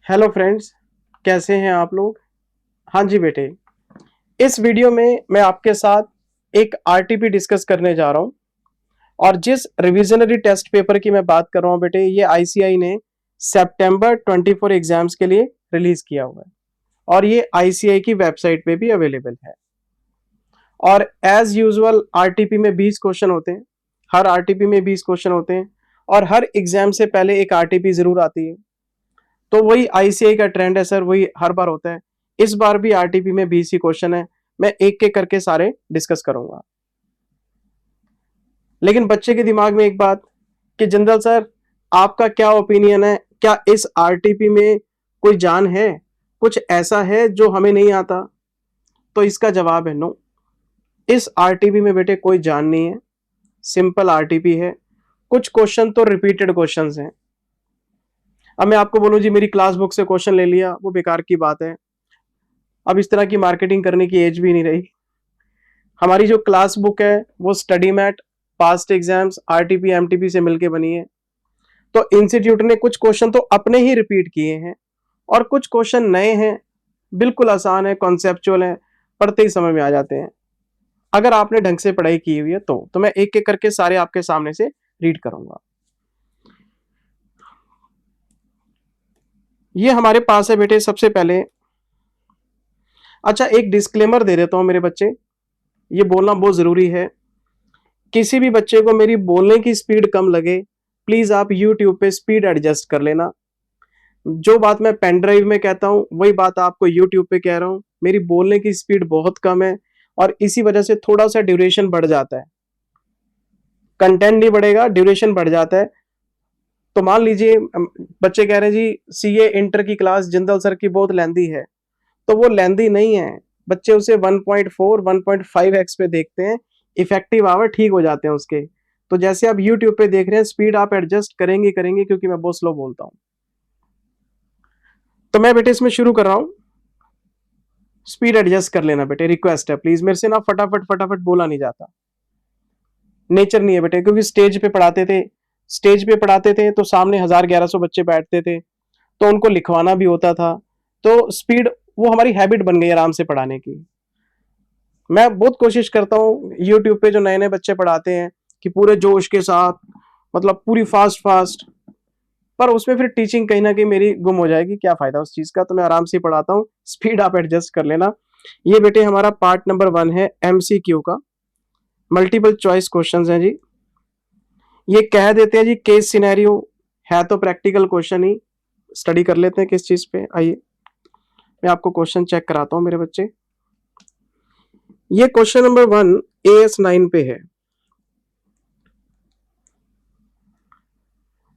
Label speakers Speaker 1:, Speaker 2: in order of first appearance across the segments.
Speaker 1: Hello friends, कैसे हैं आप लोग। हाँ जी बेटे, इस वीडियो में मैं आपके साथ एक आरटीपी डिस्कस करने जा रहा हूँ। और जिस रिविजनरी टेस्ट पेपर की मैं बात कर रहा हूँ बेटे, ये आईसीआई ने सितंबर 24 एग्जाम्स के लिए रिलीज किया हुआ है और ये आईसीआई की वेबसाइट पे भी अवेलेबल है। और एज यूजुअल आरटीपी में 20 क्वेश्चन होते हैं। हर आरटीपी में 20 क्वेश्चन होते हैं और हर एग्जाम से पहले एक आरटीपी जरूर आती है। तो वही आईसीआई का ट्रेंड है सर, वही हर बार होता है। इस बार भी आरटीपी में 20 ही क्वेश्चन है। मैं एक एक करके सारे डिस्कस करूंगा। लेकिन बच्चे के दिमाग में एक बात कि जिंदल सर, आपका क्या ओपिनियन है, क्या इस आरटीपी में कोई जान है, कुछ ऐसा है जो हमें नहीं आता? तो इसका जवाब है नो। इस आरटीपी में बेटे कोई जान नहीं है, सिंपल आरटीपी है। कुछ क्वेश्चन तो रिपीटेड क्वेश्चंस हैं। अब मैं आपको बोलूं जी मेरी क्लास बुक से क्वेश्चन ले लिया, वो बेकार की बात है। अब इस तरह की मार्केटिंग करने की एज भी नहीं रही। हमारी जो क्लास बुक है वो study mat, past exams, RTP MTP से मिलके बनी है। तो इंस्टीट्यूट ने कुछ क्वेश्चन तो अपने ही रिपीट किए हैं और कुछ क्वेश्चन नए हैं, बिल्कुल आसान है, कॉन्सेप्चुअल है, पढ़ते ही समझ में आ जाते हैं अगर आपने ढंग से पढ़ाई की हुई है। तो मैं एक एक करके सारे आपके सामने से रीड करूंगा। ये हमारे पास है बेटे। सबसे पहले अच्छा एक डिस्क्लेमर दे देता हूं मेरे बच्चे, ये बोलना बहुत जरूरी है। किसी भी बच्चे को मेरी बोलने की स्पीड कम लगे, प्लीज आप यूट्यूब पे स्पीड एडजस्ट कर लेना। जो बात मैं पेन ड्राइव में कहता हूं वही बात आपको यूट्यूब पे कह रहा हूं। मेरी बोलने की स्पीड बहुत कम है और इसी वजह से थोड़ा सा ड्यूरेशन बढ़ जाता है। कंटेंट नहीं बढ़ेगा, ड्यूरेशन बढ़ जाता है। तो मान लीजिए बच्चे कह रहे हैं जी सीए इंटर की क्लास जिंदल सर की बहुत लेंदी है, तो वो लेंदी नहीं है। बच्चे उसे 1.4 1.5x पे देखते हैं, इफेक्टिव आवर ठीक हो जाते हैं उसके। तो जैसे आप यूट्यूब पे देख रहे हैं, स्पीड आप एडजस्ट करेंगे करेंगे क्योंकि मैं बहुत स्लो बोलता हूं। तो मैं बेटे इसमें शुरू कर रहा हूं। स्पीड एडजस्ट कर लेना बेटे, रिक्वेस्ट है प्लीज। मेरे से ना फटाफट फटाफट बोला नहीं जाता, नेचर नहीं है बेटे। क्योंकि स्टेज पे पढ़ाते थे तो सामने 1000-1100 बच्चे बैठते थे, तो उनको लिखवाना भी होता था। तो स्पीड, वो हमारी हैबिट बन गई आराम से पढ़ाने की। मैं बहुत कोशिश करता हूँ यूट्यूब पे जो नए नए बच्चे पढ़ाते हैं कि पूरे जोश के साथ, मतलब पूरी फास्ट फास्ट, पर उसमें फिर टीचिंग कहीं ना कहीं मेरी गुम हो जाएगी, क्या फायदा उस चीज का। तो मैं आराम से पढ़ाता हूँ, स्पीड आप एडजस्ट कर लेना। ये बेटे हमारा पार्ट नंबर 1 है एमसीक्यू का, मल्टीपल चॉइस क्वेश्चन है जी। ये कह देते हैं जी केस सिनेरियो है, तो प्रैक्टिकल क्वेश्चन ही स्टडी कर लेते हैं किस चीज पे। आइए मैं आपको क्वेश्चन चेक कराता हूँ मेरे बच्चे। ये क्वेश्चन नंबर 1 AS9 पे है।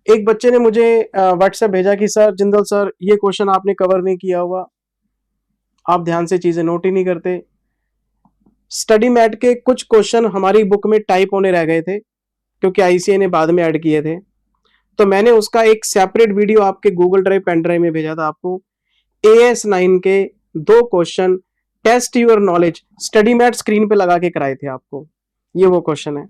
Speaker 1: एक बच्चे ने मुझे व्हाट्सएप भेजा कि सर जिंदल सर, ये क्वेश्चन आपने कवर नहीं किया हुआ, आप ध्यान से चीजें नोट ही नहीं करते। स्टडी मैट के कुछ क्वेश्चन हमारी बुक में टाइप होने रह गए थे क्योंकि आईसीआई ने बाद में ऐड किए थे। तो मैंने उसका एक सेपरेट वीडियो आपके गूगल ड्राइव पेन ड्राइव में भेजा था आपको। AS9 के 2 question test your knowledge study mat screen पे लगा के कराए थे आपको। ये वो क्वेश्चन है,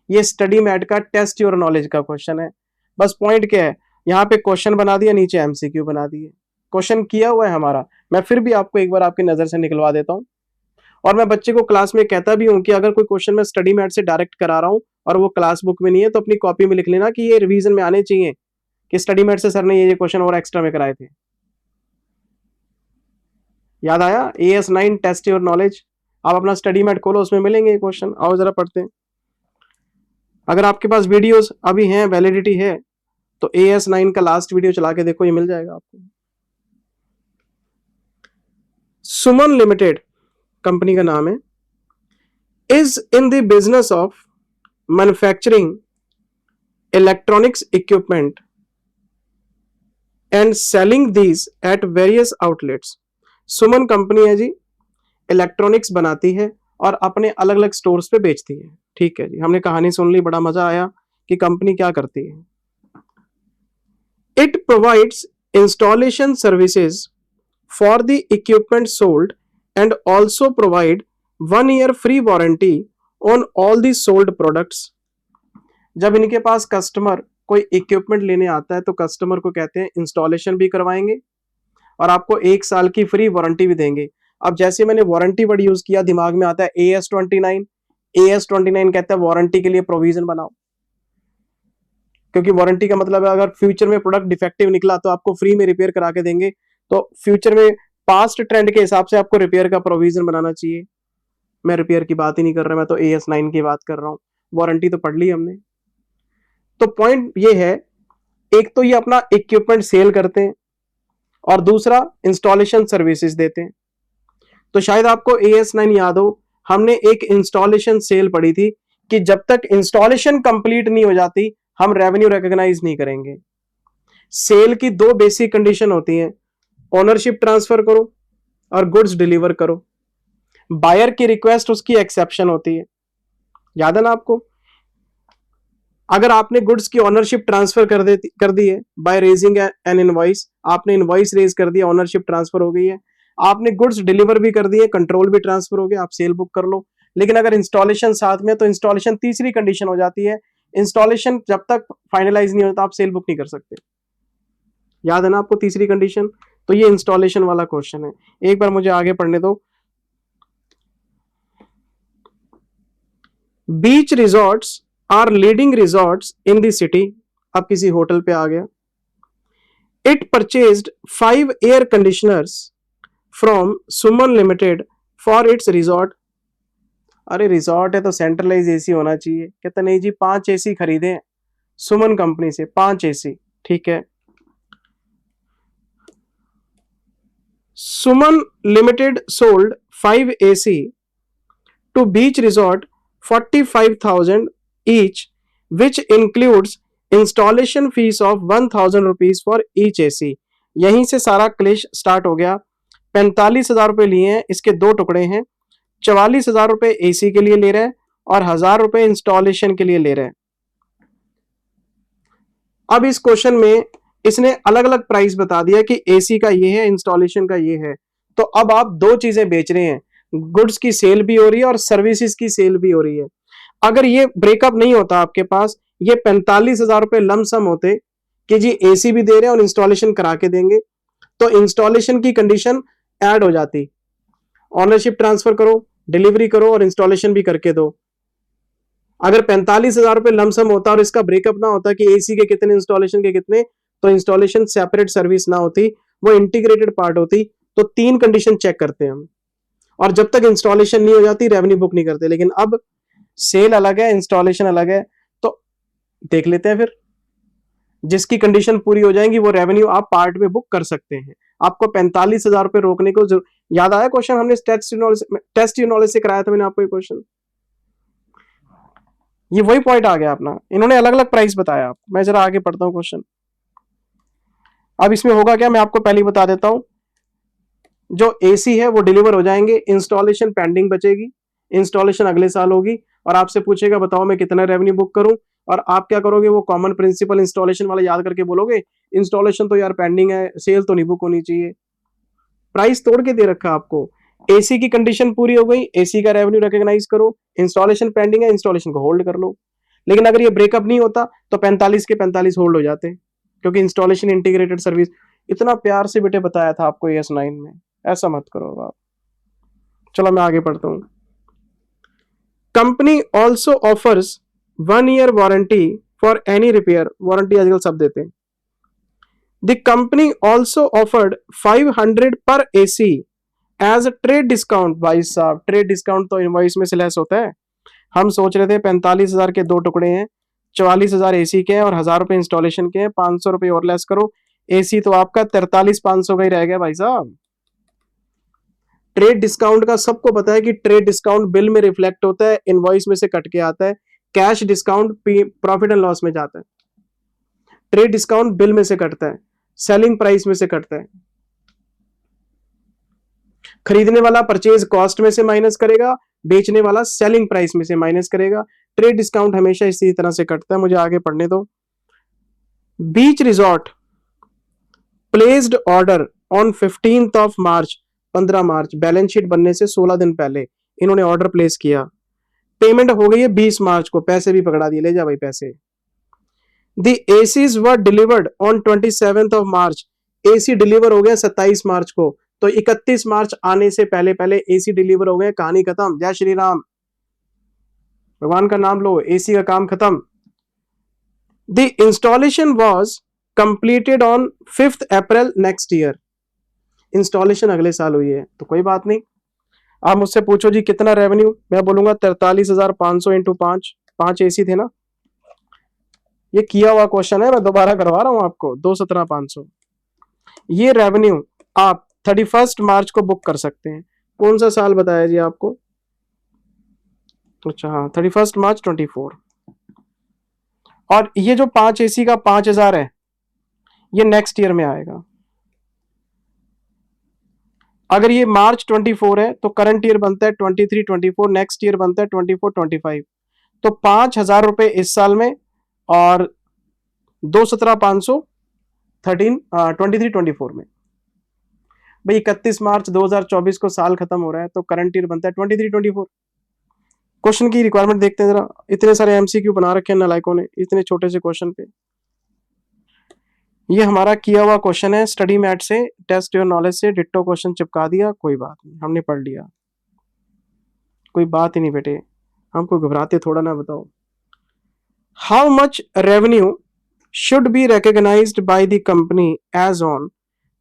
Speaker 1: ये स्टडी मैट का टेस्ट योर नॉलेज का क्वेश्चन है। बस पॉइंट क्या है, यहाँ पे क्वेश्चन बना दिया, नीचे एमसीक्यू बना दिए। क्वेश्चन किया हुआ है हमारा। मैं फिर भी आपको एक बार आपकी नजर से निकलवा देता हूँ। और मैं बच्चे को क्लास में कहता भी हूँ कि अगर कोई क्वेश्चन मैं स्टडी मैट से डायरेक्ट करा रहा हूँ और वो क्लास बुक में नहीं है, तो अपनी कॉपी में लिख लेना कि ये रिवीजन में आने चाहिए कि स्टडी मैट से सर ने ये क्वेश्चन और एक्स्ट्रा में कराए थे। याद आया? AS9 test your knowledge. आप अपना स्टडी मैट खोलो, उसमें मिलेंगे ये क्वेश्चन। आओ जरा पढ़ते हैं। अगर आपके पास वीडियोस अभी हैं, वैलिडिटी है, तो AS9 का लास्ट वीडियो चला के देखो, ये मिल जाएगा आपको। सुमन लिमिटेड कंपनी का नाम है, is in the business of manufacturing electronics equipment and selling these at various outlets. Suman company है जी, इलेक्ट्रॉनिक्स बनाती है और अपने अलग अलग स्टोर्स पे बेचती है। ठीक है जी, हमने कहानी सुन ली, बड़ा मजा आया कि कंपनी क्या करती है। It provides installation services for the equipment sold and also provide 1 year free warranty on all the sold products. जब इनके पास कस्टमर कोई इक्विपमेंट लेने आता है तो कस्टमर को कहते हैं इंस्टॉलेशन भी करवाएंगे और आपको 1 साल की फ्री वारंटी भी देंगे। अब जैसे मैंने वारंटी वर्ड यूज किया, दिमाग में आता है AS29। AS29 कहता है वारंटी के लिए प्रोविजन बनाओ, क्योंकि वारंटी का मतलब है अगर फ्यूचर में प्रोडक्ट डिफेक्टिव निकला तो आपको फ्री में रिपेयर करा के देंगे। तो फ्यूचर में पास्ट ट्रेंड के हिसाब से आपको रिपेयर का प्रोविजन बनाना चाहिए। मैं रिपेयर की बात ही नहीं कर रहा, मैं तो AS9 की बात कर रहा हूं। वारंटी तो पढ़ ली हमने। तो पॉइंट ये है, एक तो ये अपना इक्विपमेंट सेल करते हैं और दूसरा इंस्टॉलेशन सर्विसेज देते हैं। तो शायद आपको AS9 याद हो, हमने एक इंस्टॉलेशन सेल पढ़ी थी कि जब तक इंस्टॉलेशन कंप्लीट नहीं हो जाती हम रेवेन्यू रिकॉग्नाइज नहीं करेंगे। सेल की दो बेसिक कंडीशन होती हैं, ओनरशिप ट्रांसफर करो और गुड्स डिलीवर करो। बायर की रिक्वेस्ट उसकी एक्सेप्शन होती है, याद है ना आपको। अगर आपने गुड्स की ओनरशिप ट्रांसफर कर दी है बाय रेजिंग एन इनवॉइस, आपने इनवॉइस रेज कर दिया, ओनरशिप ट्रांसफर हो गई है। आपने गुड्स डिलीवर भी कर दिए, कंट्रोल भी ट्रांसफर हो गया, आप सेल बुक कर लो। लेकिन अगर इंस्टॉलेशन साथ में, तो इंस्टॉलेशन तीसरी कंडीशन हो जाती है। इंस्टॉलेशन जब तक फाइनलाइज नहीं होता आप सेल बुक नहीं कर सकते। याद है ना आपको तीसरी कंडीशन। तो ये इंस्टॉलेशन वाला क्वेश्चन है। एक बार मुझे आगे पढ़ने दो। Beach resorts are leading resorts in the city. अब किसी होटल पे आ गया। It purchased 5 air conditioners from Suman limited for its resort. अरे रिजॉर्ट है तो सेंट्रलाइज एसी होना चाहिए। कहता नहीं जी, 5 एसी खरीदे सुमन कंपनी से, 5 एसी। ठीक है, सुमन limited sold 5 AC to beach resort 45,000 each, which includes installation fees of 1,000 rupees for each AC। यहीं से सारा क्लेश स्टार्ट हो गया। 45,000 रुपए लिए हैं, इसके दो टुकड़े हैं। 44,000 रुपए AC के लिए ले रहे हैं और 1,000 रुपए इंस्टॉलेशन के लिए ले रहे हैं। अब इस क्वेश्चन में इसने अलग अलग प्राइस बता दिया कि AC का ये है, इंस्टॉलेशन का ये है। तो अब आप दो चीजें बेच रहे हैं, गुड्स की सेल भी हो रही है और सर्विसेज की सेल भी हो रही है। अगर ये ब्रेकअप नहीं होता आपके पास, ये 45,000 रुपए लमसम होते कि जी AC भी दे रहे हैं और इंस्टॉलेशन करा के देंगे, तो इंस्टॉलेशन की कंडीशन ऐड हो जाती। ऑनरशिप ट्रांसफर करो, डिलीवरी करो और इंस्टॉलेशन भी करके दो। अगर 45,000 रुपए लमसम होता और इसका ब्रेकअप ना होता कि AC के कितने, इंस्टॉलेशन के कितने, तो इंस्टॉलेशन सेपरेट सर्विस ना होती, वो इंटीग्रेटेड पार्ट होती। तो 3 कंडीशन चेक करते हैं हम, और जब तक इंस्टॉलेशन नहीं हो जाती रेवेन्यू बुक नहीं करते। लेकिन अब सेल अलग है, इंस्टॉलेशन अलग है, तो देख लेते हैं फिर। जिसकी कंडीशन पूरी हो जाएंगी वो रेवेन्यू आप पार्ट में बुक कर सकते हैं। आपको 45,000 रुपए रोकने को याद आया क्वेश्चन, हमने टेस्ट नॉलेज से कराया था मैंने आपको ये क्वेश्चन। ये वही पॉइंट आ गया अपना, इन्होंने अलग अलग प्राइस बताया। आप, मैं जरा आगे पढ़ता हूं क्वेश्चन। अब इसमें होगा क्या, मैं आपको पहले ही बता देता हूं। जो AC है वो डिलीवर हो जाएंगे, इंस्टॉलेशन पेंडिंग बचेगी, इंस्टॉलेशन अगले साल होगी और आपसे पूछेगा बताओ मैं कितना रेवेन्यू बुक करूं। और आप क्या करोगे, वो कॉमन प्रिंसिपल इंस्टॉलेशन वाला याद करके बोलोगे इंस्टॉलेशन तो यार पेंडिंग है, सेल तो नहीं बुक होनी चाहिए। प्राइस तोड़ के दे रखा आपको। AC की कंडीशन पूरी हो गई, AC का रेवेन्यू रिकॉग्नाइज करो, इंस्टॉलेशन पेंडिंग है, इंस्टॉलेशन को होल्ड कर लो। लेकिन अगर ये ब्रेकअप नहीं होता तो 45 के 45 होल्ड हो जाते, क्योंकि इंस्टॉलेशन इंटीग्रेटेड सर्विस। इतना प्यार से बेटे बताया था आपको AS9 में, ऐसा मत करो आप। चलो मैं आगे पढ़ता हूं। Company also offers 1 year warranty for any repair. Warranty आजकल सब देते हैं। द कंपनी ऑल्सो ऑफर्ड 500 पर AC एज ट्रेड डिस्काउंट। भाई साहब, ट्रेड डिस्काउंट तो इनवॉइस में से लेस होता है। हम सोच रहे थे 45,000 के दो टुकड़े हैं, 44,000 AC के हैं और 1,000 रुपए इंस्टॉलेशन के हैं, 500 रुपए और लेस करो। AC तो आपका 43,500 का ही रह गया भाई साहब। ट्रेड डिस्काउंट का सबको पता है कि ट्रेड डिस्काउंट बिल में रिफ्लेक्ट होता है, इनवॉइस में से कट के आता है। Cash discount profit and loss में जाता है। ट्रेड डिस्काउंट बिल में से कटता है, सेलिंग प्राइस में से कटता है। खरीदने वाला परचेज कॉस्ट में से माइनस करेगा, बेचने वाला सेलिंग प्राइस में से माइनस करेगा। ट्रेड डिस्काउंट हमेशा इसी तरह से कटता है। मुझे आगे पढ़ने दो। Beach resort placed order on 15th of March, 15 March, balance sheet बनने से 16 दिन पहले इन्होंने ऑर्डर प्लेस किया। पेमेंट हो गई है 20 मार्च को, पैसे भी पकड़ा दिए, ले जा भाई पैसे। The ACs were delivered on 27th of March। AC deliver हो गया 27 मार्च को, तो 31 मार्च आने से पहले पहले एसी डिलीवर हो गए, कहानी खत्म। जय श्री राम, भगवान का नाम लो, एसी का काम खत्म। The installation was completed on 5th April next year. Installation अगले साल हुई है, तो कोई बात नहीं। आप मुझसे पूछो जी कितना रेवेन्यू, मैं बोलूंगा 43,500 इंटू 5 एसी थे ना, ये किया हुआ क्वेश्चन है, मैं दोबारा करवा रहा हूं आपको। 217,500 ये रेवेन्यू आप 31 मार्च को बुक कर सकते हैं। कौन सा साल बताया जी आपको? अच्छा हाँ, 31 मार्च 24। और ये जो 5 एसी का 5,000 है, ये नेक्स्ट ईयर में आएगा। अगर ये मार्च 24 है तो करंट ईयर बनता है 23 24, नेक्स्ट ईयर बनता है 24 25। तो 5,000 रुपए इस साल में और 217,500 23 24 में। भाई 31 मार्च 2024 को साल खत्म हो रहा है, तो करंट ईयर बनता है 23 24। क्वेश्चन की रिक्वायरमेंट देखते हैं जरा। इतने सारे एमसीक्यू बना रखे हैं नालायकों ने इतने छोटे से क्वेश्चन पे। ये हमारा किया हुआ क्वेश्चन है स्टडी मैट से, टेस्ट योर नॉलेज से डिट्टो क्वेश्चन चिपका दिया, कोई बात नहीं, हमने पढ़ लिया, कोई बात ही नहीं बेटे, हमको घबराते थोड़ा ना, बताओ। How much revenue should be recognised by the company as on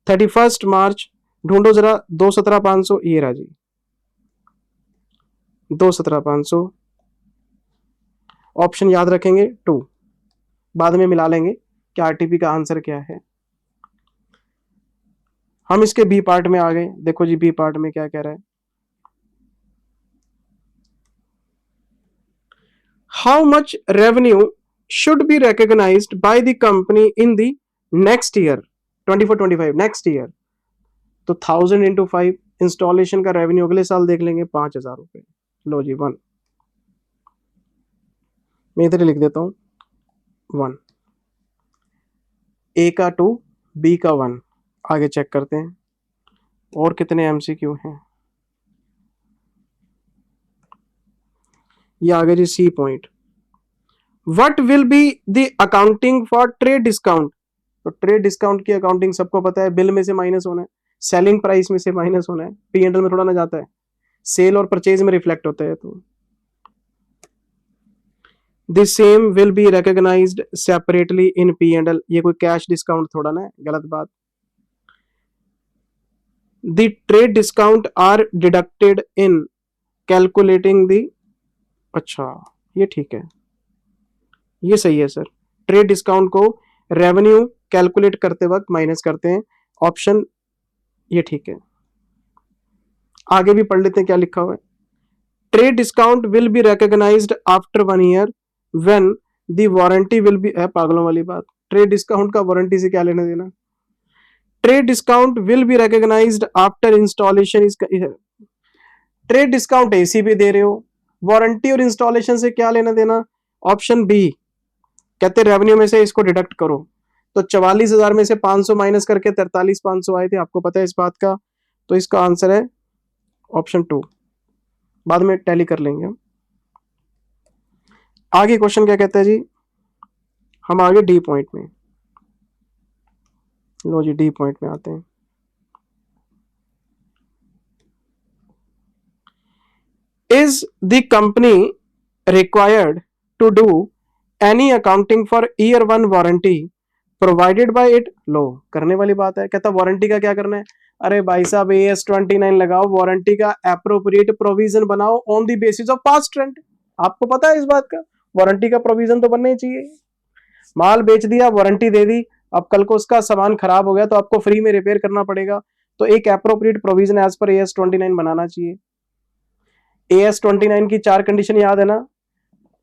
Speaker 1: 31 March. ढूंढो जरा 217,500, ये रहा जी 217,500। ऑप्शन याद रखेंगे 2, बाद में मिला लेंगे कि आरटीपी का आंसर क्या है। हम इसके बी पार्ट में आ गए, देखो जी बी पार्ट में क्या कह रहा है। How much revenue should be recognised by the company in the next year 24 25, next year. तो 1000 इंटू 5, इंस्टॉलेशन का रेवेन्यू अगले साल देख लेंगे 5,000 रुपए। लो जी 1, मैं इधर लिख देता हूं 1, ए का 2, बी का 1। आगे चेक करते हैं और कितने एमसीक्यू हैं। ये आगे जी C point, what will be the accounting for trade discount. तो ट्रेड डिस्काउंट की अकाउंटिंग सबको पता है, बिल में से माइनस होना है, सेलिंग प्राइस में से माइनस होना है, पी&एल में थोड़ा ना जाता है, सेल और परचेज में रिफ्लेक्ट होता है। तो the same will be recognised separately in P and L. ये कोई कैश डिस्काउंट थोड़ा ना है, गलत बात। The trade discount are deducted in calculating the, अच्छा ये ठीक है, ये सही है सर। ट्रेड डिस्काउंट को रेवेन्यू कैलकुलेट करते वक्त माइनस करते हैं, ऑप्शन ये ठीक है। आगे भी पढ़ लेते हैं क्या लिखा हुआ है। Trade discount will be recognised after 1 year when the warranty will be, है पागलों वाली बात, ट्रेड डिस्काउंट का वारंटी से क्या लेना देना। Trade discount will be recognised after installation is, trade discount AC पे दे रहे हो, वारंटी और इंस्टॉलेशन से क्या लेना देना। ऑप्शन बी कहते रेवेन्यू में से इसको डिडक्ट करो। तो 44,000 में से 500 माइनस करके 43,500 आए थे, आपको पता है इस बात का। तो इसका आंसर है ऑप्शन 2, बाद में टैली कर लेंगे हम। आगे क्वेश्चन क्या कहता है जी, हम आगे डी पॉइंट में, लो जी डी पॉइंट में आते हैं। Is the company required to do any accounting for year 1 warranty provided by it. लो करने वाली बात है, कहता वारंटी का क्या करना है। अरे भाई साहब AS29 लगाओ, वारंटी का एप्रोप्रिएट प्रोविजन बनाओ on the basis of past trend. आपको पता है इस बात का, वारंटी का प्रोविजन तो बनना ही चाहिए। माल बेच दिया, वारंटी दे दी, अब कल को उसका सामान खराब हो गया तो आपको फ्री में रिपेयर करना पड़ेगा, तो एक appropriate provision as per AS29 बनाना चाहिए। AS29 की 4 कंडीशन याद है ना।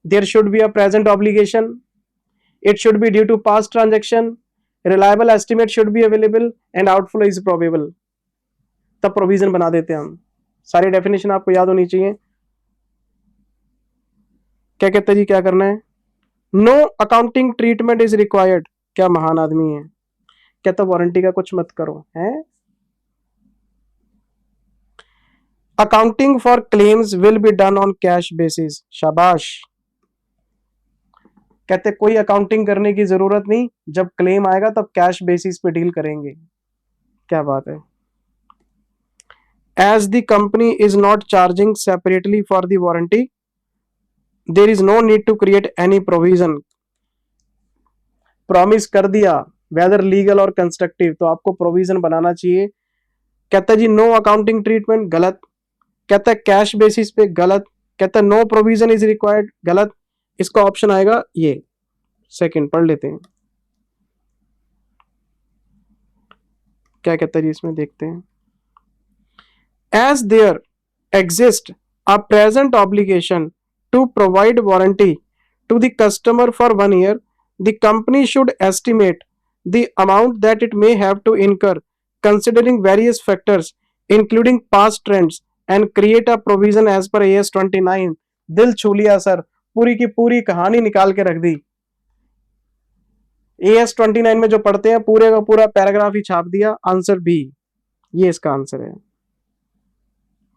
Speaker 1: There should be a present obligation, it should be due to past transaction, reliable estimate should be available and outflow is probable। तब प्रोविजन बना देते हैं हम। सारी डेफिनेशन आपको याद होनी चाहिए। क्या कहते हैं जी, क्या करना है। No accounting treatment is required, क्या महान आदमी है, कहता वारंटी का कुछ मत करो है। Accounting for claims will be done on cash basis, शाबाश। कहते कोई अकाउंटिंग करने की जरूरत नहीं, जब क्लेम आएगा तब कैश बेसिस पे डील करेंगे। क्या बात है। As the company is not charging separately for the warranty, there is no need to create any provision. Promise कर दिया वेदर लीगल और कंस्ट्रक्टिव, तो आपको प्रोविजन बनाना चाहिए। कहता है जी नो अकाउंटिंग ट्रीटमेंट, गलत। कहता है कैश बेसिस पे, गलत। कहता है नो प्रोविजन इज रिक्वायर्ड, गलत। इसका ऑप्शन आएगा ये सेकंड। पढ़ लेते हैं क्या कहता है जी इसमें, देखते हैं। As there exists a present obligation to provide warranty to the customer for 1 year, the company should estimate the amount that it may have to incur considering various factors including past trends and create a provision as per AS 29। दिल छू लिया sir, पूरी की पूरी कहानी निकाल के रख दी। AS 29 में जो पढ़ते हैं पूरे का पूरा पैराग्राफ ही छाप दिया। आंसर बी, ये इसका आंसर है।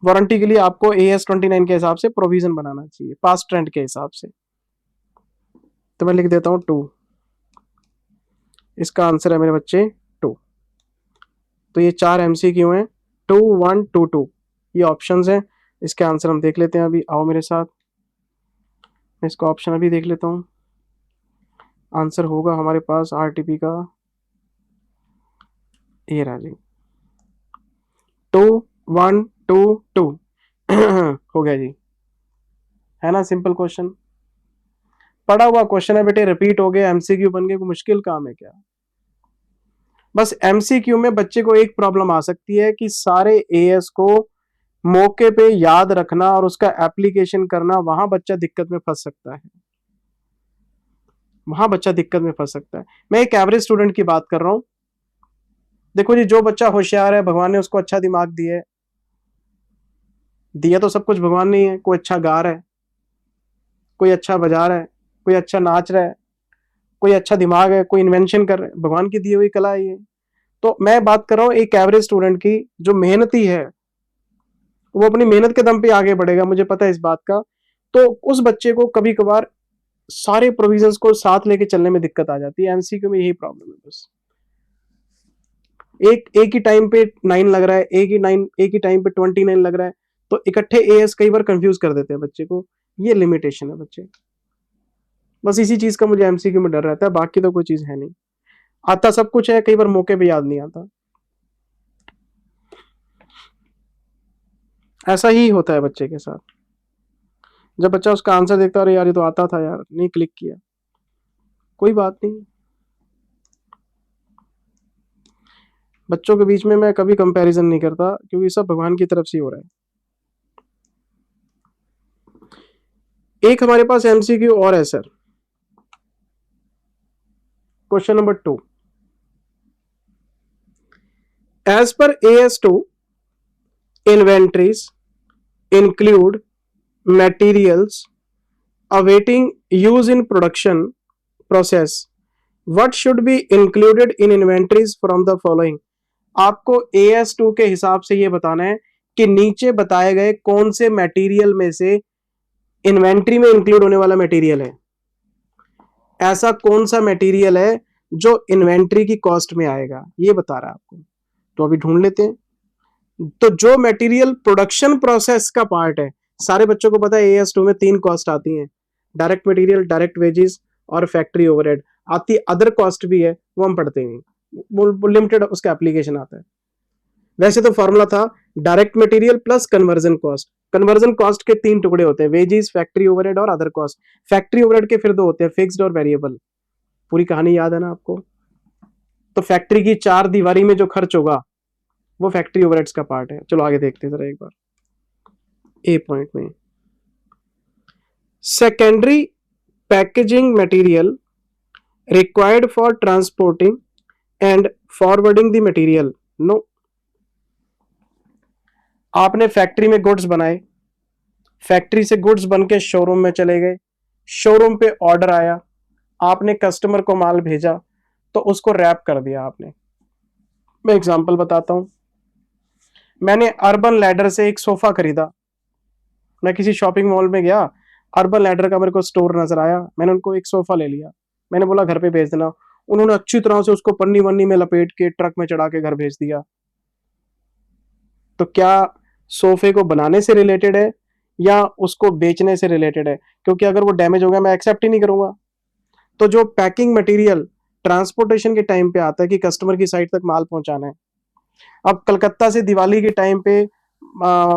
Speaker 1: वारंटी के लिए आपको AS 29 के हिसाब से प्रोविजन बनाना चाहिए, पास्ट ट्रेंड के हिसाब से। तो मैं लिख देता हूं 2, इसका आंसर है मेरे बच्चे 2। तो ये 4 MCQ हैं, 2 1 2 2 ये ऑप्शंस हैं। इसके आंसर हम देख लेते हैं अभी, आओ मेरे साथ। मैं इसका ऑप्शन अभी देख लेता हूं। आंसर होगा हमारे पास RTP का ये रहा जी, 2 1 2 2 हो गया जी, है ना। सिंपल क्वेश्चन, पढ़ा हुआ क्वेश्चन है बेटे, रिपीट हो गया, MCQ बन गए, कोई मुश्किल काम है क्या। बस MCQ में बच्चे को एक प्रॉब्लम आ सकती है कि सारे AS को मौके पे याद रखना और उसका एप्लीकेशन करना, वहां बच्चा दिक्कत में फंस सकता है, वहां बच्चा दिक्कत में फंस सकता है। मैं एक एवरेज स्टूडेंट की बात कर रहा हूं। देखो जी, जो बच्चा होशियार है, भगवान ने उसको अच्छा दिमाग दिया है, दिया तो सब कुछ भगवान ने ही है। कोई अच्छा गा रहा है, कोई अच्छा बजा रहा है, कोई अच्छा नाच रहा है, कोई अच्छा दिमाग है, कोई इन्वेंशन कर रहा है, भगवान की दी हुई कला है ये। तो मैं बात कर रहा हूं एक एवरेज स्टूडेंट की, जो मेहनती है, वो अपनी मेहनत के दम पे आगे बढ़ेगा, मुझे पता है इस बात का। तो उस बच्चे को कभी कभार सारे प्रोविजंस को साथ लेके चलने में दिक्कत आ जाती है। MCQ में यही प्रॉब्लम है बस। एक ही टाइम पे 9 लग रहा है, एक ही टाइम पे 29 लग रहा है, तो इकट्ठे AS कई बार कंफ्यूज कर देते हैं बच्चे को। ये लिमिटेशन है बच्चे, बस इसी चीज का मुझे MCQ में डर रहता है, बाकी तो कोई चीज है नहीं। आता सब कुछ है, कई बार मौके पे याद नहीं आता। ऐसा ही होता है बच्चे के साथ। जब बच्चा उसका आंसर देखता है, अरे यार ये तो आता था यार, नहीं क्लिक किया, कोई बात नहीं। बच्चों के बीच में मैं कभी कंपैरिजन नहीं करता, क्योंकि सब भगवान की तरफ से हो रहा है। एक हमारे पास MCQ और है सर, क्वेश्चन नंबर 2। एज पर AS2, inventories include materials awaiting use in production process. What should be included in inventories from the following? आपको AS2 के हिसाब से ये बताना है कि नीचे बताए गए कौन से मटेरियल में से इन्वेंट्री में इंक्लूड होने वाला मटेरियल है। ऐसा कौन सा मटेरियल है जो इन्वेंट्री की कॉस्ट में आएगा, ये बता रहा है आपको। तो अभी ढूंढ लेते हैं। तो जो मटेरियल प्रोडक्शन प्रोसेस का पार्ट है, सारे बच्चों को पता है AS2 में 3 कॉस्ट आती हैं, डायरेक्ट मटेरियल, डायरेक्ट वेजेस और फैक्ट्री ओवरहेड। आती अदर कॉस्ट भी है, वो हम पढ़ते हैं, वो लिमिटेड उसका एप्लीकेशन आता है। वैसे तो फॉर्मूला था direct material plus conversion cost. Conversion cost के 3 टुकड़े होते हैं, वेजेस, फैक्ट्री ओवरहेड और अदर कॉस्ट। फैक्ट्री ओवरहेड के फिर 2 होते हैं, फिक्स्ड और वेरिएबल। पूरी कहानी याद है ना आपको। तो फैक्ट्री की 4 दीवारी में जो खर्च होगा वो फैक्ट्री ओवरहेड्स का पार्ट है। चलो आगे देखते हैं जरा एक बार ए पॉइंट में। Secondary packaging material required for transporting and forwarding the material. No, आपने फैक्ट्री में गुड्स बनाए, फैक्ट्री से गुड्स बन के शोरूम में चले गए, शोरूम पे ऑर्डर आया, आपने कस्टमर को माल भेजा, तो उसको रैप कर दिया आपने। मैं एग्जांपल बताता हूं। मैंने अर्बन लैडर से एक सोफा खरीदा, मैं किसी शॉपिंग मॉल में गया, अर्बन लैडर का मेरे को स्टोर नजर आया, मैंने उनको एक सोफा ले लिया, मैंने बोला घर पे भेज देना। उन्होंने अच्छी तरह से उसको पन्नी वन्नी में लपेट के ट्रक में चढ़ा के घर भेज दिया। तो क्या सोफे को बनाने से रिलेटेड है या उसको बेचने से रिलेटेड है? क्योंकि अगर वो डैमेज हो गया मैं एक्सेप्ट ही नहीं करूंगा। तो जो पैकिंग मटेरियल ट्रांसपोर्टेशन के टाइम पे आता है कि कस्टमर की साइट तक माल पहुंचाना है। अब कलकत्ता से दिवाली के टाइम पे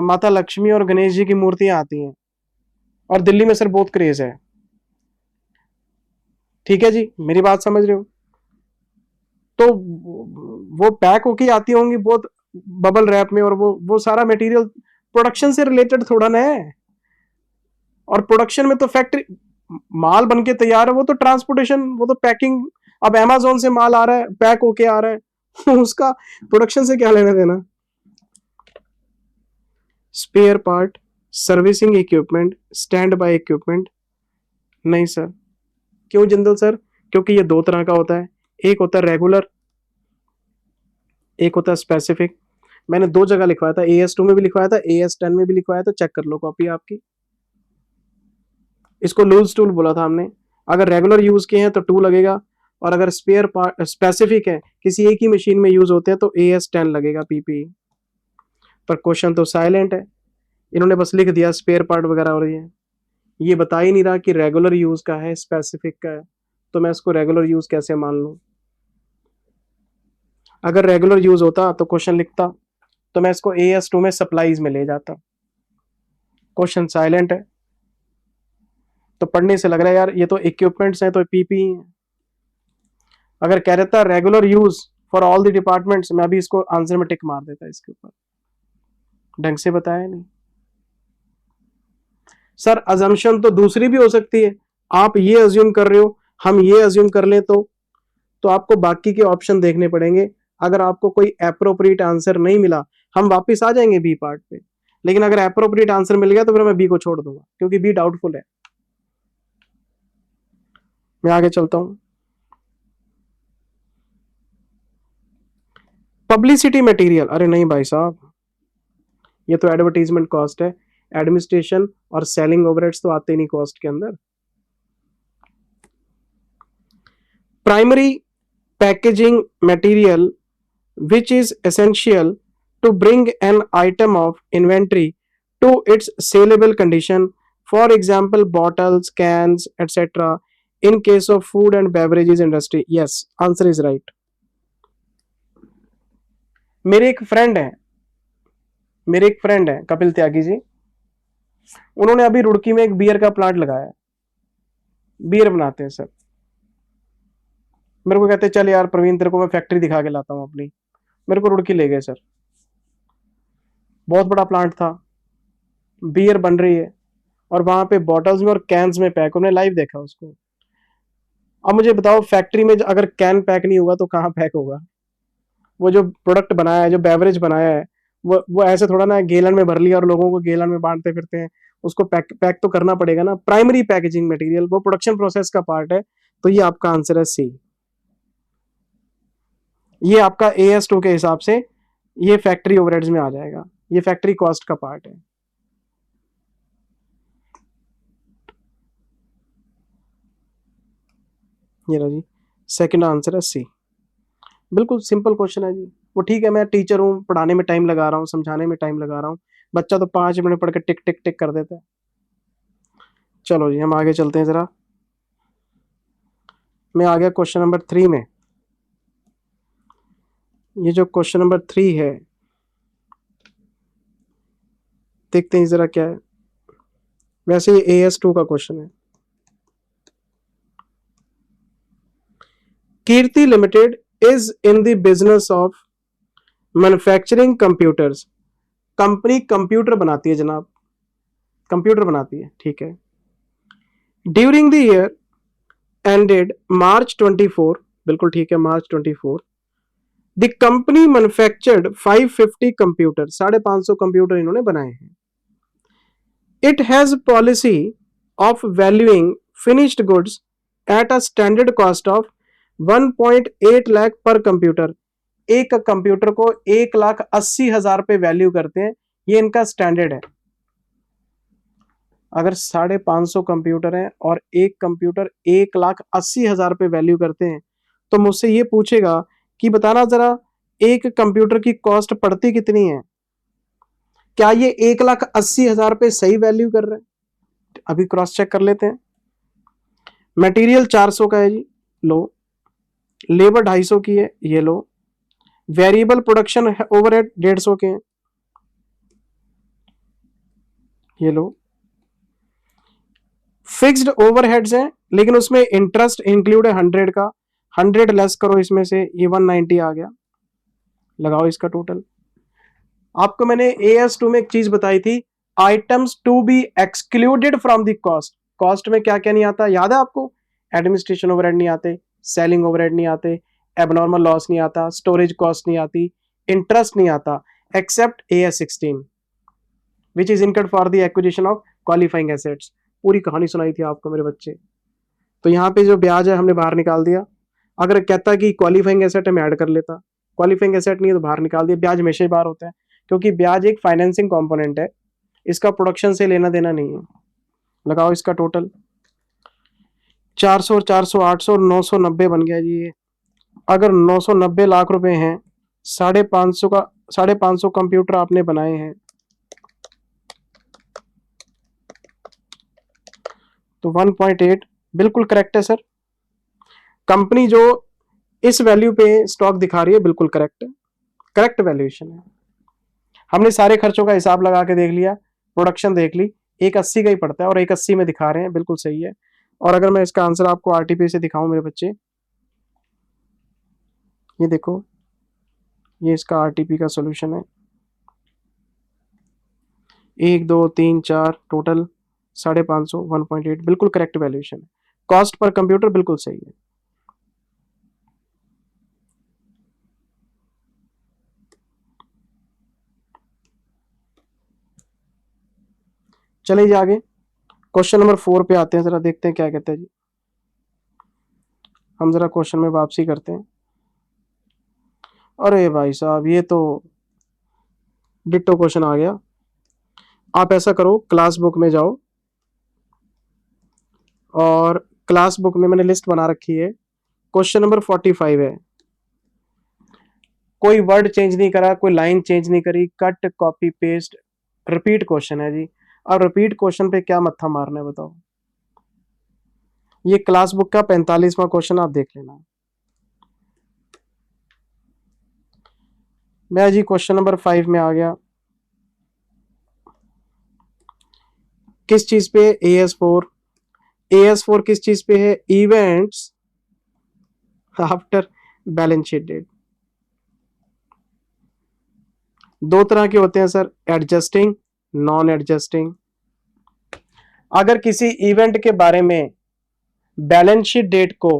Speaker 1: माता लक्ष्मी और गणेश जी की मूर्तियां आती हैं और दिल्ली में सर बहुत क्रेज है। ठीक है जी, मेरी बात समझ रहे हो? तो वो पैक होके आती होंगी बहुत बबल रैप में, और वो सारा मटेरियल प्रोडक्शन से रिलेटेड थोड़ा ना है। और प्रोडक्शन में तो फैक्ट्री माल बन के तैयार है, वो तो ट्रांसपोर्टेशन, वो तो पैकिंग। अब अमेजोन से माल आ रहा है, पैक होके आ रहा है उसका प्रोडक्शन से क्या लेना देना? Spare part, servicing equipment, stand by equipment, नहीं सर। क्यों जिंदल सर? क्योंकि ये दो तरह का होता है, एक होता है रेगुलर, एक होता है स्पेसिफिक। मैंने दो जगह लिखवाया था, AS2 में भी लिखवाया था, AS10 में भी लिखवाया था, चेक कर लो कॉपी आपकी। इसको लूज टूल बोला था हमने। अगर रेगुलर यूज किए हैं तो 2 लगेगा, और अगर स्पेयर पार्ट स्पेसिफिक है, किसी एक ही मशीन में यूज होते हैं, तो AS10 लगेगा PPE। पर क्वेश्चन तो साइलेंट है, इन्होंने बस लिख दिया स्पेयर पार्ट वगैरह, और ये बता ही नहीं रहा कि रेगुलर यूज का है, स्पेसिफिक का है। तो मैं इसको रेगुलर यूज कैसे मान लूं? अगर रेगुलर यूज होता तो क्वेश्चन लिखता, तो मैं इसको AS2 में सप्लाईज में ले जाता। क्वेश्चन साइलेंट है, तो पढ़ने से लग रहा है यार ये तो इक्विपमेंट्स हैं, तो PPE है। अगर कह रहता regular use for all the departments, मैं अभी इसको आंसर में टिक मार देता इसके ऊपर। ढंग से बताया नहीं सर। अजम्पशन तो दूसरी भी हो सकती है, आप ये अज्यूम कर रहे हो, हम ये अज्यूम कर लें, तो आपको बाकी के ऑप्शन देखने पड़ेंगे। अगर आपको कोई एप्रोप्रिएट आंसर नहीं मिला, हम वापस आ जाएंगे बी पार्ट पे। लेकिन अगर एप्रोप्रिएट आंसर मिल गया तो फिर मैं बी को छोड़ दूंगा, क्योंकि बी डाउटफुल है। मैं आगे चलता हूं। पब्लिसिटी मटेरियल, अरे नहीं भाई साहब, ये तो एडवर्टीजमेंट कॉस्ट है। एडमिनिस्ट्रेशन और सेलिंग ओवरहेड्स तो आते नहीं कॉस्ट के अंदर। Primary packaging material which is essential to bring an item of inventory to its saleable condition, for example bottles, cans, etc. in case of food and beverages industry. Yes, answer is right. मेरे एक friend है कपिल त्यागी जी, उन्होंने अभी रुड़की में एक beer का plant लगाया है, बियर बनाते हैं सर। मेरे को कहते चल यार प्रवीण तेरे को मैं फैक्ट्री दिखा के लाता हूं अपनी। मेरे को रुड़की ले गए सर, बहुत बड़ा प्लांट था, बियर बन रही है, और वहां पे बॉटल्स में और कैंस में पैक, उन्होंने लाइव देखा उसको। अब मुझे बताओ फैक्ट्री में अगर कैन पैक नहीं होगा तो कहाँ पैक होगा? वो जो प्रोडक्ट बनाया है, जो बेवरेज बनाया है, वो ऐसे थोड़ा ना गैलन में भर लिया और लोगों को गैलन में बांटते फिरते हैं। उसको पैक तो करना पड़ेगा ना। प्राइमरी पैकेजिंग मटेरियल वो प्रोडक्शन प्रोसेस का पार्ट है। तो ये आपका आंसर है सी। ये आपका AS2 के हिसाब से ये फैक्ट्री ओवरहेड्स में आ जाएगा, ये फैक्ट्री कॉस्ट का पार्ट है। ये रहा जी, सेकंड आंसर है सी। बिल्कुल सिंपल क्वेश्चन है जी। वो ठीक है, मैं टीचर हूँ, पढ़ाने में टाइम लगा रहा हूँ, समझाने में टाइम लगा रहा हूँ, बच्चा तो 5 मिनट पढ़ के टिक टिक टिक कर देता है। चलो जी हम आगे चलते हैं जरा। मैं आ गया क्वेश्चन नंबर 3 में। ये जो क्वेश्चन नंबर 3 है, देखते हैं जरा क्या है। वैसे ये AS2 का क्वेश्चन है। Kirti limited is in the business of manufacturing computers. Company computer बनाती है जनाब, कंप्यूटर बनाती है, ठीक है। During the year ended March 24, बिल्कुल ठीक है, March 24, the company manufactured 550 computer, 550 computer इन्होंने बनाए हैं। It has policy of valuing finished goods at a standard cost of 1.8 lakh per computer. एक कंप्यूटर को 1,80,000 पे वैल्यू करते हैं, ये इनका स्टैंडर्ड है। अगर 550 कंप्यूटर हैं और एक कंप्यूटर 1,80,000 पे वैल्यू करते हैं, तो मुझसे ये पूछेगा कि बताना जरा एक कंप्यूटर की कॉस्ट पड़ती कितनी है, क्या ये 1,80,000 रुपये सही वैल्यू कर रहे हैं। अभी क्रॉस चेक कर लेते हैं। मटेरियल 400 का है जी, लो। लेबर 250 की है, ये लो। वेरिएबल प्रोडक्शन ओवरहेड 150 के हैं, ये लो। फिक्स्ड ओवरहेड्स हैं, लेकिन उसमें इंटरेस्ट इंक्लूड है 100 का, 100 लेस करो इसमें से, ये 190 आ गया। लगाओ इसका टोटल। आपको मैंने AS2 में एक चीज बताई थी, items to be excluded from the cost. Cost में क्या क्या नहीं आता, याद है आपको? एडमिनिस्ट्रेशन ओवरहेड नहीं आते, सेलिंग ओवरहेड नहीं आते, एबनॉर्मल लॉस नहीं आता, स्टोरेज कॉस्ट नहीं आती, इंटरेस्ट नहीं आता, except AS16 which is incurred for the acquisition of qualifying assets. पूरी कहानी सुनाई थी आपको मेरे बच्चे। तो यहाँ पे जो ब्याज है हमने बाहर निकाल दिया। अगर कहता कि क्वालिफाइंग एसेट है मैं ऐड कर लेता, क्वालिफाइंग एसेट नहीं है तो बाहर निकाल दिया। ब्याज हमेशा ही बाहर होता है, क्योंकि ब्याज एक फाइनेंसिंग कंपोनेंट है, इसका प्रोडक्शन से लेना देना नहीं है। लगाओ इसका टोटल। 400 और 400 800 990 बन गया जी ये। अगर 990 लाख रुपए हैं, 550 का 550 कंप्यूटर आपने बनाए हैं, तो 1.8 बिल्कुल करेक्ट है सर। कंपनी जो इस वैल्यू पे स्टॉक दिखा रही है बिल्कुल करेक्ट है, करेक्ट वैल्यूएशन है। हमने सारे खर्चों का हिसाब लगा के देख लिया, प्रोडक्शन देख ली, 180 का ही पड़ता है और 180 में दिखा रहे हैं, बिल्कुल सही है। और अगर मैं इसका आंसर आपको RTP से दिखाऊं मेरे बच्चे, ये देखो, ये इसका RTP का सॉल्यूशन है। 1 2 3 4 टोटल 550, 1.8 बिल्कुल करेक्ट वैल्यूएशन है। कॉस्ट पर कंप्यूटर बिल्कुल सही है। चलिए जी आगे, क्वेश्चन नंबर 4 पे आते हैं, जरा देखते हैं क्या कहते हैं जी। हम जरा क्वेश्चन में वापसी करते हैं। अरे भाई साहब, ये तो डिट्टो क्वेश्चन आ गया। आप ऐसा करो, क्लास बुक में जाओ और क्लास बुक में मैंने लिस्ट बना रखी है। क्वेश्चन नंबर 45 है, कोई वर्ड चेंज नहीं करा, कोई लाइन चेंज नहीं करी, cut copy paste, repeat question है जी। अब रिपीट क्वेश्चन पे क्या मत्था मारना है बताओ। ये क्लास बुक का 45वां क्वेश्चन, आप देख लेना। मैं जी क्वेश्चन नंबर 5 में आ गया। किस चीज पे? AS4 किस चीज पे है? Events after balance sheet date. दो तरह के होते हैं सर, एडजस्टिंग, नॉन एडजस्टिंग। अगर किसी इवेंट के बारे में बैलेंस शीट डेट को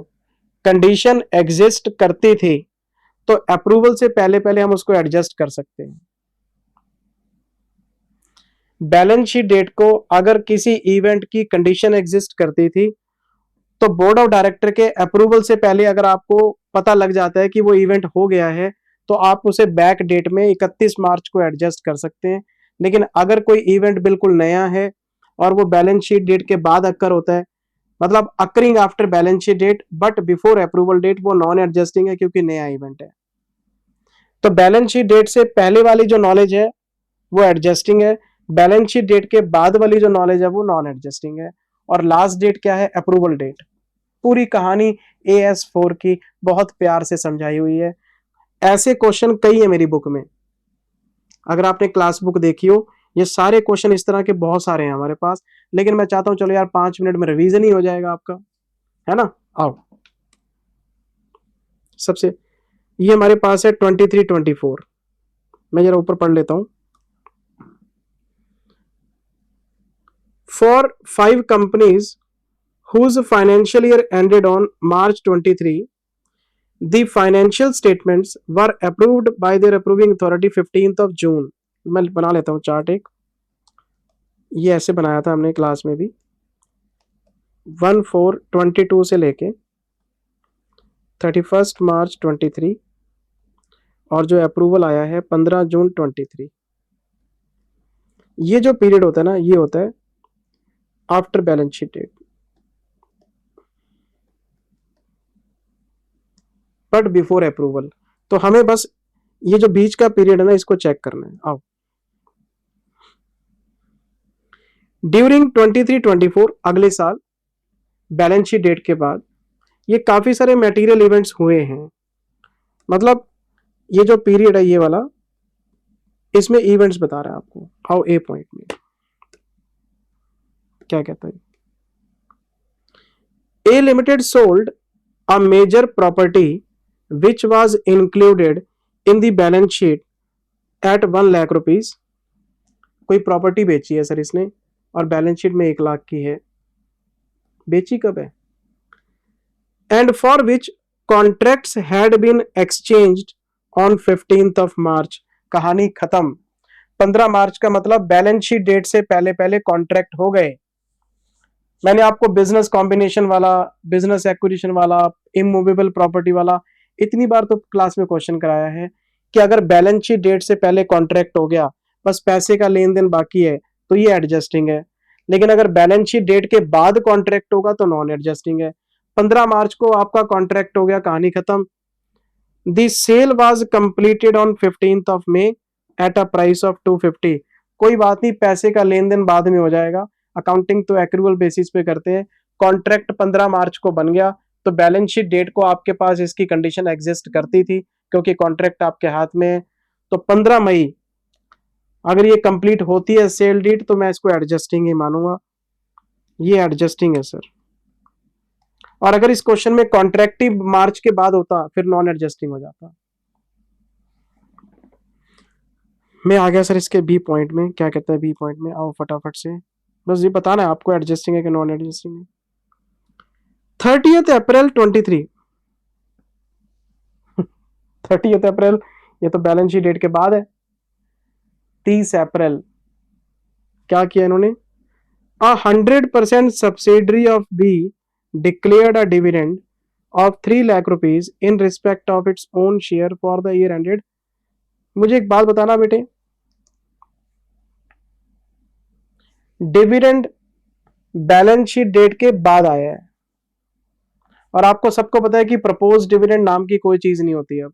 Speaker 1: कंडीशन एग्जिस्ट करती थी, तो अप्रूवल से पहले पहले हम उसको एडजस्ट कर सकते हैं। बैलेंस शीट डेट को अगर किसी इवेंट की कंडीशन एग्जिस्ट करती थी, तो बोर्ड ऑफ डायरेक्टर के अप्रूवल से पहले अगर आपको पता लग जाता है कि वो इवेंट हो गया है, तो आप उसे बैक डेट में 31 मार्च को एडजस्ट कर सकते हैं। लेकिन अगर कोई इवेंट बिल्कुल नया है और वो बैलेंस शीट डेट के बाद अक्कर होता है, मतलब occurring after balance sheet date but before approval date, वो नॉन एडजस्टिंग है क्योंकि नया इवेंट है। तो बैलेंस शीट डेट से पहले वाली जो नॉलेज है वो एडजस्टिंग है, बैलेंस शीट डेट के बाद वाली जो नॉलेज है वो नॉन एडजस्टिंग है। और लास्ट डेट क्या है? Approval date. पूरी कहानी AS4 की बहुत प्यार से समझाई हुई है। ऐसे क्वेश्चन कई है मेरी बुक में, अगर आपने क्लास बुक देखी हो, ये सारे क्वेश्चन इस तरह के बहुत सारे हैं हमारे पास। लेकिन मैं चाहता हूं चलो यार 5 मिनट में रिवीजन ही हो जाएगा आपका, है ना। आओ, सबसे ये हमारे पास है 23 24। मैं जरा ऊपर पढ़ लेता हूं। For 5 companies whose financial year ended on March 23, the financial statements were approved by their approving authority 15th of June। मैं बना लेता हूँ चार्ट एक, ये ऐसे बनाया था हमने क्लास में भी, 1/4/22 से लेके 31 मार्च 23, और जो अप्रूवल आया है 15 जून 23। ये जो पीरियड होता है ना, ये होता है after balance sheet date. But before approval. तो हमें बस ये जो बीच का पीरियड है ना, इसको चेक करना है। आओ, ड्यूरिंग 23-24, अगले साल बैलेंस शीट डेट के बाद ये काफी सारे मटेरियल इवेंट्स हुए हैं। मतलब ये जो पीरियड है ये वाला, इसमें इवेंट्स बता रहा है आपको। आओ ए पॉइंट में क्या कहता है। A limited sold a major property which was included in the balance sheet at 1 lakh rupees. कोई प्रॉपर्टी बेची है सर इसने और बैलेंस शीट में 1 लाख की है। बेची कब है? And for which contracts had been exchanged on 15th of March. कहानी खत्म। 15 मार्च का मतलब बैलेंस शीट डेट से पहले पहले कॉन्ट्रैक्ट हो गए। मैंने आपको बिजनेस कॉम्बिनेशन वाला, बिजनेस एक्विजिशन वाला, इमूवेबल प्रॉपर्टी वाला इतनी बार तो क्लास में क्वेश्चन कराया है कि अगर बैलेंस शीट डेट से पहले कॉन्ट्रैक्ट हो गया, बस पैसे का लेन देन बाकी है, तो ये एडजस्टिंग है। लेकिन अगर बैलेंस शीट डेट के बाद कॉन्ट्रैक्ट होगा तो नॉन एडजस्टिंग है। 15 मार्च को आपका कॉन्ट्रैक्ट हो गया, कहानी खत्म। The sale was completed on 15th of May at a price of 250। कोई बात नहीं, पैसे का लेन देन बाद में हो जाएगा, अकाउंटिंग तो एक्रूअल बेसिस पे करते हैं। कॉन्ट्रैक्ट 15 मार्च को बन गया तो बैलेंस शीट डेट को आपके पास इसकी कंडीशन एग्जिस्ट करती थी क्योंकि कॉन्ट्रैक्ट आपके हाथ में है। तो 15 मई अगर ये कंप्लीट होती है सेल डेट तो मैं इसको एडजस्टिंग ही मानूंगा। ये एडजस्टिंग है सर। और अगर इस क्वेश्चन में कॉन्ट्रैक्टिव मार्च के बाद होता फिर नॉन एडजस्टिंग हो जाता। मैं आ गया सर इसके बी पॉइंट में। क्या कहता है बी पॉइंट में? आओ फटाफट से, बस ये बताना है आपको एडजस्टिंग है कि नॉन एडजस्टिंग है। 30th अप्रैल 23, 30th अप्रैल ये तो बैलेंस शीट डेट के बाद है। 30 अप्रैल क्या किया इन्होंने? 100% subsidiary of be declared a dividend of 3 lakh rupees in respect of its own share for the year ended. मुझे एक बात बताना बेटे, डिविडेंड बैलेंस शीट डेट के बाद आया है और आपको सबको पता है कि प्रपोज डिविडेंड नाम की कोई चीज नहीं होती अब,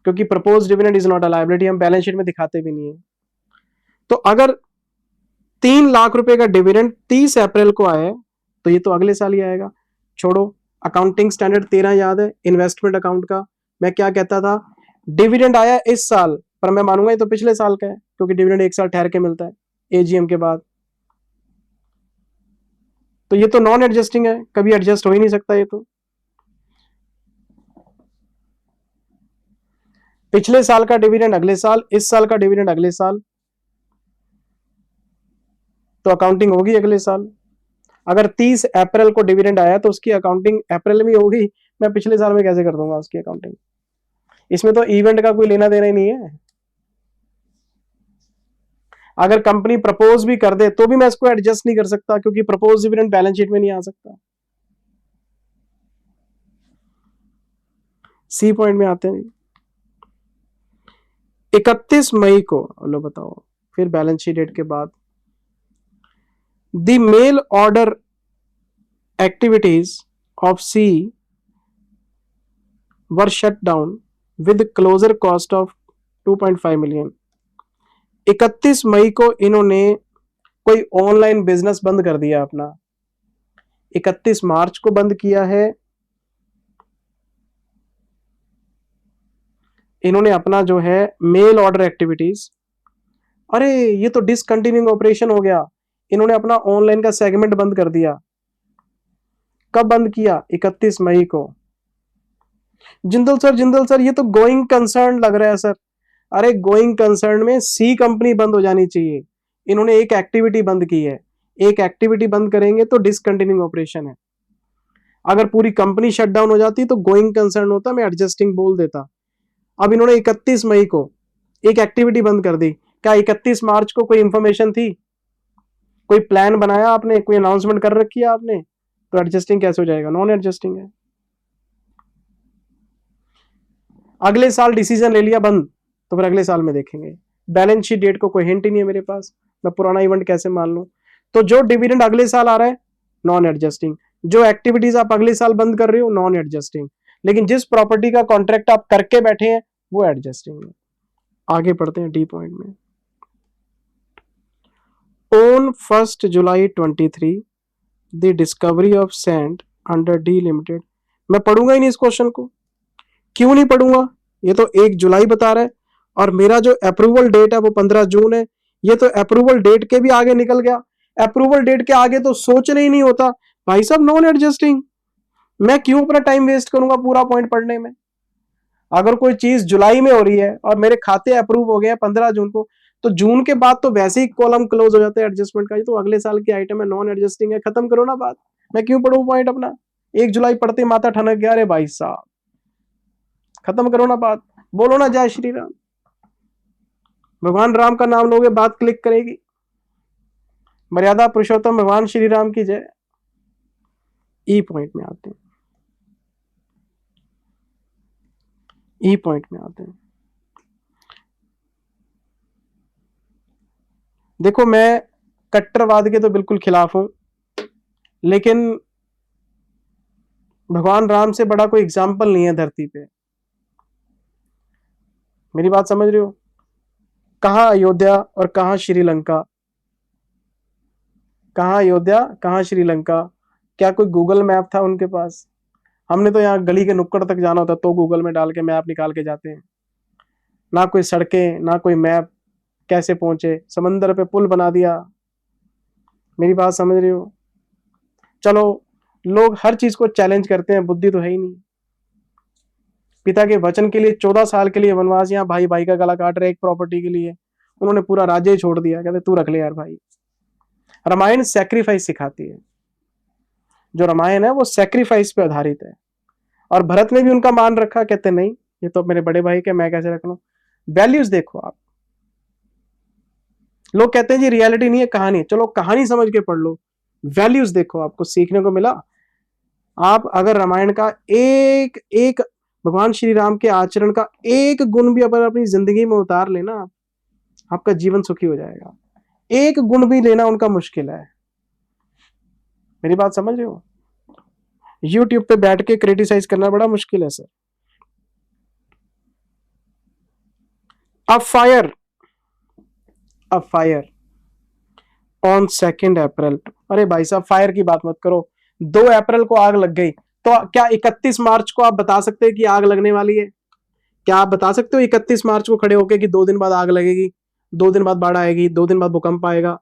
Speaker 1: क्योंकि propose dividend is not a liability, हम बैलेंस शीट में दिखाते भी नहीं है। तो अगर 3 लाख रुपए का डिविडेंड 30 अप्रैल को आया तो ये तो अगले साल ही आएगा। छोड़ो, अकाउंटिंग स्टैंडर्ड 13 याद है इन्वेस्टमेंट अकाउंट का। मैं क्या कहता था, डिविडेंड आया इस साल पर मैं मानूंगा ये तो पिछले साल का है क्योंकि डिविडेंड 1 साल ठहर के मिलता है एजीएम के बाद। तो ये तो नॉन एडजस्टिंग है, कभी एडजस्ट हो ही नहीं सकता। ये तो पिछले साल का डिविडेंड अगले साल, इस साल का डिविडेंड अगले साल, तो अकाउंटिंग होगी अगले साल। अगर 30 अप्रैल को डिविडेंड आया तो उसकी अकाउंटिंग अप्रैल में होगी, मैं पिछले साल में कैसे कर दूंगा उसकी अकाउंटिंग? इसमें तो इवेंट का कोई लेना देना ही नहीं है। अगर कंपनी प्रपोज भी कर दे तो भी मैं इसको एडजस्ट नहीं कर सकता क्योंकि प्रपोज डिविडेंड बैलेंस शीट में नहीं आ सकता। सी पॉइंट में आते हैं। 31 मई को, लो बताओ, फिर बैलेंस शीट डेट के बाद the mail order activities of C Ware shut down with closure cost of 2.5 million. 31 मई को इन्होंने कोई ऑनलाइन बिजनेस बंद कर दिया अपना। 31 मार्च को बंद किया है इन्होंने अपना जो है मेल ऑर्डर एक्टिविटीज। अरे ये तो डिसकंटिन्यूइंग ऑपरेशन हो गया, इन्होंने अपना ऑनलाइन का सेगमेंट बंद कर दिया। कब बंद किया? 31 मई को। जिंदल सर ये तो गोइंग कंसर्न लग रहा है सर। अरे गोइंग कंसर्न में सी कंपनी बंद हो जानी चाहिए, इन्होंने एक एक्टिविटी बंद की है। एक एक्टिविटी बंद करेंगे तो डिसकंटिन्यूइंग ऑपरेशन है। अगर पूरी कंपनी शट डाउन हो जाती तो गोइंग कंसर्न होता, मैं एडजस्टिंग बोल देता। अब इन्होंने 31 मई को एक एक्टिविटी बंद कर दी। क्या 31 मार्च को कोई इंफॉर्मेशन थी, कोई प्लान बनाया आपने, कोई अनाउंसमेंट कर रखी है आपने? तो एडजस्टिंग कैसे हो जाएगा? नॉन एडजस्टिंग है। अगले साल डिसीजन ले लिया बंद, तो फिर अगले साल में देखेंगे। बैलेंस शीट डेट को कोई हिंट ही नहीं है मेरे पास, मैं पुराना इवेंट कैसे मान लूं? तो जो डिविडेंड अगले साल आ रहा है नॉन एडजस्टिंग, जो एक्टिविटीज आप अगले साल बंद कर रहे हो नॉन एडजस्टिंग। लेकिन जिस प्रॉपर्टी का कॉन्ट्रैक्ट आप करके बैठे हैं वो एडजस्टिंग है। आगे पढ़ते हैं डी पॉइंट में। On 1 July 23 the discovery of sand under D limited. मैं पढ़ूंगा ही नहीं इस क्वेश्चन को। क्यों नहीं पढ़ूंगा? ये तो 1 जुलाई बता रहा है और मेरा जो अप्रूवल डेट है वो 15 जून है। ये तो अप्रूवल डेट के भी आगे निकल गया। अप्रूवल डेट के आगे तो सोचना ही नहीं होता भाई साहब, नॉन एडजस्टिंग। मैं क्यों अपना टाइम वेस्ट करूंगा पूरा पॉइंट पढ़ने में? अगर कोई चीज जुलाई में हो रही है और मेरे खाते अप्रूव हो गए हैं 15 जून को, तो जून के बाद तो वैसे ही कॉलम क्लोज हो जाते हैं एडजस्टमेंट का। ये तो अगले साल की आइटम है, नॉन एडजस्टिंग है, खत्म करो ना बात। मैं क्यों पढ़ू पॉइंट अपना? 1 जुलाई पढ़ते माथा ठनक गया, अरे भाई साहब खत्म करो ना बात। बोलो ना जय श्री राम। भगवान राम का नाम लोगे बात क्लिक करेगी। मर्यादा पुरुषोत्तम भगवान श्री राम की जय। ई पॉइंट में आते हैं। ई पॉइंट में आते हैं। देखो मैं कट्टरवाद के तो बिल्कुल खिलाफ हूं, लेकिन भगवान राम से बड़ा कोई एग्जाम्पल नहीं है धरती पे। मेरी बात समझ रहे हो? कहां अयोध्या और कहां श्रीलंका? कहां अयोध्या कहां श्रीलंका? क्या कोई गूगल मैप था उनके पास? हमने तो यहाँ गली के नुक्कड़ तक जाना होता तो गूगल में डाल के मैप निकाल के जाते हैं। ना कोई सड़कें ना कोई मैप, कैसे पहुंचे? समंदर पे पुल बना दिया। मेरी बात समझ रहे हो? चलो लोग हर चीज को चैलेंज करते हैं, बुद्धि तो है ही नहीं। पिता के वचन के लिए 14 साल के लिए वनवास, यहाँ भाई भाई का गला काट रहे एक प्रॉपर्टी के लिए। उन्होंने पूरा राज्य ही छोड़ दिया, कहते तू रख ले यार भाई। रामायण सैक्रिफाइस सिखाती है। जो रामायण है वो सैक्रिफाइस पे आधारित है। और भरत ने भी उनका मान रखा, कहते नहीं ये तो मेरे बड़े भाई के, मैं कैसे रख लूं? वैल्यूज देखो आप। लोग कहते हैं जी रियलिटी नहीं है कहानी, चलो कहानी समझ के पढ़ लो, वैल्यूज देखो आपको सीखने को मिला। आप अगर रामायण का एक एक भगवान श्री राम के आचरण का एक गुण भी अगर अपनी जिंदगी में उतार लेना, आपका जीवन सुखी हो जाएगा। एक गुण भी लेना उनका मुश्किल है। मेरी बात समझ रहे हो? यूट्यूब पे बैठ के क्रिटिसाइज करना बड़ा मुश्किल है सर। अ फायर ऑन 2 अप्रैल। अरे भाई साहब फायर की बात मत करो। 2 अप्रैल को आग लग गई, तो क्या 31 मार्च को आप बता सकते हैं कि आग लगने वाली है? क्या आप बता सकते हो 31 मार्च को खड़े होके कि 2 दिन बाद आग लगेगी, 2 दिन बाद बाढ़ आएगी, 2 दिन बाद भूकंप आएगा?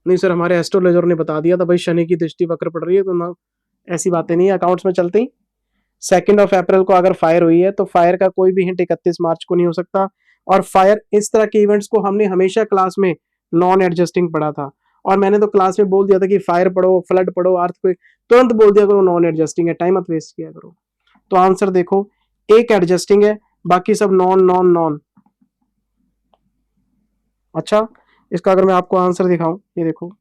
Speaker 1: नहीं सर, हमारे एस्ट्रोलॉजर ने बता दिया था भाई शनि की दृष्टि वक्र पड़ रही है, तो ना ऐसी बातें नहीं अकाउंट्स में चलती। 2 अप्रैल को अगर फायर हुई है तो फायर का कोई भी हिंट 31 मार्च को नहीं हो सकता। और फायर इस तरह के इवेंट्स को हमने हमेशा क्लास में नॉन एडजस्टिंग पढ़ा था। और मैंने तो क्लास में बोल दिया था कि फायर पढ़ो, फ्लड पढ़ो, अर्थक्वेक, तुरंत बोल दिया करो नॉन एडजस्टिंग है, टाइम मत वेस्ट किया करो। तो आंसर देखो, एक एडजस्टिंग है, बाकी सब नॉन नॉन नॉन। अच्छा, इसका अगर मैं आपको आंसर दिखाऊं, ये देखो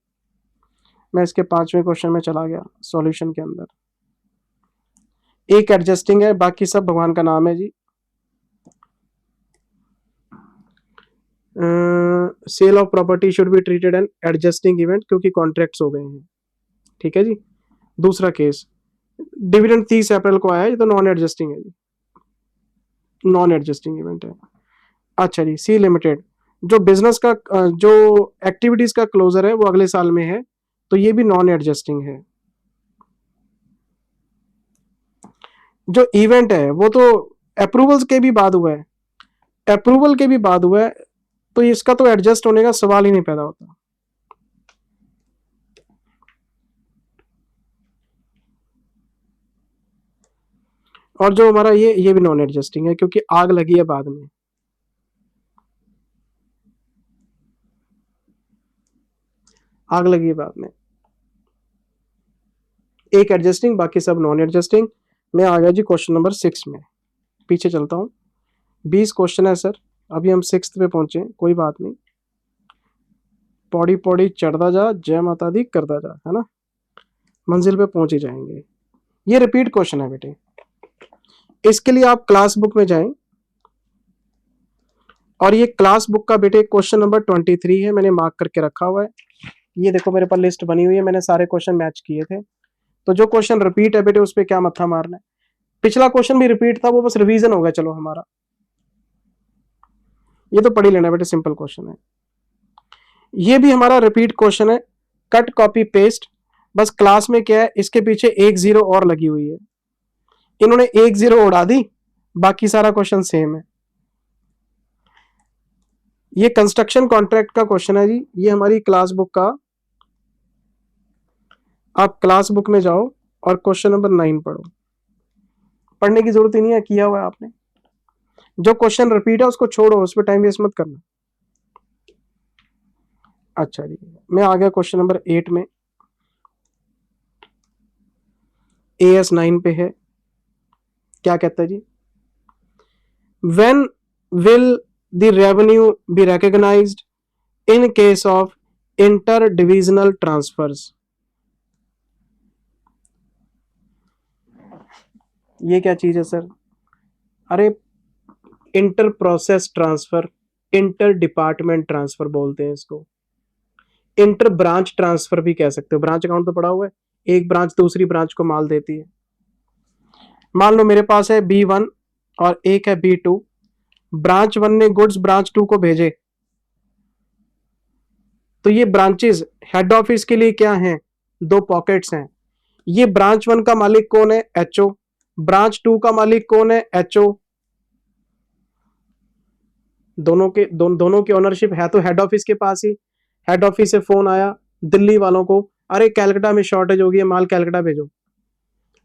Speaker 1: मैं इसके 5वें क्वेश्चन में चला गया सॉल्यूशन के अंदर। एक एडजस्टिंग है, बाकी सब भगवान का नाम है जी। Sale of property should be treated an adjusting event, क्योंकि कॉन्ट्रैक्ट्स हो गए हैं। ठीक है जी। दूसरा केस, डिविडेंड 30 अप्रैल को आया, ये तो नॉन एडजस्टिंग है जी, नॉन एडजस्टिंग इवेंट है। अच्छा जी, सी लिमिटेड, जो बिजनेस का जो एक्टिविटीज का क्लोजर है वो अगले साल में है, तो ये भी नॉन एडजस्टिंग है। जो इवेंट है वो तो अप्रूवल्स के भी बाद हुआ है, अप्रूवल के भी बाद हुआ है, तो इसका तो एडजस्ट होने का सवाल ही नहीं पैदा होता। और जो हमारा ये भी नॉन एडजस्टिंग है, क्योंकि आग लगी है बाद में। आग लगी है बाद में। एक एडजस्टिंग, बाकी सब नॉन एडजस्टिंग। मैं आ गया जी क्वेश्चन नंबर 6 में। पीछे चलता हूं। 20 क्वेश्चन है सर, अभी हम 6th पे पहुंचे, कोई बात नहीं। पौड़ी पौड़ी चढ़ता जा, जय माता दी करता जा, है ना, मंजिल पे पहुंच ही जाएंगे। ये रिपीट क्वेश्चन है बेटे, इसके लिए आप क्लास बुक में जाएं। और ये क्लास बुक का बेटे क्वेश्चन नंबर 23 है, मैंने मार्क करके रखा हुआ है। ये देखो मेरे पास लिस्ट बनी हुई है, मैंने सारे क्वेश्चन मैच किए थे। तो जो क्वेश्चन रिपीट है बेटे उस पर क्या मत्था मारना है। पिछला क्वेश्चन भी रिपीट था, वो बस रिवीजन होगा चलो हमारा। ये तो पढ़ ही लेना बेटे, सिंपल क्वेश्चन है। ये भी हमारा रिपीट क्वेश्चन है, कट कॉपी पेस्ट। बस क्लास में क्या है, इसके पीछे एक जीरो और लगी हुई है, इन्होंने एक जीरो उड़ा दी, बाकी सारा क्वेश्चन सेम है। ये कंस्ट्रक्शन कॉन्ट्रैक्ट का क्वेश्चन है जी, ये हमारी क्लास बुक का। आप क्लास बुक में जाओ और क्वेश्चन नंबर 9 पढ़ो। पढ़ने की जरूरत ही नहीं है, किया हुआ है आपने। जो क्वेश्चन रिपीट है उसको छोड़ो, उस पर टाइम वेस्ट मत करना। अच्छा जी, मैं आ गया क्वेश्चन नंबर 8 में। AS 9 पे है, क्या कहता है जी, when will the revenue be recognised in case of inter divisional transfers. ये क्या चीज है सर? अरे inter process transfer, inter department transfer बोलते हैं इसको। इंटर ब्रांच ट्रांसफर भी कह सकते हो, ब्रांच अकाउंट तो पड़ा हुआ है, एक ब्रांच दूसरी ब्रांच को माल देती है। मान लो मेरे पास है B1 और एक है B2, ब्रांच 1 ने गुड्स ब्रांच 2 को भेजे, तो ये ब्रांचेस हेड ऑफिस के लिए क्या हैं, दो पॉकेट्स हैं। ये ब्रांच 1 का मालिक कौन है, HO, ब्रांच 2 का मालिक कौन है, HO। दोनों की ओनरशिप है तो हेड ऑफिस के पास ही। हेड ऑफिस से फोन आया दिल्ली वालों को, अरे कैलकाटा में शॉर्टेज होगी, माल कैलकाटा भेजो,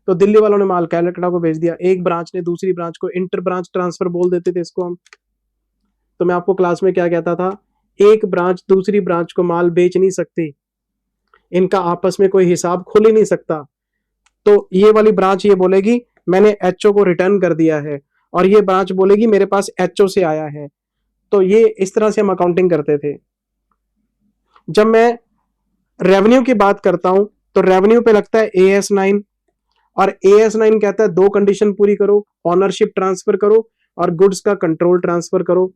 Speaker 1: तो दिल्ली वालों ने माल कैलकाटा को भेज दिया। एक ब्रांच ने दूसरी ब्रांच को, इंटर ब्रांच ट्रांसफर बोल देते थे इसको हम। तो मैं आपको क्लास में क्या कहता था, एक ब्रांच दूसरी ब्रांच को माल बेच नहीं सकती, इनका आपस में कोई हिसाब खुल ही नहीं सकता। तो ये वाली ब्रांच ये बोलेगी मैंने HO को रिटर्न कर दिया है, और ये ब्रांच बोलेगी मेरे पास HO से आया है। तो ये इस तरह से हम अकाउंटिंग करते थे। जब मैं रेवेन्यू की बात करता हूं तो रेवेन्यू पे लगता है AS 9, और AS 9 कहता है दो कंडीशन पूरी करो, ऑनरशिप ट्रांसफर करो और गुड्स का कंट्रोल ट्रांसफर करो।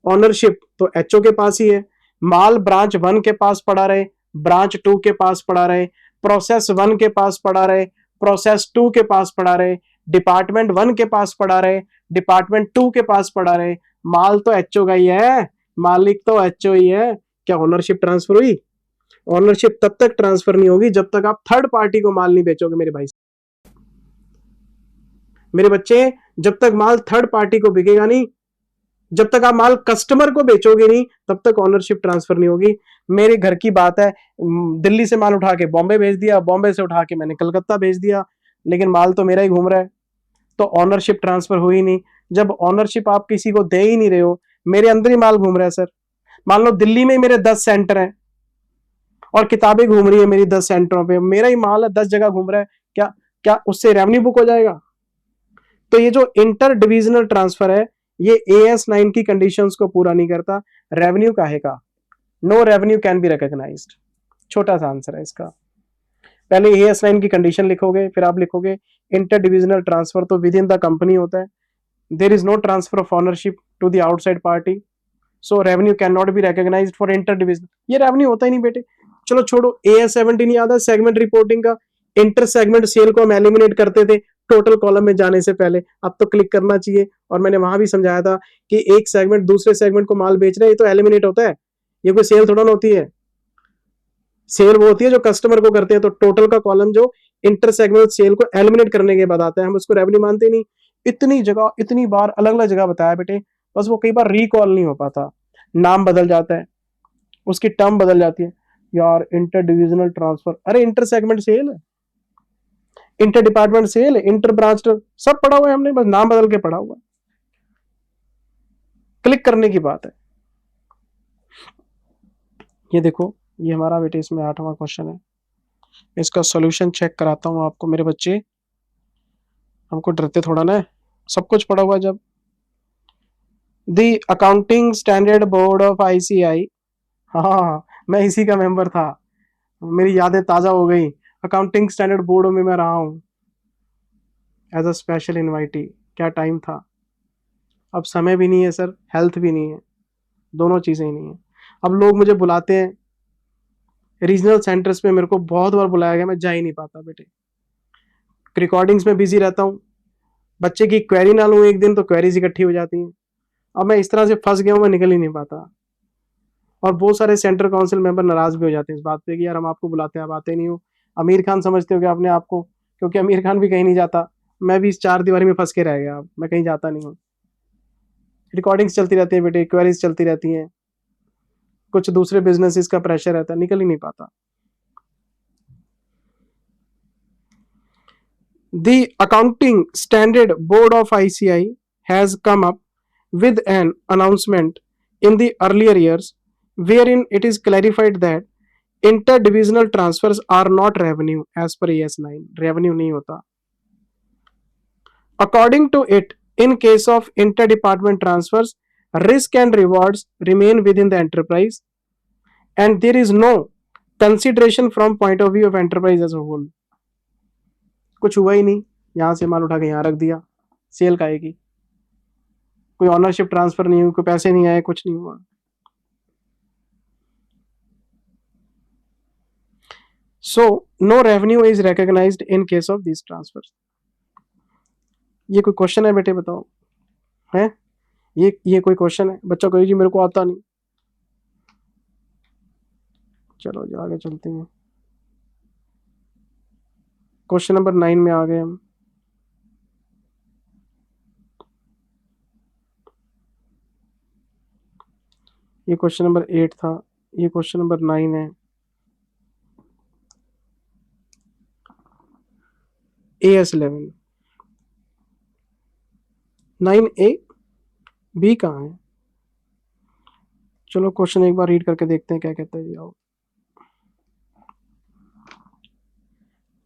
Speaker 1: ऑनरशिप तो HO के पास ही है, माल ब्रांच 1 के पास पड़ा रहे, ब्रांच 2 के पास पड़ा रहे, प्रोसेस 1 के पास पड़ा रहे, प्रोसेस 2 के पास पड़ा रहे, डिपार्टमेंट 1 के पास पड़ा रहे, डिपार्टमेंट 2 के पास पड़ा रहे। माल तो HO का ही है, मालिक तो HO ही है। क्या ऑनरशिप ट्रांसफर हुई? ऑनरशिप तब तक ट्रांसफर नहीं होगी जब तक आप थर्ड पार्टी को माल नहीं बेचोगे मेरे भाई, मेरे बच्चे। जब तक माल थर्ड पार्टी को बिकेगा नहीं, जब तक आप माल कस्टमर को बेचोगे नहीं, तब तक ऑनरशिप ट्रांसफर नहीं होगी। मेरे घर की बात है, दिल्ली से माल उठा के बॉम्बे भेज दिया, बॉम्बे से उठा के मैंने कलकत्ता भेज दिया, लेकिन माल तो मेरा ही घूम रहा है, तो ऑनरशिप ट्रांसफर हुई नहीं। जब ऑनरशिप आप किसी को दे ही नहीं रहे हो, मेरे अंदर ही माल घूम रहा है सर। मान लो दिल्ली में मेरे 10 सेंटर हैं और किताबें घूम रही है मेरी 10 सेंटरों पे, मेरा ही माल है 10 जगह घूम रहा है, क्या क्या उससे रेवेन्यू बुक हो जाएगा? तो ये जो इंटर डिविजनल ट्रांसफर है, ये AS 9 की कंडीशंस को पूरा नहीं करता। रेवेन्यू काहे का? No revenue can be recognised. छोटा सा आंसर है इसका। पहले AS 9 की कंडीशन लिखोगे, फिर आप लिखोगे इंटर डिविजनल ट्रांसफर तो विद इन द कंपनी होता है। There is no transfer of ownership to the outside party, so revenue cannot be recognised for inter divisional. ये रेवेन्यू होता ही नहीं बेटे। चलो छोड़ो, AS 17 याद है सेगमेंट रिपोर्टिंग का, इंटर सेगमेंट सेल को हम एलिमिनेट करते थे टोटल कॉलम में जाने से पहले। अब तो क्लिक करना चाहिए, और मैंने वहां भी समझाया था कि एक सेगमेंट दूसरे सेगमेंट को माल बेच रहे हैं, ये तो एलिमिनेट होता है, ये कोई सेल थोड़ा ना होती है। सेल वो होती है जो कस्टमर को करते हैं। तो टोटल का कॉलम जो इंटर सेगमेंट सेल को एलिमिनेट करने के बाद आता है, हम उसको रेवेन्यू मानते नहीं। इतनी जगह इतनी बार अलग अलग जगह बताया बेटे, बस वो कई बार रिकॉल नहीं हो पाता, नाम बदल जाता है, उसकी टर्म बदल जाती है। यार इंटर डिविजनल ट्रांसफर, अरे इंटर सेगमेंट सेल है, inter department sale, inter branch सब पढ़ा हुआ है हमने, बस नाम बदल के पढ़ा हुआ है। क्लिक करने की बात है। ये देखो, ये हमारा बेटे इसमें 8वां क्वेश्चन है। इसका सॉल्यूशन चेक कराता हूं आपको मेरे बच्चे, हमको डरते थोड़ा ना है, सब कुछ पढ़ा हुआ। जब the accounting standard board of ICI, हाँ मैं इसी का मेंबर था, मेरी यादें ताजा हो गई। अकाउंटिंग स्टैंडर्ड बोर्ड में मैं रहा हूं एज अ स्पेशल इनवाइटी। क्या टाइम था। अब समय भी नहीं है सर, हेल्थ भी नहीं है, दोनों चीजें ही नहीं है। अब लोग मुझे बुलाते हैं रीजनल सेंटर्स में, मेरे को बहुत बार बुलाया गया, मैं जा ही नहीं पाता बेटे, रिकॉर्डिंग्स में बिजी रहता हूँ, बच्चे की क्वेरी ना लूं एक दिन तो क्वेरीज इकट्ठी हो जाती हैं। अब मैं इस तरह से फंस गया हूं, मैं निकल ही नहीं पाता। और बहुत सारे सेंटर काउंसिल मेंबर नाराज भी हो जाते हैं इस बात पे कि यार हम आपको बुलाते हैं, आप आते नहीं हो। आमिर खान समझते हो कि अपने आप को, क्योंकि आमिर खान भी कहीं नहीं जाता। मैं भी इस चार दीवारी में फंस के रह गया, अब मैं कहीं जाता नहीं हूँ। रिकॉर्डिंग्स चलती रहती है बेटे, क्वेरीज चलती रहती हैं, कुछ दूसरे बिजनेसेस का प्रेशर रहता है, निकल ही नहीं पाता। The Accounting Standard Board of ICI has come up with an announcement in the earlier years wherein it is clarified that interdivisional transfers are not revenue as per AS9, revenue नहीं होता। According to it, in case of interdepartment transfers, risk and rewards remain within the enterprise and there is no consideration from point of view of enterprise as a whole। कुछ हुआ ही नहीं, यहां से माल उठा के यहां रख दिया, सेल का आएगी, कोई ऑनरशिप ट्रांसफर नहीं हुई, कोई पैसे नहीं आए, कुछ नहीं हुआ। So no revenue is recognised in case of this transfer. ये कोई क्वेश्चन है बेटे, बताओ है? ये कोई क्वेश्चन है? बच्चा कोई जी मेरे को आता नहीं। चलो जी आगे चलते हैं, क्वेश्चन नंबर 9 में आ गए हम। ये क्वेश्चन नंबर 8 था, ये क्वेश्चन नंबर 9 है। AS11 9A B कहाँ है? चलो क्वेश्चन एक बार रीड करके देखते हैं क्या कहता है। आओ,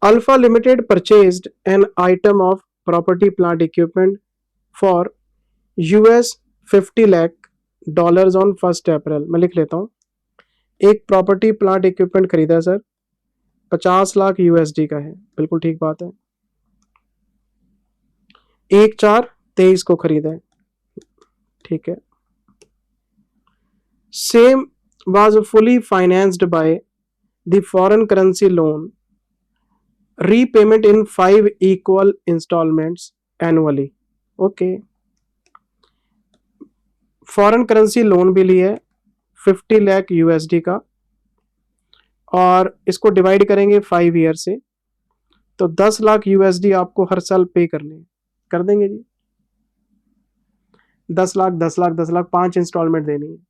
Speaker 1: Alpha Limited purchased an item of property plant equipment for US $50 lakh on 1 अप्रैल। मैं लिख लेता हूँ, एक प्रॉपर्टी प्लांट इक्विपमेंट खरीदा सर, 50 लाख USD का है, बिल्कुल ठीक बात है। 1/4/23 को खरीदा है, ठीक है। Same was fully financed by the foreign currency loan, repayment in 5 equal instalments annually. Okay, foreign currency loan भी लिया है 50 लाख USD का, और इसको डिवाइड करेंगे 5 ईयर से, तो 10 लाख USD आपको हर साल पे करने, कर देंगे जी। 10 लाख 10 लाख 10 लाख 5 इंस्टॉलमेंट देनी है।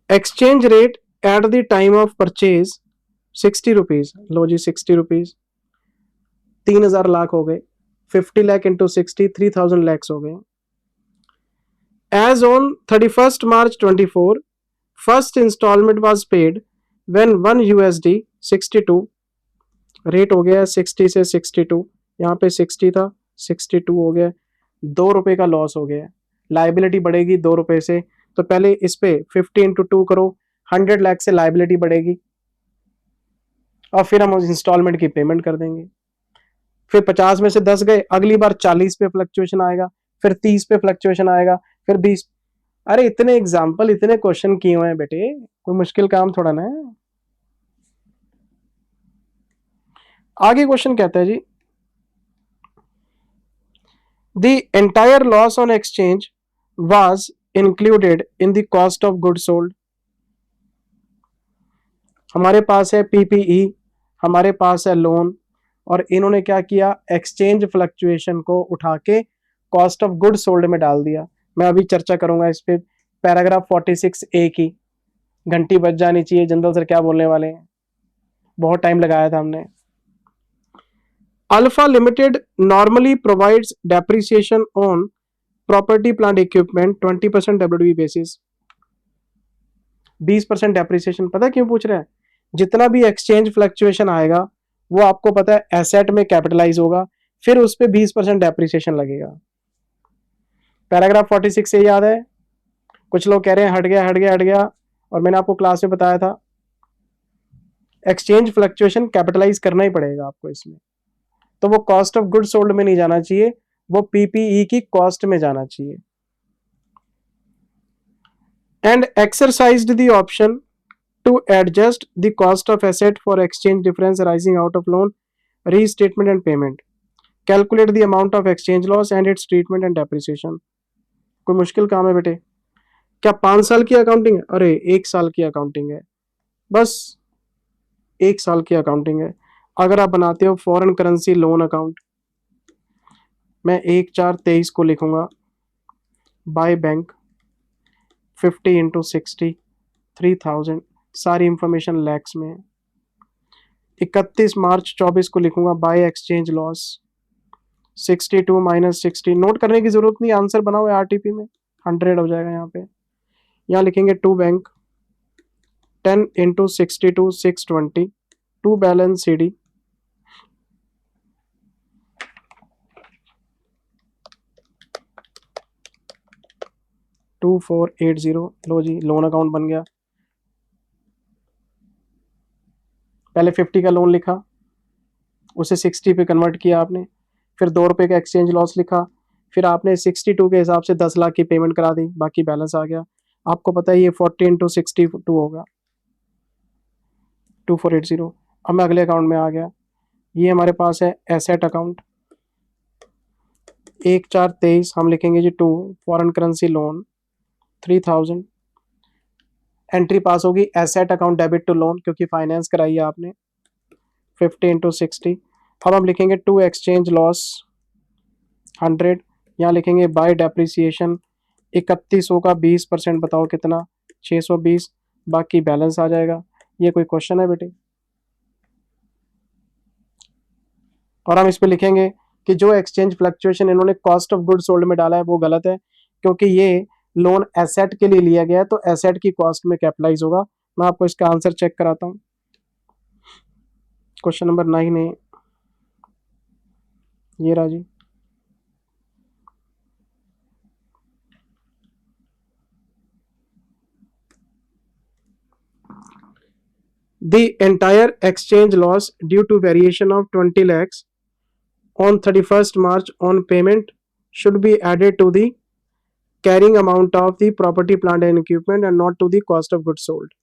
Speaker 1: Exchange rate at the time of purchase 60 rupees. लो जी 60 रुपीज, 3000 लाख हो गए, 50 लाख इंटू 60 3000 लैक्स हो गए। As on 31 March 24 first instalment was paid when 1 USD 62, rate हो गया 60 से 62, यहाँ पे 60 था 62 हो गया, 2 रुपए का लॉस हो गया। लाइबिलिटी बढ़ेगी 2 रुपए से, तो पहले इस पे 50 इंटू 2 करो, 100 लाख से लाइबिलिटी बढ़ेगी, और फिर हम उस इंस्टॉलमेंट की पेमेंट कर देंगे। फिर 50 में से 10 गए, अगली बार 40 पे फ्लक्चुएशन आएगा, फिर 30 पे फ्लक्चुएशन आएगा, फिर 20। अरे इतने एग्जाम्पल, इतने क्वेश्चन किए हुए हैं बेटे, कोई मुश्किल काम थोड़ा ना है। आगे क्वेश्चन कहता है जी, the entire loss on exchange was included in the cost of good sold. हमारे पास है PPE, हमारे पास है लोन, और इन्होंने क्या किया, एक्सचेंज फ्लक्चुएशन को उठा के कॉस्ट ऑफ गुड सोल्ड में डाल दिया। मैं अभी चर्चा करूंगा इस पे, पैराग्राफ 46A की। घंटी बज जानी चाहिए, जनरल सर क्या बोलने वाले हैं, बहुत टाइम लगाया था हमने। Alpha limited normally provides depreciation on property plant equipment 20% WDV basis. 20% depreciation, पता क्यों पूछ रहे हैं? जितना भी एक्सचेंज फ्लक्चुएशन आएगा वो आपको पता है एसेट में कैपिटलाइज होगा, फिर उस पर 20% डेप्रिसिएशन लगेगा। पैराग्राफ 46 से याद है? कुछ लोग कह रहे हैं हट गया हट गया हट गया, और मैंने आपको क्लास में बताया था एक्सचेंज फ्लक्चुएशन कैपिटलाइज करना ही पड़ेगा आपको इसमें, तो वो कॉस्ट ऑफ गुड सोल्ड में नहीं जाना चाहिए, वो PPE की कॉस्ट में जाना चाहिए। And exercised the option to adjust the cost of asset for exchange difference arising out of loan restatement and payment. Calculate the amount of exchange loss and its treatment and depreciation. कोई मुश्किल काम है बेटे? क्या 5 साल की accounting है? अरे 1 साल की अकाउंटिंग है, बस 1 साल की अकाउंटिंग है। अगर आप बनाते हो फॉरेन करेंसी लोन अकाउंट, मैं 1/4/23 को लिखूंगा बाय बैंक 50 इंटू 60 3000, सारी इंफॉर्मेशन लैक्स में है। 31 मार्च 24 को लिखूंगा by exchange loss 62 minus 60, note करने की जरूरत नहीं, आंसर बना हुआ है आरटीपी में, 100 हो जाएगा यहाँ पे। यहाँ लिखेंगे to bank 10 into 62 620, to balance C D 2480। लो जी, लोन अकाउंट बन गया। पहले 50 का लोन लिखा, उसे 60 पे कन्वर्ट किया आपने, फिर 2 रुपये का एक्सचेंज लॉस लिखा, फिर आपने 62 के हिसाब से 10 लाख की पेमेंट करा दी, बाकी बैलेंस आ गया। आपको पता है ये 40 इंटू 62 होगा 2480। अब मैं अगले अकाउंट में आ गया, ये हमारे पास है एसेट अकाउंट 1/4/23, हम लिखेंगे जी to foreign currency loan 3000, entry pass होगी asset account debit to loan क्योंकि फाइनेंस कराई है आपने 50 इंटू 60। अब हम लिखेंगे टू एक्सचेंज लॉस 100, यहाँ लिखेंगे बाय डेप्रिसिएशन 3100 का 20% बताओ कितना, 620, बाकी बैलेंस आ जाएगा। ये कोई क्वेश्चन है बेटे? और हम इस पे लिखेंगे कि जो एक्सचेंज फ्लक्चुएशन इन्होंने कॉस्ट ऑफ गुड सोल्ड में डाला है वो गलत है, क्योंकि ये लोन एसेट के लिए लिया गया है तो एसेट की कॉस्ट में कैपिटलाइज होगा। मैं आपको इसका आंसर चेक कराता हूँ। क्वेश्चन नंबर 9 है, ये रहा जी। The entire exchange loss due to variation of 20 lakhs on 31st March on payment should be added to the carrying amount of the property, plant and equipment and not to the cost of goods sold.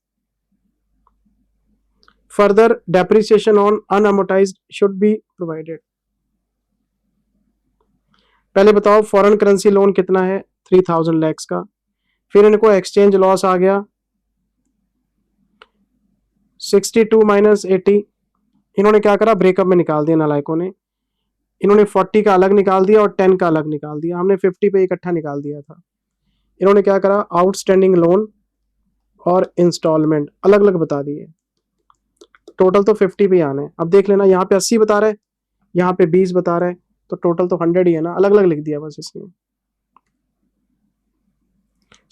Speaker 1: Further depreciation on unamortized should be provided. पहले बताओ foreign currency loan कितना है, 3000 लैक्स का, फिर इनको exchange loss आ गया 62 minus 80, इन्होंने क्या करा ब्रेकअप में निकाल दिया नालायकों ने, इन्होंने 40 का अलग निकाल दिया और 10 का अलग निकाल दिया, हमने 50 पे इकट्ठा निकाल दिया था। इन्होंने क्या करा आउटस्टैंडिंग लोन और इंस्टॉलमेंट अलग अलग बता दिए, टोटल तो 50 पे आना है। अब देख लेना यहाँ पे 80 बता रहा है, यहाँ पे 20 बता रहा है, तो टोटल तो 100 ही है ना, अलग अलग लिख दिया बस इसने।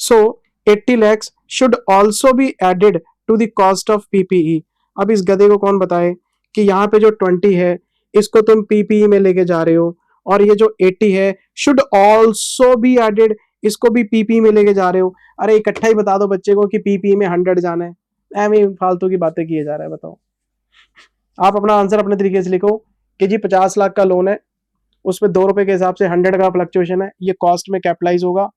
Speaker 1: सो 80 lakhs should also be added to the cost of PPE। अब इस गधे को कौन बताए कि यहाँ पे जो 20 है इसको तुम PPE में लेके जा रहे हो, और ये जो 80 है should also be added, इसको भी PPE में लेके जा रहे हो। अरे इकट्ठा ही बता दो बच्चे को कि PPE में 100 जाना है, ऐਵੇਂ फालतू की बातें किए जा रहा है। बताओ, आप अपना आंसर अपने तरीके से लिखो कि जी 50 लाख का लोन है, उसमें 2 रुपए के हिसाब से 100 का फ्लक्चुएशन है, ये कॉस्ट में कैपिटलाइज होगा,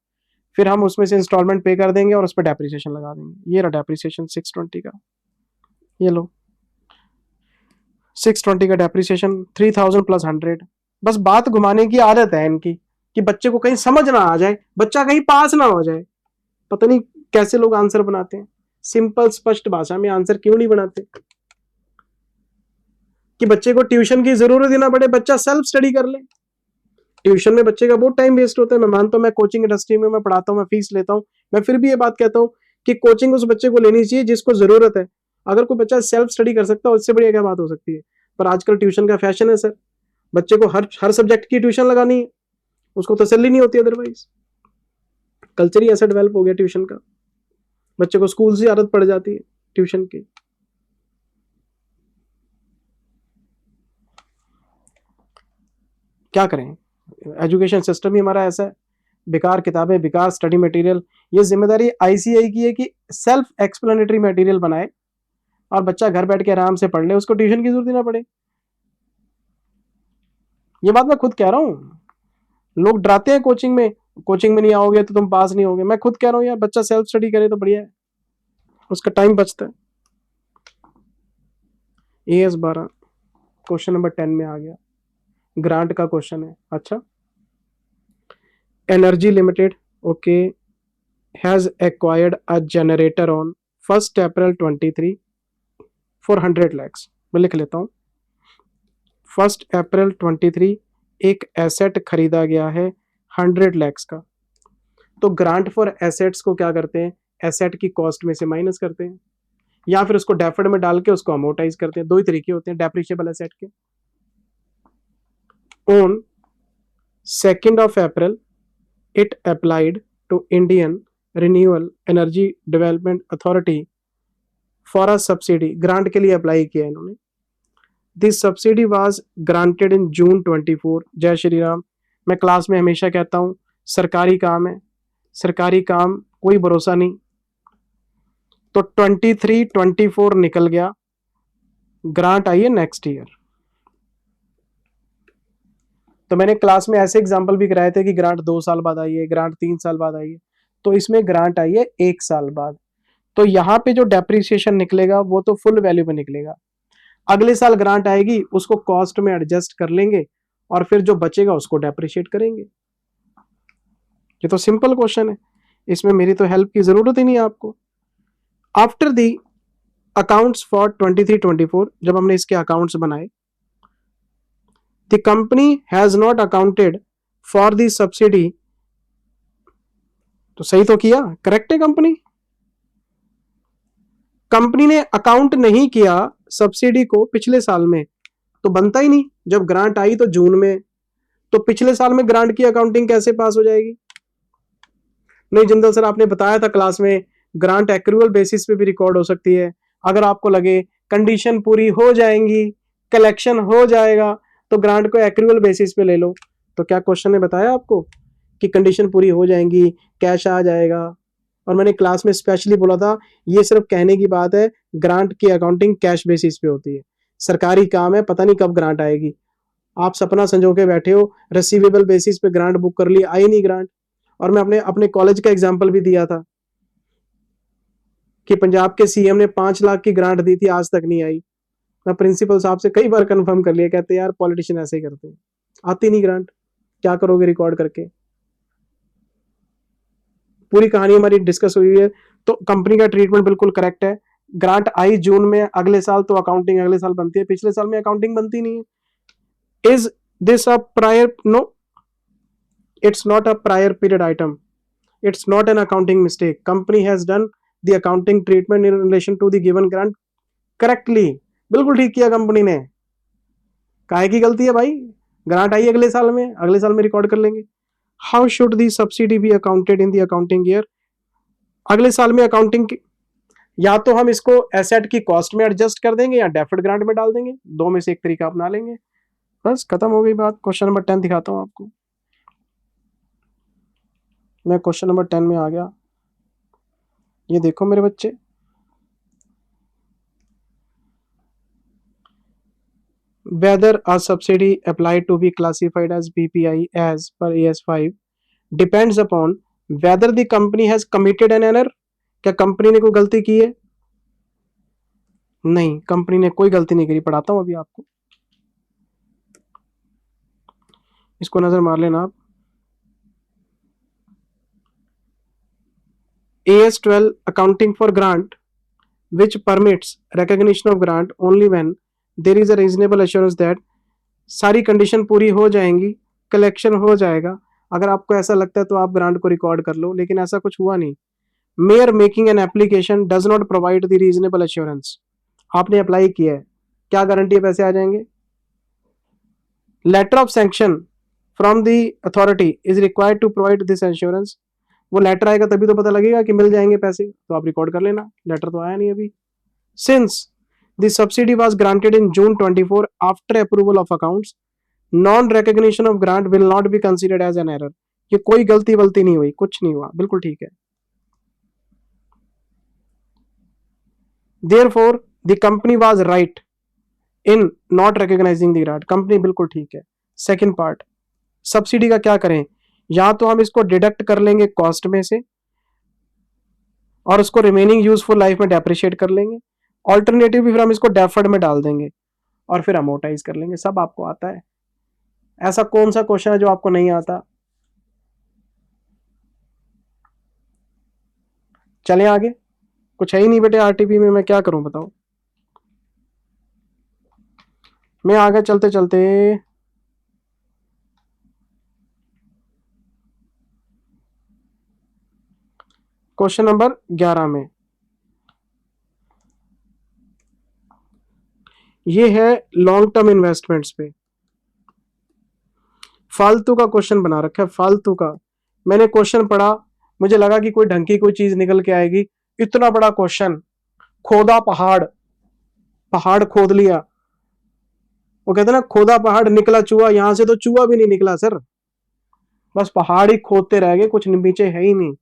Speaker 1: फिर हम उसमें से इंस्टॉलमेंट पे कर देंगे और उस पर डेप्रिसिएशन लगा देंगे। ये रहा डेप्रिसिएशन 620 का, ये लो 620 का डेप्रिसिएशन 3000 प्लस 100। बस बात घुमाने की आदत है इनकी कि बच्चे को कहीं समझ ना आ जाए, बच्चा कहीं पास ना हो जाए। पता नहीं कैसे लोग आंसर बनाते हैं, सिंपल स्पष्ट भाषा में आंसर क्यों नहीं बनाते कि बच्चे को ट्यूशन की जरूरत ही ना पड़े, बच्चा सेल्फ स्टडी कर ले। ट्यूशन में बच्चे का बहुत टाइम वेस्ट होता है। मैं मानता हूँ, मैं कोचिंग इंडस्ट्री में मैं पढ़ाता हूँ, मैं फीस लेता हूँ, मैं फिर भी ये बात कहता हूँ कि कोचिंग उस बच्चे को लेनी चाहिए जिसको जरूरत है। अगर कोई बच्चा सेल्फ स्टडी कर सकता है उससे बढ़िया क्या बात हो सकती है। पर आजकल ट्यूशन का फैशन है सर, बच्चे को हर सब्जेक्ट की ट्यूशन लगानी है, उसको तसल्ली नहीं होती, अदरवाइज कल्चर ही ऐसा डेवलप हो गया ट्यूशन का, बच्चे को स्कूल से आदत पड़ जाती है ट्यूशन की। क्या करें, एजुकेशन सिस्टम ही हमारा ऐसा है, बेकार किताबें, बेकार स्टडी मटेरियल। ये जिम्मेदारी आईसीआई की है कि सेल्फ एक्सप्लेनेटरी मटेरियल बनाए और बच्चा घर बैठ के आराम से पढ़ ले, उसको ट्यूशन की जरूरत ही ना पड़े। ये बात मैं खुद कह रहा हूँ, लोग डराते हैं कोचिंग में नहीं आओगे तो तुम पास नहीं होगे। मैं खुद कह रहा हूँ यार, बच्चा सेल्फ स्टडी करे तो बढ़िया है, उसका टाइम बचता है। AS 12 क्वेश्चन नंबर 10 में आ गया, ग्रांट का क्वेश्चन है। अच्छा, energy limited okay has acquired a generator on 1 April 23 for 100 lakhs। मैं लिख लेता हूं, 1 अप्रैल 23 एक एसेट खरीदा गया है 100 lakhs का। तो ग्रांट फॉर एसेट्स को क्या करते हैं, एसेट की कॉस्ट में से माइनस करते हैं, या फिर उसको डेफर्ड में डाल के उसको अमोर्टाइज करते हैं। दो ही तरीके होते हैं डेप्रिशिएबल एसेट के। On 2 April it applied to Indian renewable energy development authority for a subsidy. Grant के लिए अप्लाई किया इन्होंने। This subsidy was granted in June 24। जय श्री राम। मैं क्लास में हमेशा कहता हूं सरकारी काम है, सरकारी काम कोई भरोसा नहीं। तो 23-24 निकल गया, ग्रांट आई है नेक्स्ट ईयर। तो मैंने क्लास में ऐसे एग्जांपल भी कराए थे कि ग्रांट 2 साल बाद आई है, ग्रांट 3 साल बाद आई है, तो इसमें ग्रांट आई है 1 साल बाद। तो यहाँ पे जो डेप्रिसिएशन निकलेगा वो तो फुल वैल्यू में निकलेगा। अगले साल ग्रांट आएगी, उसको कॉस्ट में एडजस्ट कर लेंगे और फिर जो बचेगा उसको डेप्रिशिएट करेंगे। ये तो सिंपल क्वेश्चन है, इसमें मेरी तो हेल्प की जरूरत ही नहीं है आपको। आफ्टर दी अकाउंट्स फॉर 23-24, जब हमने इसके अकाउंट्स बनाए, the company has not accounted for the subsidy. तो सही तो किया, करेक्ट है। कंपनी ने अकाउंट नहीं किया सब्सिडी को पिछले साल में, तो बनता ही नहीं। जब ग्रांट आई तो जून में, तो पिछले साल में ग्रांट की अकाउंटिंग कैसे पास हो जाएगी? नहीं जिंदल सर, आपने बताया था क्लास में ग्रांट एक्रूअल बेसिस पे भी रिकॉर्ड हो सकती है। अगर आपको लगे कंडीशन पूरी हो जाएंगी, कलेक्शन हो जाएगा, तो ग्रांट को एक्रूअल बेसिस पे ले लो। तो क्या क्वेश्चन ने बताया आपको कि कंडीशन पूरी हो जाएंगी, कैश आ जाएगा? और मैंने क्लास में स्पेशली बोला था ये सिर्फ कहने की बात है, ग्रांट की अकाउंटिंग कैश बेसिस पे होती है। सरकारी काम है, पता नहीं कब ग्रांट आएगी। आप सपना संजो के बैठे हो, रिसीवेबल बेसिस पे ग्रांट बुक कर ली, आई नहीं ग्रांट। और मैं अपने कॉलेज का एग्जाम्पल भी दिया था कि पंजाब के सीएम ने 5 लाख की ग्रांट दी थी, आज तक नहीं आई। मैं प्रिंसिपल साहब से कई बार कंफर्म कर लिया, कहते यार पॉलिटिशियन ऐसे ही करते हैं, आती नहीं ग्रांट, क्या करोगे रिकॉर्ड करके। पूरी कहानी हमारी डिस्कस हुई है। तो कंपनी का ट्रीटमेंट बिल्कुल करेक्ट है। ग्रांट आई जून में, अगले साल तो अकाउंटिंग अगले साल बनती है, पिछले साल में अकाउंटिंग बनती नहीं है। Is this a prior? No, it's not a prior period item, it's not an accounting mistake. Company has done the accounting treatment in relation to the given grant correctly। बिल्कुल ठीक किया कंपनी ने। काहे की गलती है भाई? ग्रांट आई अगले साल में, अगले साल में रिकॉर्ड कर लेंगे। How should the subsidy B accounted in the accounting year? अगले साल में अकाउंटिंग की, या तो हम इसको एसेट की कॉस्ट में एडजस्ट कर देंगे या डेफर्ड ग्रांट में डाल देंगे, दो में से एक तरीका अपना लेंगे। बस खत्म हो गई बात। क्वेश्चन नंबर 10 दिखाता हूं आपको। मैं क्वेश्चन नंबर 10 में आ गया, ये देखो मेरे बच्चे। Whether a subsidy applied to be classified as BPI as per AS5 depends upon whether the company has committed an error। क्या कंपनी ने कोई गलती की है? नहीं, कंपनी ने कोई गलती नहीं करी। पढ़ाता हूं अभी आपको, इसको नजर मार लेना आप। AS12 accounting for grant which permits recognition of grant only when there is a reasonable assurance that सारी कंडीशन पूरी हो जाएंगी, कलेक्शन हो जाएगा। अगर आपको ऐसा लगता है तो आप ग्रांट को रिकॉर्ड कर लो, लेकिन ऐसा कुछ हुआ नहीं। Mere making an application does not provide the reasonable assurance. आपने अप्लाई किया है, क्या गारंटी है पैसे आ जाएंगे? Letter of sanction from the authority is required to provide this assurance. वो लेटर आएगा तभी तो पता लगेगा कि मिल जाएंगे पैसे, तो आप रिकॉर्ड कर लेना। लेटर तो आया नहीं अभी। Since the subsidy was granted in June 24 after approval of accounts, non recognition of grant will not be considered as an error. ये कोई गलती वलती नहीं हुई, कुछ नहीं हुआ, बिल्कुल ठीक है। Therefore the company was right in not recognizing the grant। Company बिल्कुल ठीक है। सेकंड पार्ट, सब्सिडी का क्या करें? या तो हम इसको डिडक्ट कर लेंगे कॉस्ट में से और उसको रिमेनिंग यूजफुल लाइफ में डेप्रिशिएट कर लेंगे, ऑल्टरनेटिव भी फिर हम इसको डेफर्ड में डाल देंगे। और फिर अमोर्टाइज कर लेंगे। सब आपको आता है। ऐसा कौन सा क्वेश्चन है जो आपको नहीं आता? चलें आगे। कुछ है ही नहीं बेटे आरटीपी में, मैं क्या करूं बताओ। मैं आगे चलते चलते क्वेश्चन नंबर 11 में, ये है लॉन्ग टर्म इन्वेस्टमेंट्स पे। फालतू का क्वेश्चन बना रखा है, फालतू का। मैंने क्वेश्चन पढ़ा, मुझे लगा कि कोई ढंग की कोई चीज निकल के आएगी। इतना बड़ा क्वेश्चन, खोदा पहाड़, पहाड़ खोद लिया। वो कहते ना, खोदा पहाड़ निकला चूहा। यहां से तो चूहा भी नहीं निकला सर, बस पहाड़ ही खोदते रह गए, कुछ नीचे है ही नहीं।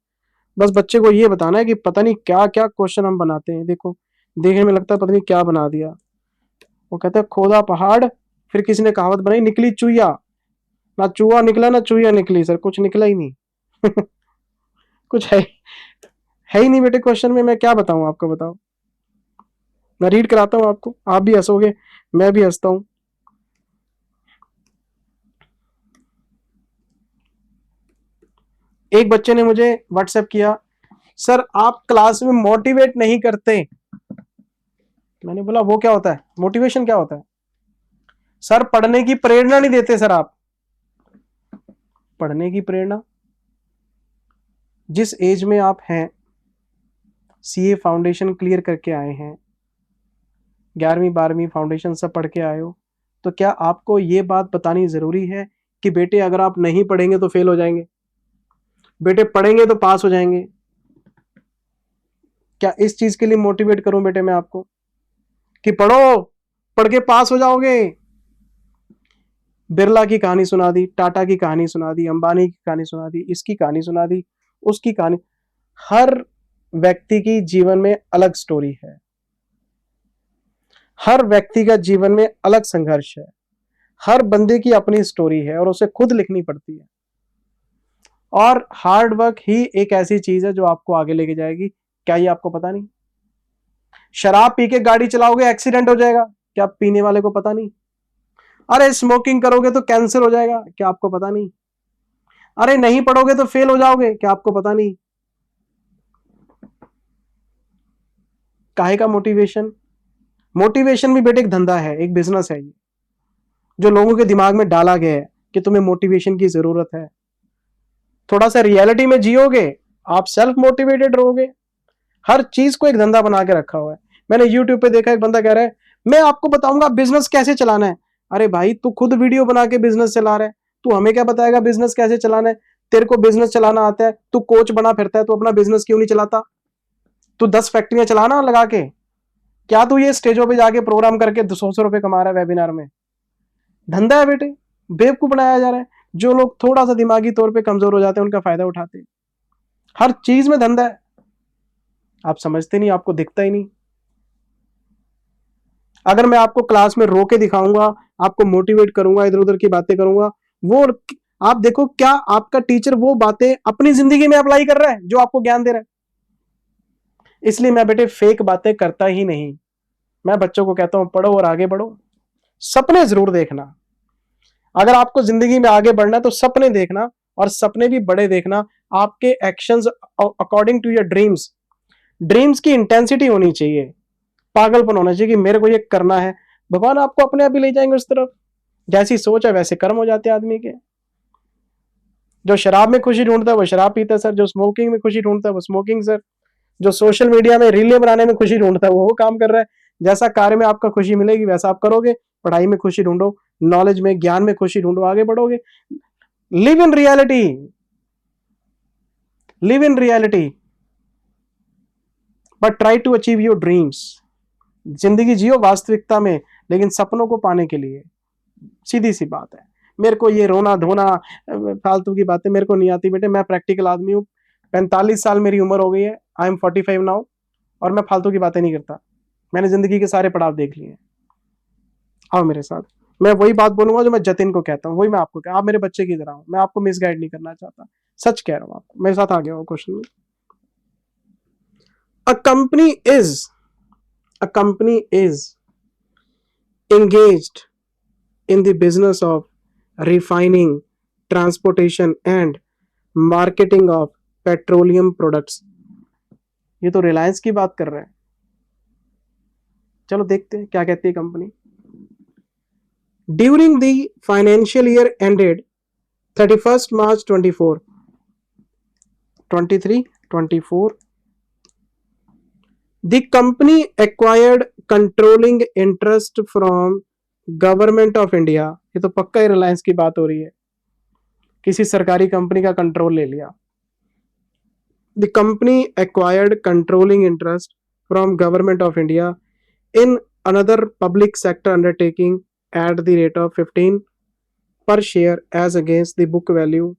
Speaker 1: बस बच्चे को ये बताना है कि पता नहीं क्या क्या क्वेश्चन हम बनाते हैं। देखो, देखने में लगता है पता नहीं क्या बना दिया। वो कहते हैं खोदा पहाड़, फिर किसी ने कहावत बनाई, निकली चूहिया। ना चूहा निकला ना चूहिया निकली सर, कुछ निकला ही नहीं। कुछ है ही नहीं बेटे क्वेश्चन में। मैं क्या बताऊं आपको, बताओ। मैं रीड कराता हूं आपको, आप भी हंसोगे, मैं भी हंसता हूं। एक बच्चे ने मुझे व्हाट्सएप किया, सर आप क्लास में मोटिवेट नहीं करते। मैंने बोला वो क्या होता है, मोटिवेशन क्या होता है? सर पढ़ने की प्रेरणा नहीं देते सर आप। पढ़ने की प्रेरणा, जिस एज में आप हैं, सीए फाउंडेशन क्लियर करके आए हैं, 11वीं 12वीं फाउंडेशन सब पढ़ के आए हो, तो क्या आपको ये बात बतानी जरूरी है कि बेटे अगर आप नहीं पढ़ेंगे तो फेल हो जाएंगे, बेटे पढ़ेंगे तो पास हो जाएंगे? क्या इस चीज के लिए मोटिवेट करूं बेटे मैं आपको कि पढ़ो, पढ़ के पास हो जाओगे? बिरला की कहानी सुना दी, टाटा की कहानी सुना दी, अंबानी की कहानी सुना दी, इसकी कहानी सुना दी, उसकी कहानी। हर व्यक्ति की जीवन में अलग स्टोरी है, हर व्यक्ति का जीवन में अलग संघर्ष है, हर बंदे की अपनी स्टोरी है और उसे खुद लिखनी पड़ती है। और हार्ड वर्क ही एक ऐसी चीज है जो आपको आगे लेके जाएगी। क्या ये आपको पता नहीं? शराब पी के गाड़ी चलाओगे एक्सीडेंट हो जाएगा, क्या पीने वाले को पता नहीं? अरे स्मोकिंग करोगे तो कैंसर हो जाएगा, क्या आपको पता नहीं? अरे नहीं पढ़ोगे तो फेल हो जाओगे, क्या आपको पता नहीं? काहे का मोटिवेशन? मोटिवेशन भी बेटे एक धंधा है, एक बिजनेस है ये, जो लोगों के दिमाग में डाला गया है कि तुम्हें मोटिवेशन की जरूरत है। थोड़ा सा रियलिटी में जियोगे, आप सेल्फ मोटिवेटेड रहोगे। हर चीज को एक धंधा बना के रखा हुआ है। मैंने यूट्यूब पे देखा, एक बंदा कह रहा है मैं आपको बताऊंगा बिजनेस कैसे चलाना है। अरे भाई तू खुद वीडियो बना के बिजनेस चला रहा है, तू हमें क्या बताएगा बिजनेस कैसे चलाना है? तेरे को बिजनेस चलाना आता है, तू कोच बना फिरता है, तू अपना बिजनेस क्यों नहीं चलाता? तू 10 फैक्ट्रियां चलाना लगा के। क्या तू ये स्टेजों पे जाके प्रोग्राम करके 200 रुपए कमा रहा है वेबिनार में? धंधा है बेटे, बेवकूफ बनाया जा रहा है। जो लोग थोड़ा सा दिमागी तौर पे कमजोर हो जाते हैं उनका फायदा उठाते हैं। हर चीज में धंधा है, आप समझते नहीं, आपको दिखता ही नहीं। अगर मैं आपको क्लास में रो के दिखाऊंगा, आपको मोटिवेट करूंगा, इधर उधर की बातें करूंगा, वो आप देखो क्या आपका टीचर वो बातें अपनी जिंदगी में अप्लाई कर रहा है जो आपको ज्ञान दे रहा है? इसलिए मैं बेटे फेक बातें करता ही नहीं। मैं बच्चों को कहता हूं पढ़ो और आगे बढ़ो। सपने जरूर देखना, अगर आपको जिंदगी में आगे बढ़ना है तो सपने देखना, और सपने भी बड़े देखना। आपके actions according to your dreams, dreams की इंटेंसिटी होनी चाहिए, पागलपन होना चाहिए कि मेरे को ये करना है। भगवान आपको अपने आप ही ले जाएंगे उस तरफ। जैसी सोच है वैसे कर्म हो जाते हैं आदमी के। जो शराब में खुशी ढूंढता है वो शराब पीता है सर, जो स्मोकिंग में खुशी ढूंढता है वो स्मोकिंग सर, जो सोशल मीडिया में रीलें बनाने में खुशी ढूंढता है वो काम कर रहा है। जैसा कार्य में आपका खुशी मिलेगी वैसा आप करोगे। पढ़ाई में खुशी ढूंढो, नॉलेज में ज्ञान में खुशी ढूंढो, आगे बढ़ोगे। Live in reality, live in reality, but try to achieve your dreams. जिंदगी जियो वास्तविकता में, लेकिन सपनों को पाने के लिए। सीधी सी बात है। मेरे को ये रोना धोना फालतू की बातें मेरे को नहीं आती बेटे, मैं प्रैक्टिकल आदमी हूँ। 45 साल मेरी उम्र हो गई है, आई एम 45 नाउ, और मैं फालतू की बातें नहीं करता। मैंने जिंदगी के सारे पड़ाव देख लिए। आओ मेरे साथ, मैं वही बात बोलूंगा जो मैं जतिन को कहता हूँ, वही मैं आपको आप मेरे बच्चे की तरह हो, मैं आपको मिसगाइड नहीं करना चाहता, सच कह रहा हूँ आपको। मेरे साथ आ गया हो क्वेश्चन में। A company is, a company is engaged in the business of refining, transportation and marketing of petroleum products। ये तो रिलायंस की बात कर रहे हैं। चलो देखते हैं क्या कहती है company. During the financial year ended 31st March 24 23 24 the company acquired controlling interest from government of India. ये तो पक्का ही रिलायंस की बात हो रही है, किसी सरकारी कंपनी का कंट्रोल ले लिया। The company acquired controlling interest from government of India in another public sector undertaking at the rate of 15 per share as against the book value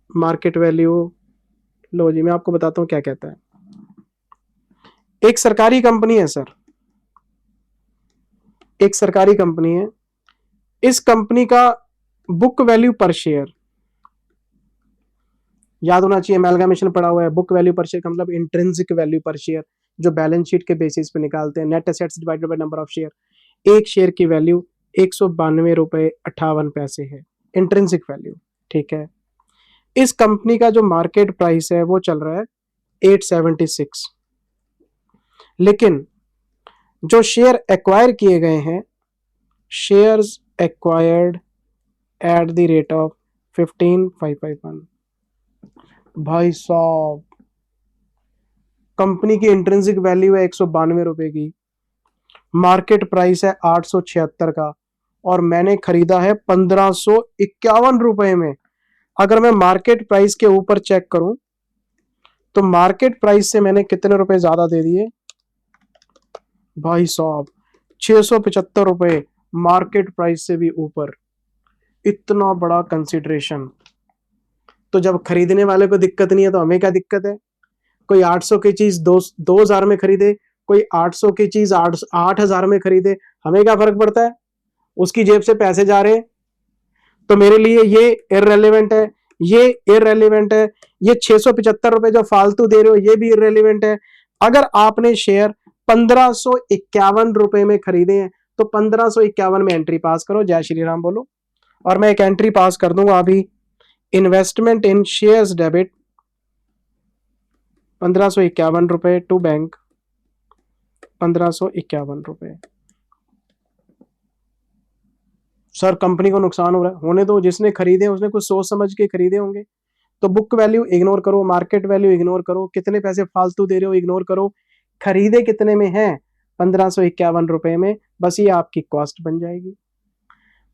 Speaker 1: market value. लो जी, मैं आपको बताता हूं क्या कहता है। एक सरकारी कंपनी है सर, एक सरकारी कंपनी है। इस कंपनी का बुक वैल्यू पर शेयर, याद होना चाहिए, एमैल्गमेशन पड़ा हुआ है। बुक वैल्यू पर शेयर का मतलब इंट्रिंसिक वैल्यू पर शेयर, जो बैलेंस शीट के बेसिस पे निकालते हैं। Net assets divided by number of share. एक शेयर की वैल्यू 192 रुपए 58 पैसे है, इंट्रिंसिक वैल्यू। ठीक है, इस कंपनी का जो मार्केट प्राइस है वो चल रहा है 876, लेकिन जो शेयर एक्वायर किए गए हैं, shares acquired eight the rate of 15,551। भाई साहब, कंपनी की इंट्रिंसिक वैल्यू है 192 रुपए की, मार्केट प्राइस है 876 का, और मैंने खरीदा है 1551 रुपए में। अगर मैं मार्केट प्राइस के ऊपर चेक करूं तो मार्केट प्राइस से मैंने कितने रुपए ज्यादा दे दिए भाई साहब, 675 रुपए मार्केट प्राइस से भी ऊपर। इतना बड़ा कंसिडरेशन। तो जब खरीदने वाले को दिक्कत नहीं है तो हमें क्या दिक्कत है। कोई 800 की चीज 2000 में खरीदे, कोई 800 की चीज 8000 में खरीदे, हमें क्या फर्क पड़ता है, उसकी जेब से पैसे जा रहे हैं। तो मेरे लिए ये इररेलेवेंट है, ये इररेलेवेंट है, ये 675 रुपए जो फालतू दे रहे हो ये भी इररेलेवेंट है। अगर आपने शेयर 1551 रुपए में खरीदे हैं तो 1551 में एंट्री पास करो, जय श्री राम बोलो। और मैं एक एंट्री पास कर दूंगा अभी, इन्वेस्टमेंट इन शेयर्स डेबिट 1551 रुपए टू बैंक 1551 रुपए। सर कंपनी को नुकसान हो रहा है, होने दो, जिसने खरीदे उसने कुछ सोच समझ के खरीदे होंगे। तो बुक वैल्यू इग्नोर करो, मार्केट वैल्यू इग्नोर करो, कितने पैसे फालतू दे रहे हो इग्नोर करो, खरीदे कितने में है 1551 रुपए में, बस ये आपकी कॉस्ट बन जाएगी।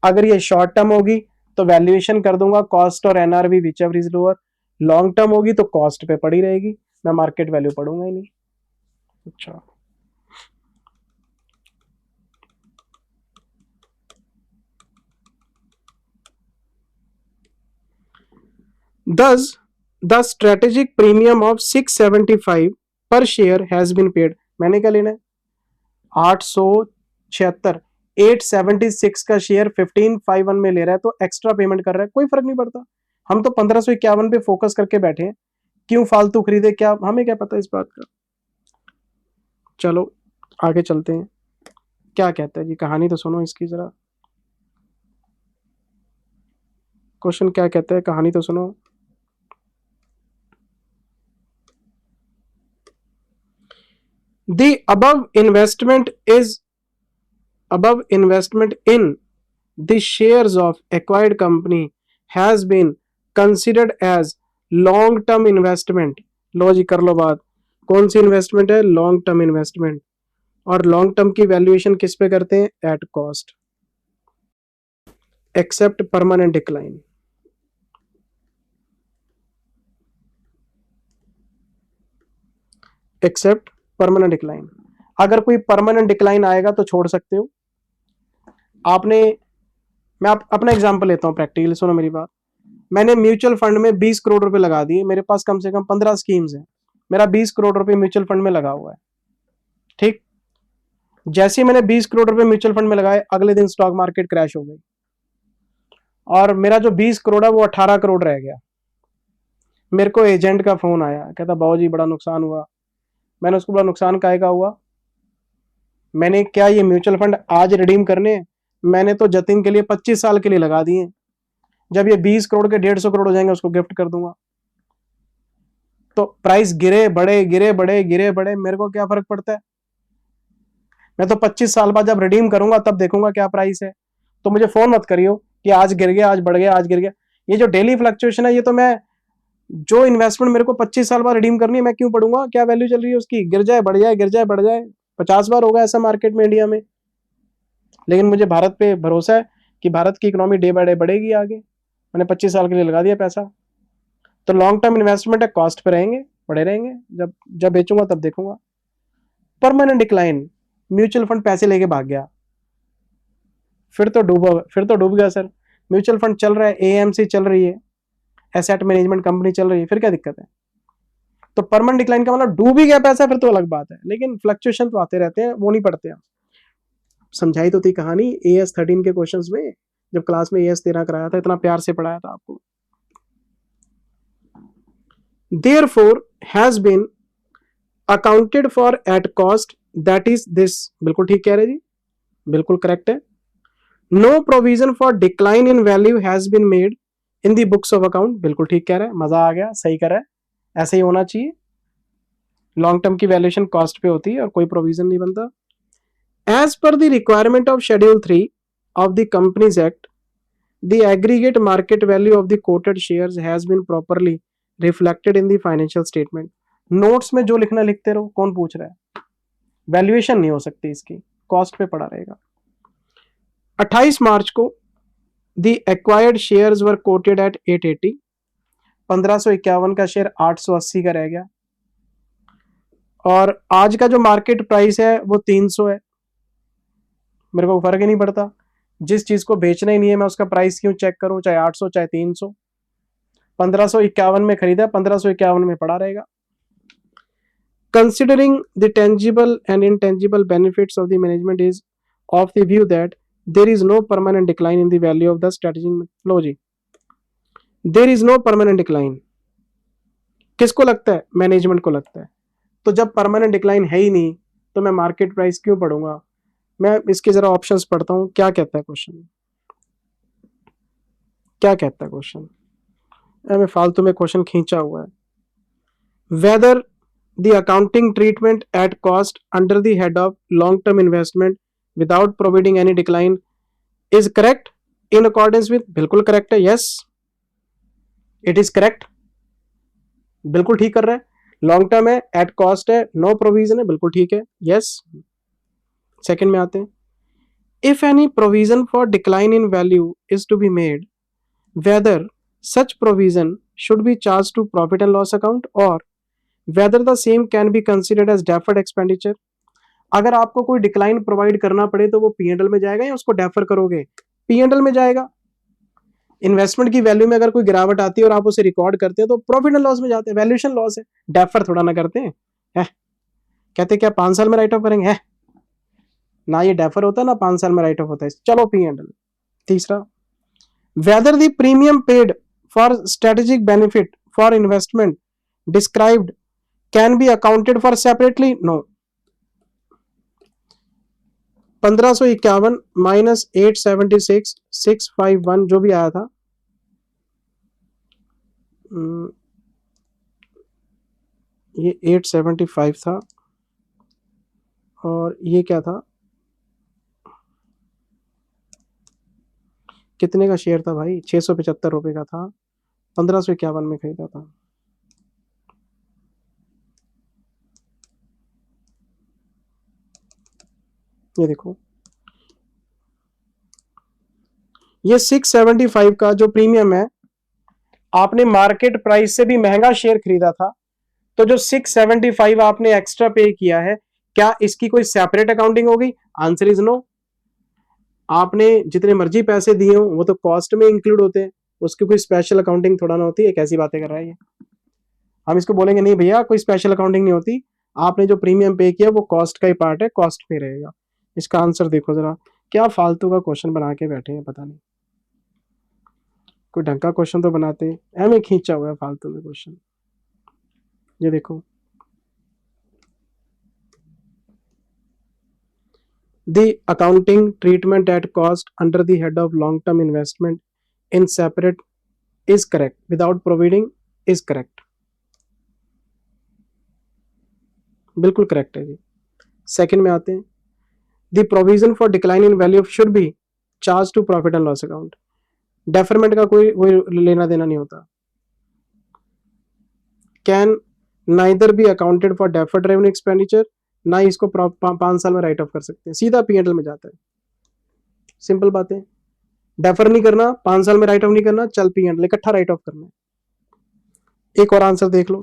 Speaker 1: अगर ये शॉर्ट टर्म होगी तो वैल्यूएशन कर दूंगा कॉस्ट और NRV which ever is lower, long term होगी तो कॉस्ट पे पड़ी रहेगी, मैं मार्केट वैल्यू पढ़ूंगा ही नहीं। अच्छा, thus the strategic premium of 675 per share has been paid। मैंने क्या लेना है 876, 876 का शेयर 1551 में ले रहा है तो एक्स्ट्रा पेमेंट कर रहा है, कोई फर्क नहीं पड़ता। हम तो 1551 पे फोकस करके बैठे हैं, क्यों फालतू खरीदे, क्या हमें क्या पता इस बात का। चलो आगे चलते हैं, क्या कहता है जी, कहानी तो सुनो इसकी जरा। क्वेश्चन क्या कहता है, कहानी तो सुनो। The above investment in the shares of acquired company has been considered as long term investment। लो जी कर लो बात, कौन सी इन्वेस्टमेंट है, लॉन्ग टर्म इन्वेस्टमेंट। और लॉन्ग टर्म की वैल्यूएशन किस पे करते हैं, at cost, except permanent decline. Except permanent decline, अगर कोई परमानेंट डिक्लाइन आएगा तो छोड़ सकते हो। आपने, मैं अपना एग्जांपल लेता हूं प्रैक्टिकली, सुनो मेरी बात। मैंने म्यूचुअल फंड में 20 करोड़ रुपए लगा दिए, मेरे पास कम से कम 15 स्कीम्स हैं, मेरा 20 करोड़ रुपए म्यूचुअल फंड में लगा हुआ है। ठीक, जैसे ही मैंने 20 करोड़ रुपए म्यूचुअल फंड में लगाए, अगले दिन स्टॉक मार्केट क्रैश हो गई और मेरा जो 20 करोड़ है वो 18 करोड़ रह गया। मेरे को एजेंट का फोन आया, कहता बाबू जी बड़ा नुकसान हुआ। मैंने उसको बोला नुकसान काहे का हुआ, मैंने क्या ये म्यूचुअल फंड आज रिडीम करने हैं? मैंने तो जतिन के लिए 25 साल के लिए लगा दिए। जब ये 20 करोड़ के 150 करोड़ हो जाएंगे उसको गिफ्ट कर दूंगा। तो प्राइस गिरे बढ़े गिरे बढ़े गिरे बढ़े, मेरे को क्या फर्क पड़ता है? मैं तो 25 साल बाद जब रिडीम करूंगा तब देखूंगा क्या प्राइस है। तो मुझे फोन मत करियो कि आज गिर गया, आज बढ़ गया, आज गिर गया। ये जो डेली फ्लक्चुएशन है, ये तो मैं जो इन्वेस्टमेंट मेरे को 25 साल बाद रिडीम करनी है, मैं क्यों पढ़ूंगा क्या वैल्यू चल रही है उसकी? गिर जाए बढ़ जाए, गिर जाए बढ़ जाए। 50 बार होगा ऐसा मार्केट में इंडिया में। लेकिन मुझे भारत पे भरोसा है कि भारत की इकोनॉमी डे बाय डे बढ़ेगी आगे। मैंने 25 साल के लिए लगा दिया पैसा। तो लॉन्ग टर्म इन्वेस्टमेंट है, कॉस्ट पे रहेंगे, पड़े रहेंगे। जब जब बेचूंगा तब देखूंगा। परमानेंट डिक्लाइन, म्यूचुअल फंड पैसे लेके भाग गया, फिर तो डूब गया सर। म्यूचुअल फंड चल रहा है, एएमसी चल रही है, एसेट मैनेजमेंट कंपनी चल रही है, फिर क्या दिक्कत है? तो परमानेंट डिक्लाइन का मतलब डूब ही गया पैसा, फिर तो अलग बात है। लेकिन फ्लक्चुएशन तो आते रहते हैं, वो नहीं पढ़ते हम। समझाई तो थी कहानी एएस 13 के क्वेश्चंस में, जब क्लास में एएस 13 कराया था, इतना प्यार से पढ़ाया था आपको। therefore has been accounted for at cost, that is this। बिल्कुल ठीक कह रहे जी, बिल्कुल करेक्ट है। No provision for decline in value has been made in the books of account, बिल्कुल ठीक कह रहे हैं, मजा आ गया, सही कर रहा है, ऐसे ही होना चाहिए। लॉन्ग टर्म की वैल्यूएशन कॉस्ट पे होती है और कोई प्रोविजन नहीं बनता। As per the requirement of schedule 3 of the companies act, the aggregate market value of the quoted shares has been properly reflected in the financial statement. Notes में जो लिखना लिखते रहो, कौन पूछ रहा है? वैल्यूएशन नहीं हो सकती इसकी, कॉस्ट पे पड़ा रहेगा। 28 मार्च को the acquired shares were quoted at 880, 1551 का शेयर 880 का रह गया। और आज का जो मार्केट प्राइस है वो 300 है। मेरे को फर्क ही नहीं पड़ता, जिस चीज को बेचना ही नहीं है मैं उसका प्राइस क्यों चेक करूं, चाहे 800 चाहे 300। 1551 में खरीदा, 1551 में पड़ा रहेगा। Considering the tangible and intangible benefits of the management is of the view that there is no permanent decline in the value of the strategic methodology। There is no permanent decline, किसको लगता है? Management को लगता है। तो जब permanent decline है ही नहीं तो मैं मार्केट प्राइस क्यों पढ़ूंगा? मैं इसके जरा ऑप्शंस पढ़ता हूं, क्या कहता है क्वेश्चन, क्या कहता है क्वेश्चन। मैं फालतू में क्वेश्चन खींचा हुआ है। Whether the accounting treatment at cost under the head of long term investment without providing any decline is correct in accordance with, बिल्कुल करेक्ट है, यस इट इज करेक्ट, बिल्कुल ठीक कर रहा है। लॉन्ग टर्म है, एट कॉस्ट है, no provision है, बिल्कुल ठीक है, यस। सेकंड में आते हैं। If any provision for decline in value is to be made, whether such provision should be charge to profit and loss account और whether the same can be considered as deferred expenditure। अगर आपको कोई decline provide करना पड़े तो वो PNL में जाएगा या उसको डेफर करोगे? पीएनएल में जाएगा। इन्वेस्टमेंट की वैल्यू में अगर कोई गिरावट आती है और आप उसे रिकॉर्ड करते हैं तो प्रॉफिट एंड लॉस में जाते हैं, वैल्यूएशन लॉस है, डेफर थोड़ा ना करते हैं। है कहते क्या 5 साल में राइट ऑफ करेंगे? है ना, ये डेफर होता है ना 5 साल में राइट ऑफ होता है। चलो पीएनएल। तीसरा, whether the premium paid for strategic benefit for investment described can be accounted for separately, no। 1551 minus 876 651 जो भी आया था, ये 875 था और ये क्या था, कितने का शेयर था भाई? 675 रुपए का था, 1551 में खरीदा था। ये देखो, ये 675 का जो प्रीमियम है, आपने मार्केट प्राइस से भी महंगा शेयर खरीदा था, तो जो 675 आपने एक्स्ट्रा पे किया है, क्या इसकी कोई सेपरेट अकाउंटिंग होगी? Answer is no. आपने जितने मर्जी पैसे दिए हो वो तो कॉस्ट में इंक्लूड होते हैं, उसकी कोई स्पेशल अकाउंटिंग थोड़ा ना होती है। कैसी बातें कर रहा है ये? हम इसको बोलेंगे नहीं भैया कोई स्पेशल अकाउंटिंग नहीं होती, आपने जो प्रीमियम पे किया वो कॉस्ट का ही पार्ट है, कॉस्ट पे रहेगा। इसका आंसर देखो जरा, क्या फालतू का क्वेश्चन बना के बैठे हैं, पता नहीं। कोई ढंग का क्वेश्चन तो बनाते, हमें खींचा हुआ है फालतू में क्वेश्चन। ये देखो, The accounting treatment at cost under the head of long term investment in separate is correct, without providing is correct, बिल्कुल करेक्ट है जी। सेकंड में आते हैं, the provision for decline in value should be charge to profit and loss account, deferment का कोई लेना देना नहीं होता। Can neither be accounted for deferred revenue expenditure, ना ही इसको 5 साल में राइट ऑफ कर सकते हैं, सीधा पीएनएल में जाता है, सिंपल बात है। डेफर नहीं करना, 5 साल में राइट ऑफ नहीं करना, चल पीएनएल इकट्ठा राइट ऑफ करना है। एक और आंसर देख लो,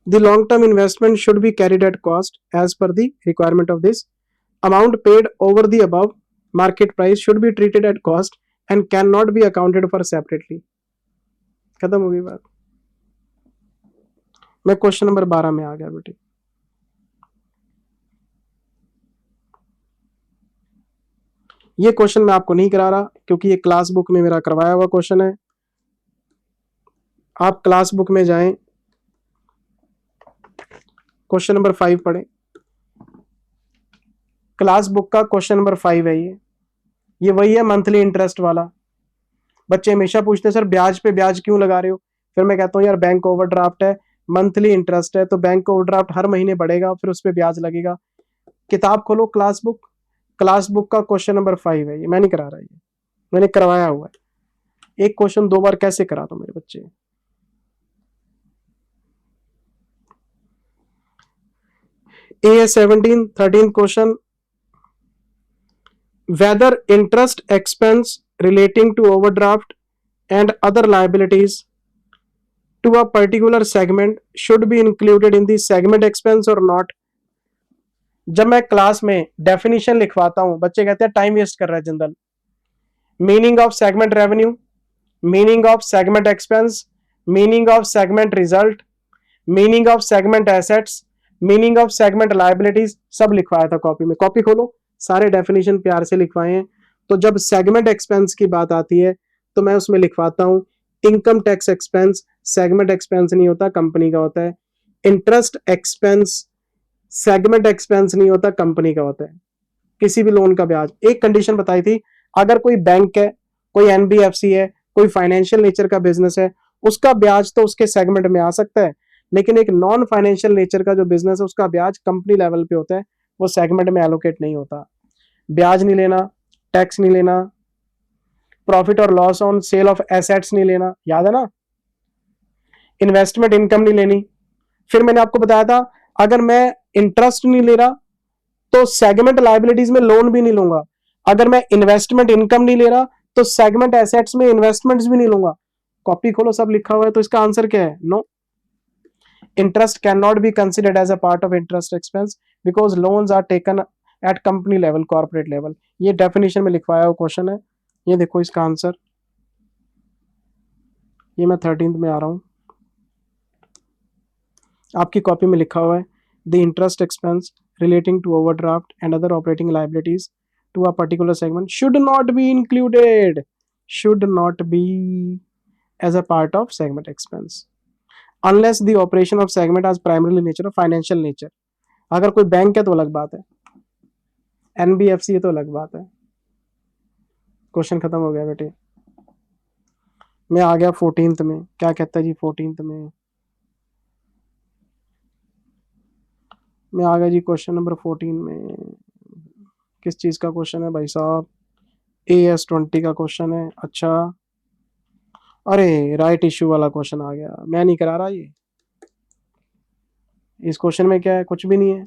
Speaker 1: the long term investment should be carried at cost as per the requirement of this amount paid over the above market price should be treated at cost and cannot be accounted for separately। खत्म हो गई बात। मैं question number 12 में आ गया बेटे। ये question मैं आपको नहीं करा रहा क्योंकि ये क्लास बुक में मेरा करवाया हुआ क्वेश्चन है। आप क्लास बुक में जाएं, क्वेश्चन नंबर 5 पढ़ें, क्लास बुक का क्वेश्चन नंबर 5 है ये वही है मंथली इंटरेस्ट वाला। बच्चे हमेशा पूछते हैं सर ब्याज पे ब्याज क्यों लगा रहे हो, फिर मैं कहता हूँ यार बैंक ओवरड्राफ्ट है, मंथली इंटरेस्ट है, तो बैंक ओवरड्राफ्ट हर महीने बढ़ेगा, फिर उस पर ब्याज लगेगा। किताब खोलो क्लास बुक का क्वेश्चन नंबर 5 है ये, मैं नहीं करा रहा, ये मैंने करवाया हुआ है। एक क्वेश्चन 2 बार कैसे करा दो मेरे बच्चे। AS 17 13 question, whether interest expense relating to overdraft and other liabilities to a particular segment should be included in the segment expense or not। जब मैं क्लास में डेफिनेशन लिखवाता हूं बच्चे कहते हैं टाइम वेस्ट कर रहा है Jindal. Meaning of segment revenue, meaning of segment expense, meaning of segment result, meaning of segment assets, meaning of segment liabilities, सब लिखवाया था कॉपी में। कॉपी खोलो, सारे डेफिनेशन प्यार से लिखवाए हैं। तो जब सेगमेंट एक्सपेंस की बात आती है तो मैं उसमें लिखवाता हूं income tax expense, segment expense नहीं होता, कंपनी का होता है। इंटरेस्ट एक्सपेंस सेगमेंट एक्सपेंस नहीं होता, कंपनी का होता है। किसी भी लोन का ब्याज, एक कंडीशन बताई थी, अगर कोई बैंक है, कोई एनबीएफसी है, कोई फाइनेंशियल नेचर का बिजनेस है, उसका ब्याज तो उसके सेगमेंट में आ सकता है, लेकिन एक नॉन फाइनेंशियल नेचर का जो बिजनेस है उसका ब्याज कंपनी लेवल पे होता है, वो सेगमेंट में एलोकेट नहीं होता। ब्याज नहीं लेना, टैक्स नहीं लेना, प्रॉफिट और loss on sale of assets नहीं लेना, याद है ना, इन्वेस्टमेंट इनकम नहीं लेनी। फिर मैंने आपको बताया था अगर मैं इंटरेस्ट नहीं ले रहा तो सेगमेंट लायबिलिटीज में लोन भी नहीं लूंगा, अगर मैं इन्वेस्टमेंट इनकम नहीं ले रहा तो सेगमेंट एसेट्स में इन्वेस्टमेंट्स भी नहीं लूंगा। कॉपी खोलो, सब लिखा हुआ है। तो इसका आंसर क्या है? No, interest cannot be considered as a part of interest expense because loans are taken at company level, corporate level। ये डेफिनेशन में लिखवाया हुआ क्वेश्चन है, ये देखो इसका आंसर, ये मैं 13th में आ रहा हूं, आपकी कॉपी में लिखा हुआ है the interest expense relating to overdraft and other operating liabilities to a particular segment should not be included, should not be as a part of segment expense unless the operation of segment has primarily nature of financial nature। अगर कोई bank है तो अलग बात है, NBFC है तो अलग बात है। क्वेश्चन खत्म हो गया बेटे। मैं आ गया 14th में, क्या कहता है जी 14th में मैं आ गया जी क्वेश्चन नंबर 14 में। किस चीज का क्वेश्चन है भाई साहब? AS 20 का क्वेश्चन है। अच्छा, अरे राइट इश्यू वाला क्वेश्चन आ गया, मैं नहीं करा रहा ये। इस क्वेश्चन में क्या है? कुछ भी नहीं है।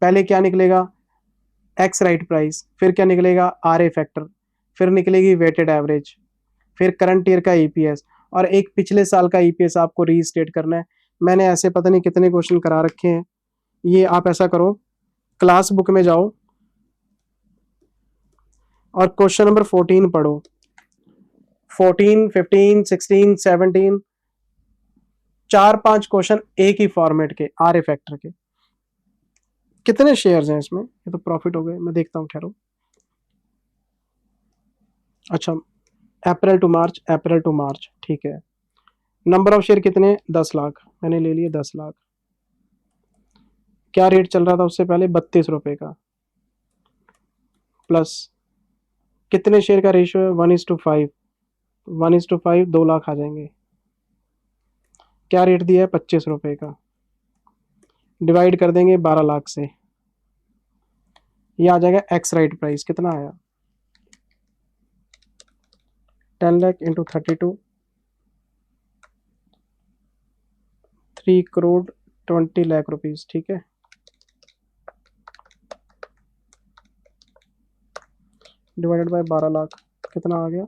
Speaker 1: पहले क्या निकलेगा? एक्स राइट प्राइस, फिर क्या निकलेगा? RA फैक्टर, फिर निकलेगी वेटेड एवरेज, फिर करंट ईयर का EPS, और एक पिछले साल का EPS आपको रीस्टेट करना है। मैंने ऐसे पता नहीं कितने क्वेश्चन करा रखे हैं। ये आप ऐसा करो, क्लास बुक में जाओ और क्वेश्चन नंबर 14 पढ़ो। 14, 15, 16, 17, 4-5 क्वेश्चन एक ही फॉर्मेट के, RA फैक्टर के। कितने शेयर्स हैं इसमें? ये तो प्रॉफिट हो गए, मैं देखता हूँ ठहरो। अच्छा, अप्रैल टू मार्च, अप्रैल टू मार्च, ठीक है। नंबर ऑफ शेयर कितने? 10 लाख, मैंने ले लिए 10 लाख। क्या रेट चल रहा था उससे पहले? 32 रुपए का, प्लस कितने शेयर का रेशियो है? 1:5। 1:5 2 लाख आ जाएंगे। क्या रेट दिया है? 25 रुपए का। डिवाइड कर देंगे 12 लाख से, ये आ जाएगा एक्स राइट प्राइस। कितना आया? 10 लाख इंटू 32, 3,20,00,000 रुपीज। ठीक है, डिवाइडेड बाय 12 लाख, कितना आ गया?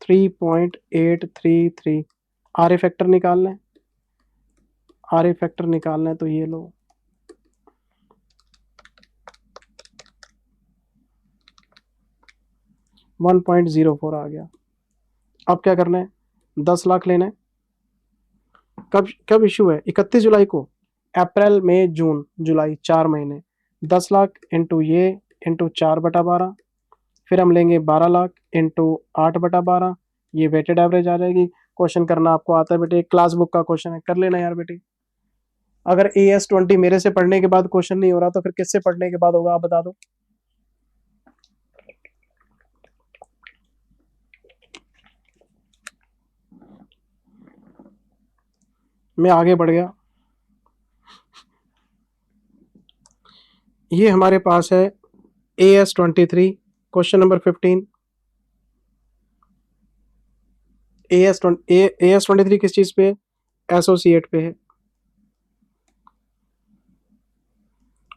Speaker 1: 3.833। आर ए फैक्टर निकालना है, आर ए फैक्टर निकालना है तो ये लो, 1.04 आ गया। अब क्या करना है? 10 लाख लेना है। कब कब इशू है? 31 जुलाई को। अप्रैल मई जून जुलाई 4 महीने। 10 लाख इंटू ये इंटू 4/12, फिर हम लेंगे 12 लाख इंटू 8/12। ये वेटेड एवरेज आ जाएगी। क्वेश्चन करना आपको आता है बेटे, क्लास बुक का क्वेश्चन है, कर लेना यार बेटे। अगर AS20 मेरे से पढ़ने के बाद क्वेश्चन नहीं हो रहा तो फिर किससे पढ़ने के बाद होगा, आप बता दो। मैं आगे बढ़ गया। ये हमारे पास है AS23, क्वेश्चन नंबर 15। AS23 किस चीज पे है? एसोसिएट पे है,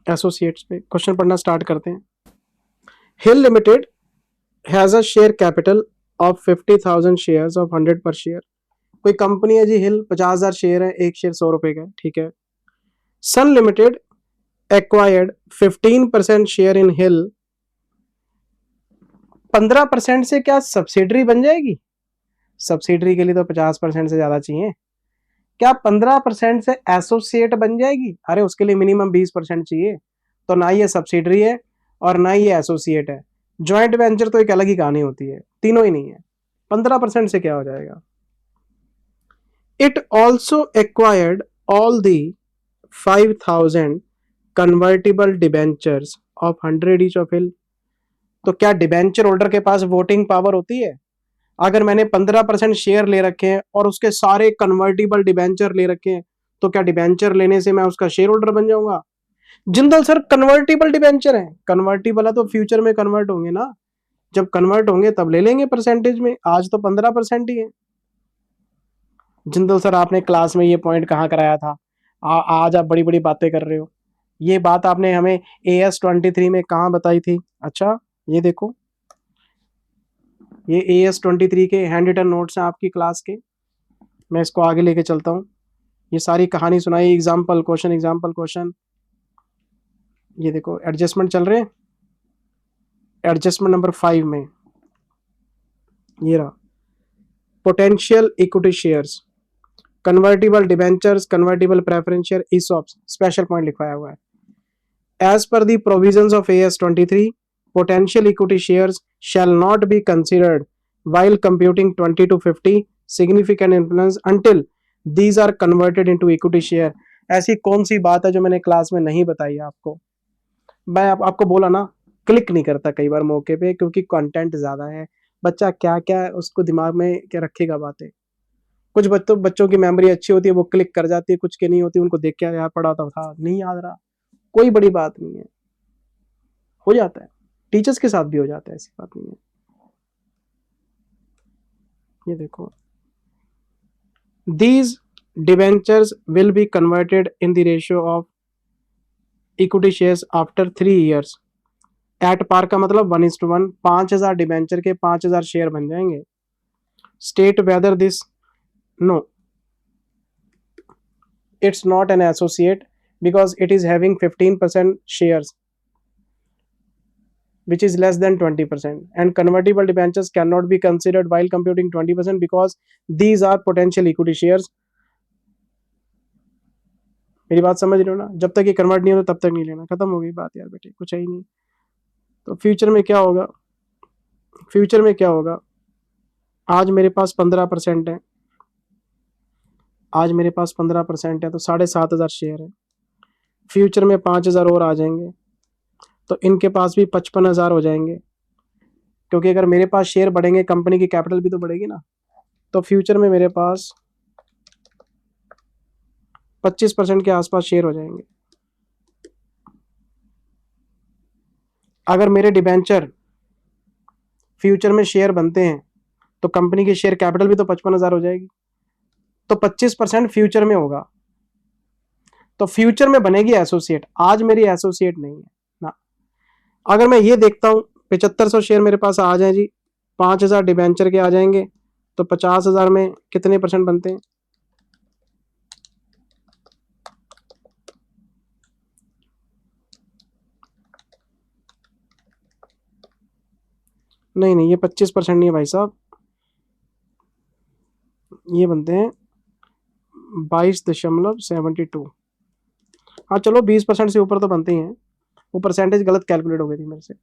Speaker 1: एसोसिएट्स पे। क्वेश्चन पढ़ना स्टार्ट करते हैं। Hill limited has a share capital of 50,000 shares of 100 per share. कोई कंपनी है जी हिल, 50,000 शेयर है, एक शेयर 100 रुपए का है। ठीक है। सन लिमिटेड एक्वायर्ड 15% शेयर इन हिल। 15% से क्या सब्सिडरी बन जाएगी? सब्सिडरी के लिए तो 50% से ज्यादा चाहिए। क्या 15% से एसोसिएट बन जाएगी? अरे उसके लिए मिनिमम 20% चाहिए। तो ना ये सब्सिडरी है और ना ये एसोसिएट है। ज्वाइंट वेंचर तो एक अलग ही कहानी होती है, तीनों ही नहीं है। 15% से क्या हो जाएगा? It also acquired all the 5,000 convertible debentures of 100 each of Hill. तो क्या डिबेंचर होल्डर के पास वोटिंग पावर होती है? अगर मैंने 15% शेयर ले रखे हैं और उसके सारे कन्वर्टिबल डिबेंचर ले रखे हैं, तो क्या डिबेंचर लेने से मैं उसका शेयर होल्डर बन जाऊंगा? जिंदल सर कन्वर्टिबल डिबेंचर है। कन्वर्टिबल है तो फ्यूचर में कन्वर्ट होंगे ना, जब कन्वर्ट होंगे तब ले लेंगे परसेंटेज में, आज तो 15% ही है। जिंदल सर आपने क्लास में ये पॉइंट कहाँ कराया था? आज आप बड़ी बड़ी बातें कर रहे हो। ये बात आपने हमें AS23 में कहाँ बताई थी? अच्छा ये देखो, ये AS23 के हैंड रिटन नोट्स हैं आपकी क्लास के। मैं इसको आगे लेके चलता हूँ। ये सारी कहानी सुनाई, एग्जाम्पल क्वेश्चन, एग्जाम्पल क्वेश्चन। ये देखो एडजस्टमेंट चल रहे हैं। एडजस्टमेंट नंबर 5 में ये रहा, potential equity shares, convertible debentures, convertible preference share, ESOPs, special point लिखवाया हुआ है। As per the provisions of AS23, potential equity shares shall not be considered while computing 20 to 50 significant influence until these are converted into equity share। ऐसी कौन सी बात है जो मैंने class में नहीं बताई आपको? मैं आपको बोला ना, क्लिक नहीं करता कई बार मौके पे, क्योंकि कंटेंट ज्यादा है। बच्चा क्या क्या उसको दिमाग में क्या रखेगा बातें। कुछ बच्चों की मेमोरी अच्छी होती है, वो क्लिक कर जाती है, कुछ की नहीं होती, उनको देख के यार पढ़ा था नहीं याद रहा। कोई बड़ी बात नहीं है, हो जाता है, टीचर्स के साथ भी हो जाता है, ऐसी बात नहीं है। ये देखो, these debentures will be converted in the ratio of equity shares after 3 years at par का मतलब 1:1। 5,000 डिबेंचर के 5,000 शेयर बन जाएंगे। State whether this, no it's not an associate because it is having 15% shares which is less than 20%, and convertible debentures cannot be considered while computing 20% because these are potential equity shares। मेरी बात समझ रहे हो ना? जब तक ये convert नहीं होता तब तक नहीं लेना, खत्म हो गई बात यार बेटे, कुछ है ही नहीं। तो फ्यूचर में क्या होगा? फ्यूचर में क्या होगा? आज मेरे पास 15% है, आज मेरे पास 15% है तो 7,500 शेयर है। फ्यूचर में 5,000 और आ जाएंगे, तो इनके पास भी 55,000 हो जाएंगे, क्योंकि अगर मेरे पास शेयर बढ़ेंगे कंपनी की कैपिटल भी तो बढ़ेगी ना। तो फ्यूचर में मेरे पास 25% के आसपास शेयर हो जाएंगे। अगर मेरे डिबेंचर फ्यूचर में शेयर बनते हैं तो कंपनी की शेयर कैपिटल भी तो 55,000 हो जाएगी, तो 25% फ्यूचर में होगा, तो फ्यूचर में बनेगी एसोसिएट। आज मेरी एसोसिएट नहीं है ना। अगर मैं ये देखता हूं 7500 शेयर मेरे पास आ जाए जी, 5,000 डिबेंचर के आ जाएंगे, तो 50,000 में कितने परसेंट बनते हैं? नहीं नहीं, ये 25% नहीं है भाई साहब, ये बनते हैं 22.72। हाँ चलो 20% से ऊपर तो बनते ही हैं, वो परसेंटेज गलत कैलकुलेट हो गई थी मेरे से।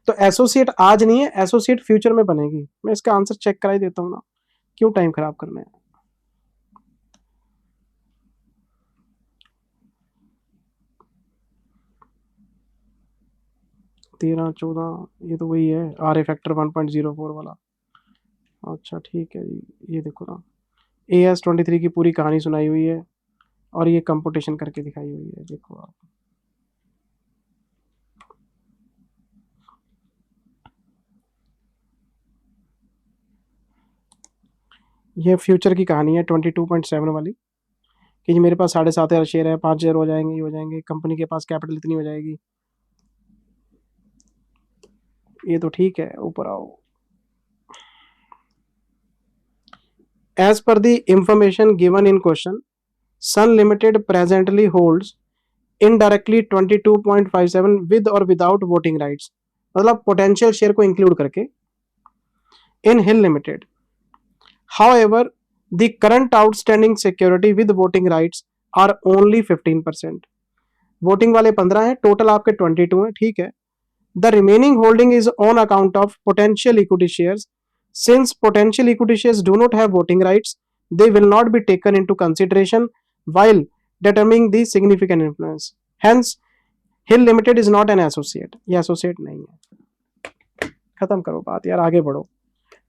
Speaker 1: तो एसोसिएट आज नहीं है, एसोसिएट फ्यूचर में बनेगी। मैं इसका आंसर चेक करा ही देता हूँ ना, क्यों टाइम खराब करना है। 13, 14, ये तो वही है आर ए फैक्टर 1.04 वाला। अच्छा ठीक है जी, ये देखो ना, AS23 की पूरी कहानी सुनाई हुई है और ये कंपुटेशन करके दिखाई हुई है, देखो आप। ये फ्यूचर की कहानी है 22.7 वाली, कि जी मेरे पास 7,500 शेयर है, 5,000 हो जाएंगे, ये हो जाएंगे, कंपनी के पास कैपिटल इतनी हो जाएगी। ये तो ठीक है, ऊपर आओ। As per the information given in question, Sun Limited presently holds indirectly 22.57 with और विदाउट वोटिंग राइट्स, मतलब पोटेंशियल शेयर को इंक्लूड करके, in Hill Limited. However, the current outstanding security with voting rights are only 15%. Voting वाले 15 हैं, total आपके 22 हैं, ठीक है। The remaining holding is on account of potential equity shares. Since potential equity shares do not have voting rights, they will not be taken into consideration while determining the significant influence. Hence, Hill Limited is not an associate. ये associate नहीं है। खत्म करो बात यार, आगे बढ़ो।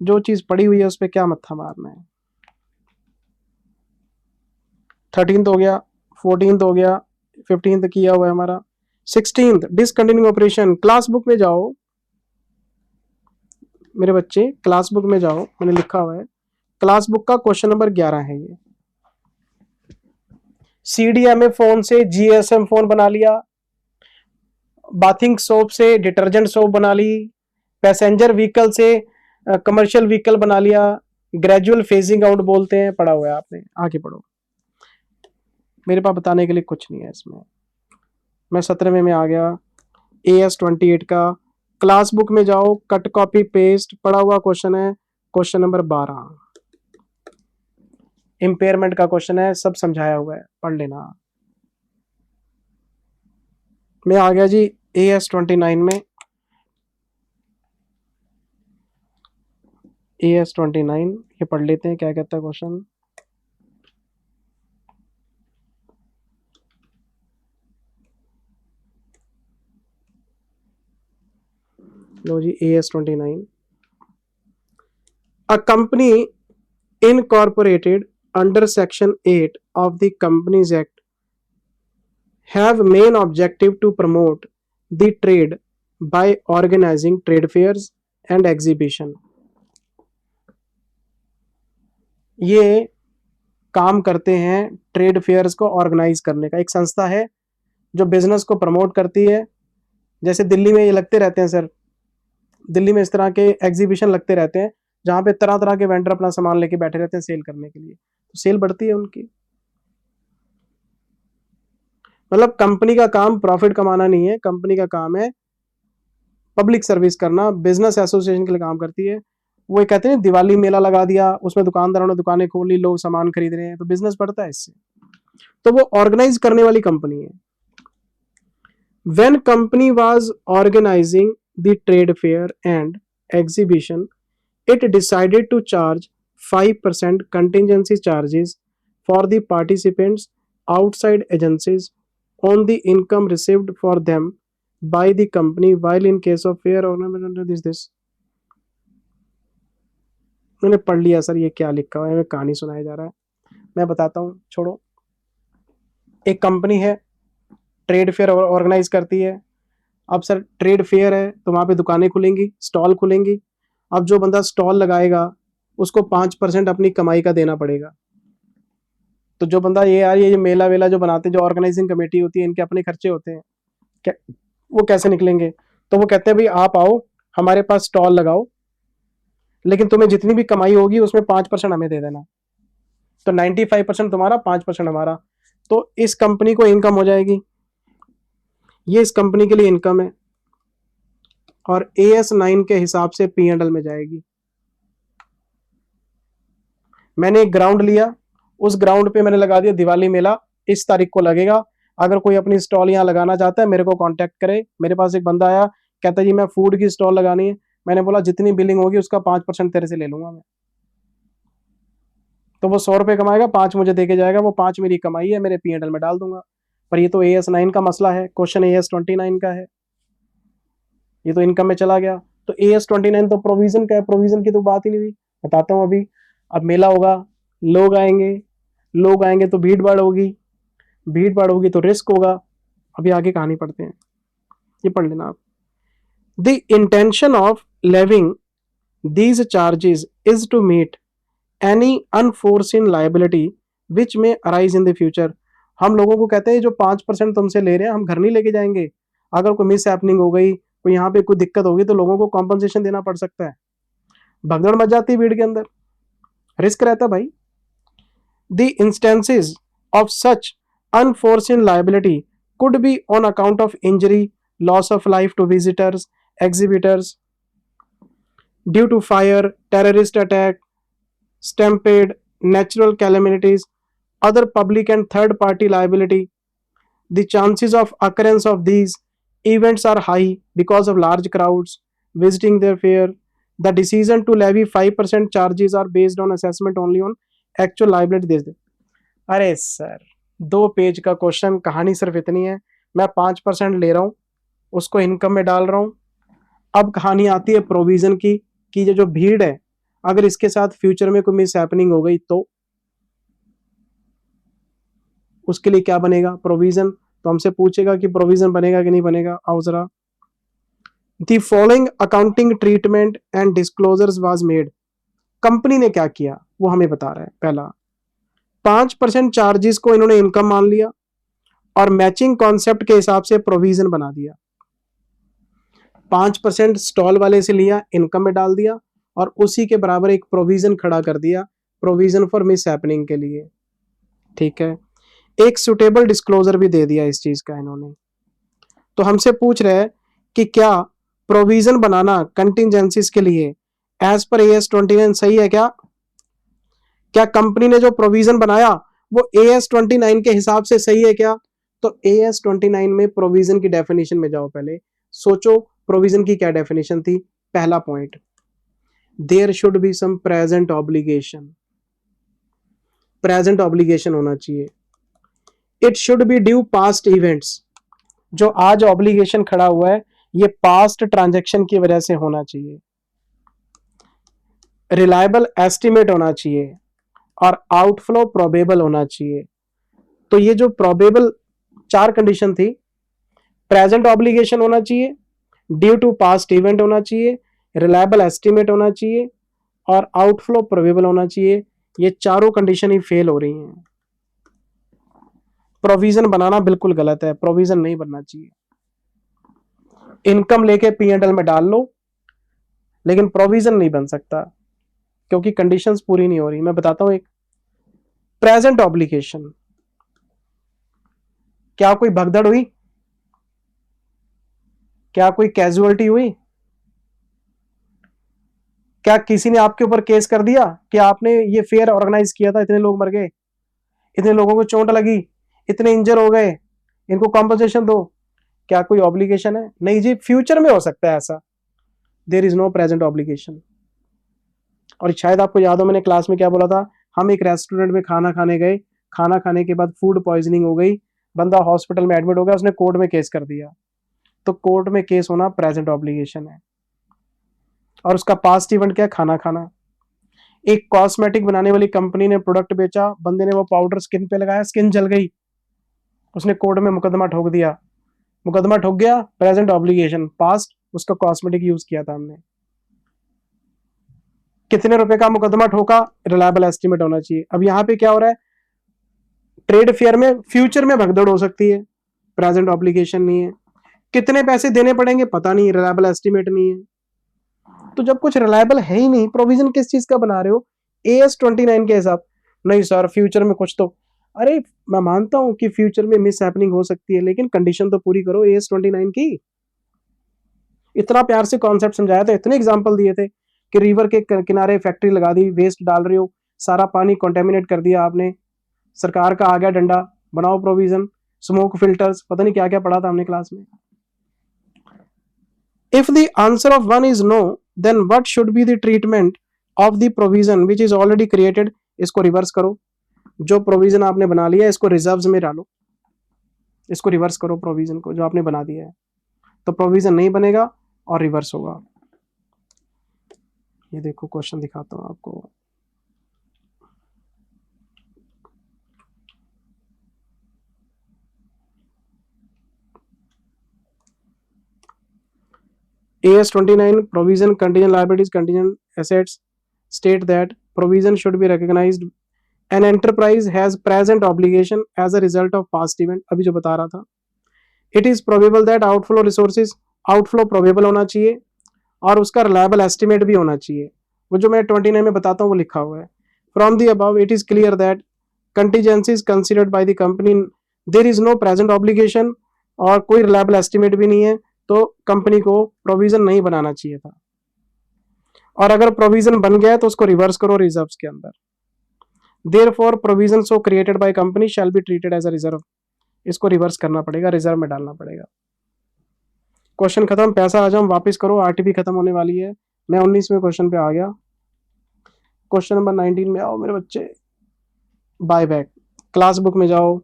Speaker 1: जो चीज पड़ी हुई है उस पर क्या मत्था मारना है। 13th हो गया, 14th हो गया, 15th किया हुआ है हमारा, 16th discontinue operation. Class book में जाओ मेरे बच्चे, क्लास बुक में जाओ, मैंने लिखा हुआ है क्लास बुक का क्वेश्चन नंबर 11 है ये। CDMA फोन से GSM फोन बना लिया, बाथिंग सोप से डिटर्जेंट सोप बना ली, पैसेंजर व्हीकल से कमर्शियल व्हीकल बना लिया, ग्रेजुअल फेजिंग आउट बोलते हैं, पढ़ा हुआ है आपने, आगे पढ़ो। मेरे पास बताने के लिए कुछ नहीं है इसमें। मैं 17वें में आ गया, AS28 का। क्लास बुक में जाओ, कट कॉपी पेस्ट, पढ़ा हुआ क्वेश्चन है, क्वेश्चन नंबर 12 इंपेयरमेंट का क्वेश्चन है, सब समझाया हुआ है, पढ़ लेना। मैं आ गया जी AS29 में। AS29 ये पढ़ लेते हैं क्या कहता है क्वेश्चन। लो जी AS29, a company incorporated under section 8 of the Companies Act have main objective to promote the trade by organizing trade fairs and exhibition। ये काम करते हैं ट्रेड फेयर्स को ऑर्गेनाइज करने का, एक संस्था है जो बिजनेस को प्रमोट करती है। जैसे दिल्ली में ये लगते रहते हैं सर, दिल्ली में इस तरह के एग्जीबिशन लगते रहते हैं जहां पे तरह तरह के वेंडर अपना सामान लेके बैठे रहते हैं सेल करने के लिए, तो सेल बढ़ती है उनकी। मतलब कंपनी का काम प्रॉफिट कमाना नहीं है, कंपनी का काम है पब्लिक सर्विस करना, बिजनेस एसोसिएशन के लिए काम करती है। वो कहते हैं दिवाली मेला लगा दिया, उसमें दुकानदारों ने दुकानें खोली, लोग सामान खरीद रहे हैं, तो बिजनेस बढ़ता है इससे। तो वो ऑर्गेनाइज करने वाली कंपनी है। When company was organizing the trade fair and exhibition, it decided to charge 5% contingency charges for the participants outside agencies on the income received for them by the company while in case of fair organisation this. मैंने पढ़ लिया sir, ये क्या लिखा हुआ है, कहानी सुनाया जा रहा है। मैं बताता हूँ, छोड़ो। एक कंपनी है, ट्रेड फेयर ऑर्गेनाइज करती है। अब सर ट्रेड फेयर है तो वहां पे दुकानें खुलेंगी, स्टॉल खुलेंगी। अब जो बंदा स्टॉल लगाएगा उसको 5% अपनी कमाई का देना पड़ेगा। तो जो बंदा ये यार ये मेला वेला जो बनाते हैं, जो ऑर्गेनाइजिंग कमेटी होती है, इनके अपने खर्चे होते हैं, वो कैसे निकलेंगे? तो वो कहते हैं भाई आप आओ हमारे पास स्टॉल लगाओ, लेकिन तुम्हें जितनी भी कमाई होगी उसमें 5% हमें दे देना। तो 95% तुम्हारा, 5% हमारा। तो इस कंपनी को इनकम हो जाएगी, ये इस कंपनी के लिए इनकम है, और AS9 के हिसाब से P&L में जाएगी। मैंने एक ग्राउंड लिया, उस ग्राउंड पे मैंने लगा दिया दिवाली मेला इस तारीख को लगेगा, अगर कोई अपनी स्टॉल यहाँ लगाना चाहता है मेरे को कांटेक्ट करे। मेरे पास एक बंदा आया, कहता जी मैं फूड की स्टॉल लगानी है। मैंने बोला जितनी बिलिंग होगी उसका 5% तेरे से ले लूंगा मैं। तो वो 100 रुपए कमाएगा, 5 मुझे देके जाएगा, वो 5 मेरी कमाई है, मेरे P&L में डाल दूंगा। पर ये तो AS9 का मसला है, क्वेश्चन AS29 का है, ये तो इनकम में चला गया। तो AS29 तो प्रोविजन का है, प्रोविजन की तो बात ही नहीं हुई। बताता हूँ अभी। अब मेला होगा, लोग आएंगे, लोग आएंगे तो भीड़ भाड़ होगी, भीड़ भाड़ होगी तो रिस्क होगा। अभी आगे कहानी पढ़ते हैं, ये पढ़ लेना आप। The intention of levying these charges is to meet any unforeseen liability which may arise in the future. हम लोगों को कहते हैं जो 5% तुमसे ले रहे हैं हम घर नहीं लेके जाएंगे, अगर कोई मिस हैपनिंग हो गई, कोई यहाँ पे कोई दिक्कत होगी तो लोगों को कॉम्पनसेशन देना पड़ सकता है। भगदड़ मच जाती है भीड़ के अंदर, रिस्क रहता है भाई। The instances of such unforeseen liability could be on account of injury, loss of life to visitors, exhibitors, due to fire, terrorist attack, stampede, natural calamities, other public and third party liability. The chances of occurrence of these events are high because of large crowds visiting their fair. The decision to levy 5% charges are based on assessment only on actual liability. अरे sir 2 page का question, कहानी सिर्फ इतनी है, मैं 5% ले रहा हूं, उसको इनकम में डाल रहा हूं। अब कहानी आती है प्रोविजन की, कि ये जो भीड़ है अगर इसके साथ फ्यूचर में कोई मिस हैपनिंग हो गई तो उसके लिए क्या बनेगा प्रोविजन। तो हमसे पूछेगा कि प्रोविजन बनेगा कि नहीं बनेगा। आओ जरा। The following accounting treatment and disclosures was made. Company ने क्या किया वो हमें बता रहा है। पहला, 5% चार्जेस को इन्होंने इनकम मान लिया और मैचिंग कॉन्सेप्ट के हिसाब से प्रोविजन बना दिया। 5% स्टॉल वाले से लिया, इनकम में डाल दिया, और उसी के बराबर एक प्रोविजन खड़ा कर दिया, प्रोविजन फॉर मिस हैपनिंग के लिए। ठीक है, एक सुटेबल डिस्क्लोजर भी दे दिया इस चीज का इन्होंने। तो हमसे पूछ रहे हैं कि क्या प्रोविजन बनाना कंटिजेंसीज के लिए एज पर AS29 सही है क्या? क्या कंपनी ने जो प्रोविजन बनाया वो AS29 के हिसाब से सही है क्या? तो AS29 में प्रोविजन की डेफिनेशन में जाओ, पहले सोचो प्रोविजन की क्या डेफिनेशन थी। पहला point, there should be some present obligation, present obligation होना चाहिए। It should be due past events, जो आज ऑब्लिगेशन खड़ा हुआ है ये पास्ट ट्रांजैक्शन की वजह से होना चाहिए। रिलायबल एस्टिमेट होना चाहिए और आउटफ्लो प्रोबेबल होना चाहिए। तो ये जो प्रोबेबल 4 कंडीशन थी, प्रेजेंट ऑब्लिगेशन होना चाहिए, ड्यू टू पास्ट इवेंट होना चाहिए, रिलायबल एस्टिमेट होना चाहिए और आउटफ्लो प्रोबेबल होना चाहिए। ये चारों कंडीशन ही फेल हो रही हैं। प्रोविजन बनाना बिल्कुल गलत है, प्रोविजन नहीं बनना चाहिए। इनकम लेके P&L में डाल लो, लेकिन प्रोविजन नहीं बन सकता क्योंकि कंडीशंस पूरी नहीं हो रही। मैं बताता हूं, एक प्रेजेंट ऑब्लिगेशन, क्या कोई भगदड़ हुई, क्या कोई कैजुअलिटी हुई, क्या किसी ने आपके ऊपर केस कर दिया कि आपने ये फेयर ऑर्गेनाइज किया था, इतने लोग मर गए, इतने लोगों को चोट लगी, इतने इंजर हो गए, इनको कॉम्पनसेशन दो, क्या कोई ऑब्लिगेशन है? नहीं जी, फ्यूचर में हो सकता है ऐसा। There is no present obligation. और शायद आपको याद हो मैंने क्लास में क्या बोला था, हम एक रेस्टोरेंट में खाना खाने गए, खाना खाने के बाद फूड पॉइजनिंग हो गई, बंदा हॉस्पिटल में एडमिट हो गया, उसने कोर्ट में केस कर दिया, तो कोर्ट में केस होना प्रेजेंट ऑब्लिगेशन है। और उसका पास्ट इवेंट क्या है? खाना खाना। एक कॉस्मेटिक बनाने वाली कंपनी ने प्रोडक्ट बेचा, बंदे ने वो पाउडर स्किन पे लगाया, स्किन जल गई, उसने कोर्ट में मुकदमा ठोक दिया, मुकदमा ठोक गया, प्रेजेंट ऑब्लिगेशन, पास्ट उसका कॉस्मेटिक यूज किया था हमने। कितने रुपए का मुकदमा ठोका? रिलायबल एस्टिमेट होना चाहिए। अब यहाँ पे क्या हो रहा है? ट्रेड फेयर में फ्यूचर में भगदड़ हो सकती है, प्रेजेंट ऑब्लिगेशन नहीं है। कितने पैसे देने पड़ेंगे पता नहीं, रिलायबल एस्टिमेट नहीं है। तो जब कुछ रिलायबल है ही नहीं, प्रोविजन किस चीज का बना रहे हो? AS29 के हिसाब? नहीं सर, फ्यूचर में कुछ तो, अरे मैं मानता हूं कि फ्यूचर में मिस हैपनिंग हो सकती है, लेकिन कंडीशन तो पूरी करो AS29 की। इतना प्यार से कॉन्सेप्ट समझाया था, इतने एग्जाम्पल दिए थे कि रिवर के किनारे फैक्ट्री लगा दी, वेस्ट डाल रहे हो, सारा पानी कॉन्टेमिनेट कर दिया आपने, सरकार का आ गया डंडा, बनाओ प्रोविजन, स्मोक फिल्टर्स, पता नहीं क्या क्या पढ़ा था हमने क्लास में। If the answer of one is no, then what should be the treatment of the provision which is already created? इसको रिवर्स करो, जो प्रोविजन आपने बना लिया इसको रिजर्व्स में डालो, इसको रिवर्स करो प्रोविजन को जो आपने बना दिया है, तो प्रोविजन नहीं बनेगा और रिवर्स होगा। ये देखो क्वेश्चन दिखाता हूं आपको। AS29 provision contingent liabilities contingent assets state that provision should be recognized an enterprise has present obligation as a result of past event। अभी जो बता रहा था, it is probable that outflow resources, outflow probable होना चाहिए और उसका reliable estimate भी होना चाहिए। वो जो मैं 29 में बताता हूँ वो लिखा हुआ है। From the above it is clear that contingencies considered by the company there is no present obligation और कोई reliable estimate भी नहीं है, तो कंपनी को प्रोविजन नहीं बनाना चाहिए था। और अगर प्रोविजन बन गया है तो उसको रिवर्स करो रिजर्व्स के अंदर। Therefore provision so created by company shall be treated as a reserve। इसको रिवर्स करना पड़ेगा, रिजर्व में डालना पड़ेगा। क्वेश्चन खत्म, पैसा आ जाओ वापस करो, आरटीपी खत्म होने वाली है। मैं 19वें क्वेश्चन पे आ गया। क्वेश्चन नंबर 19 में आओ मेरे बच्चे। बाय बैक, क्लास बुक में जाओ,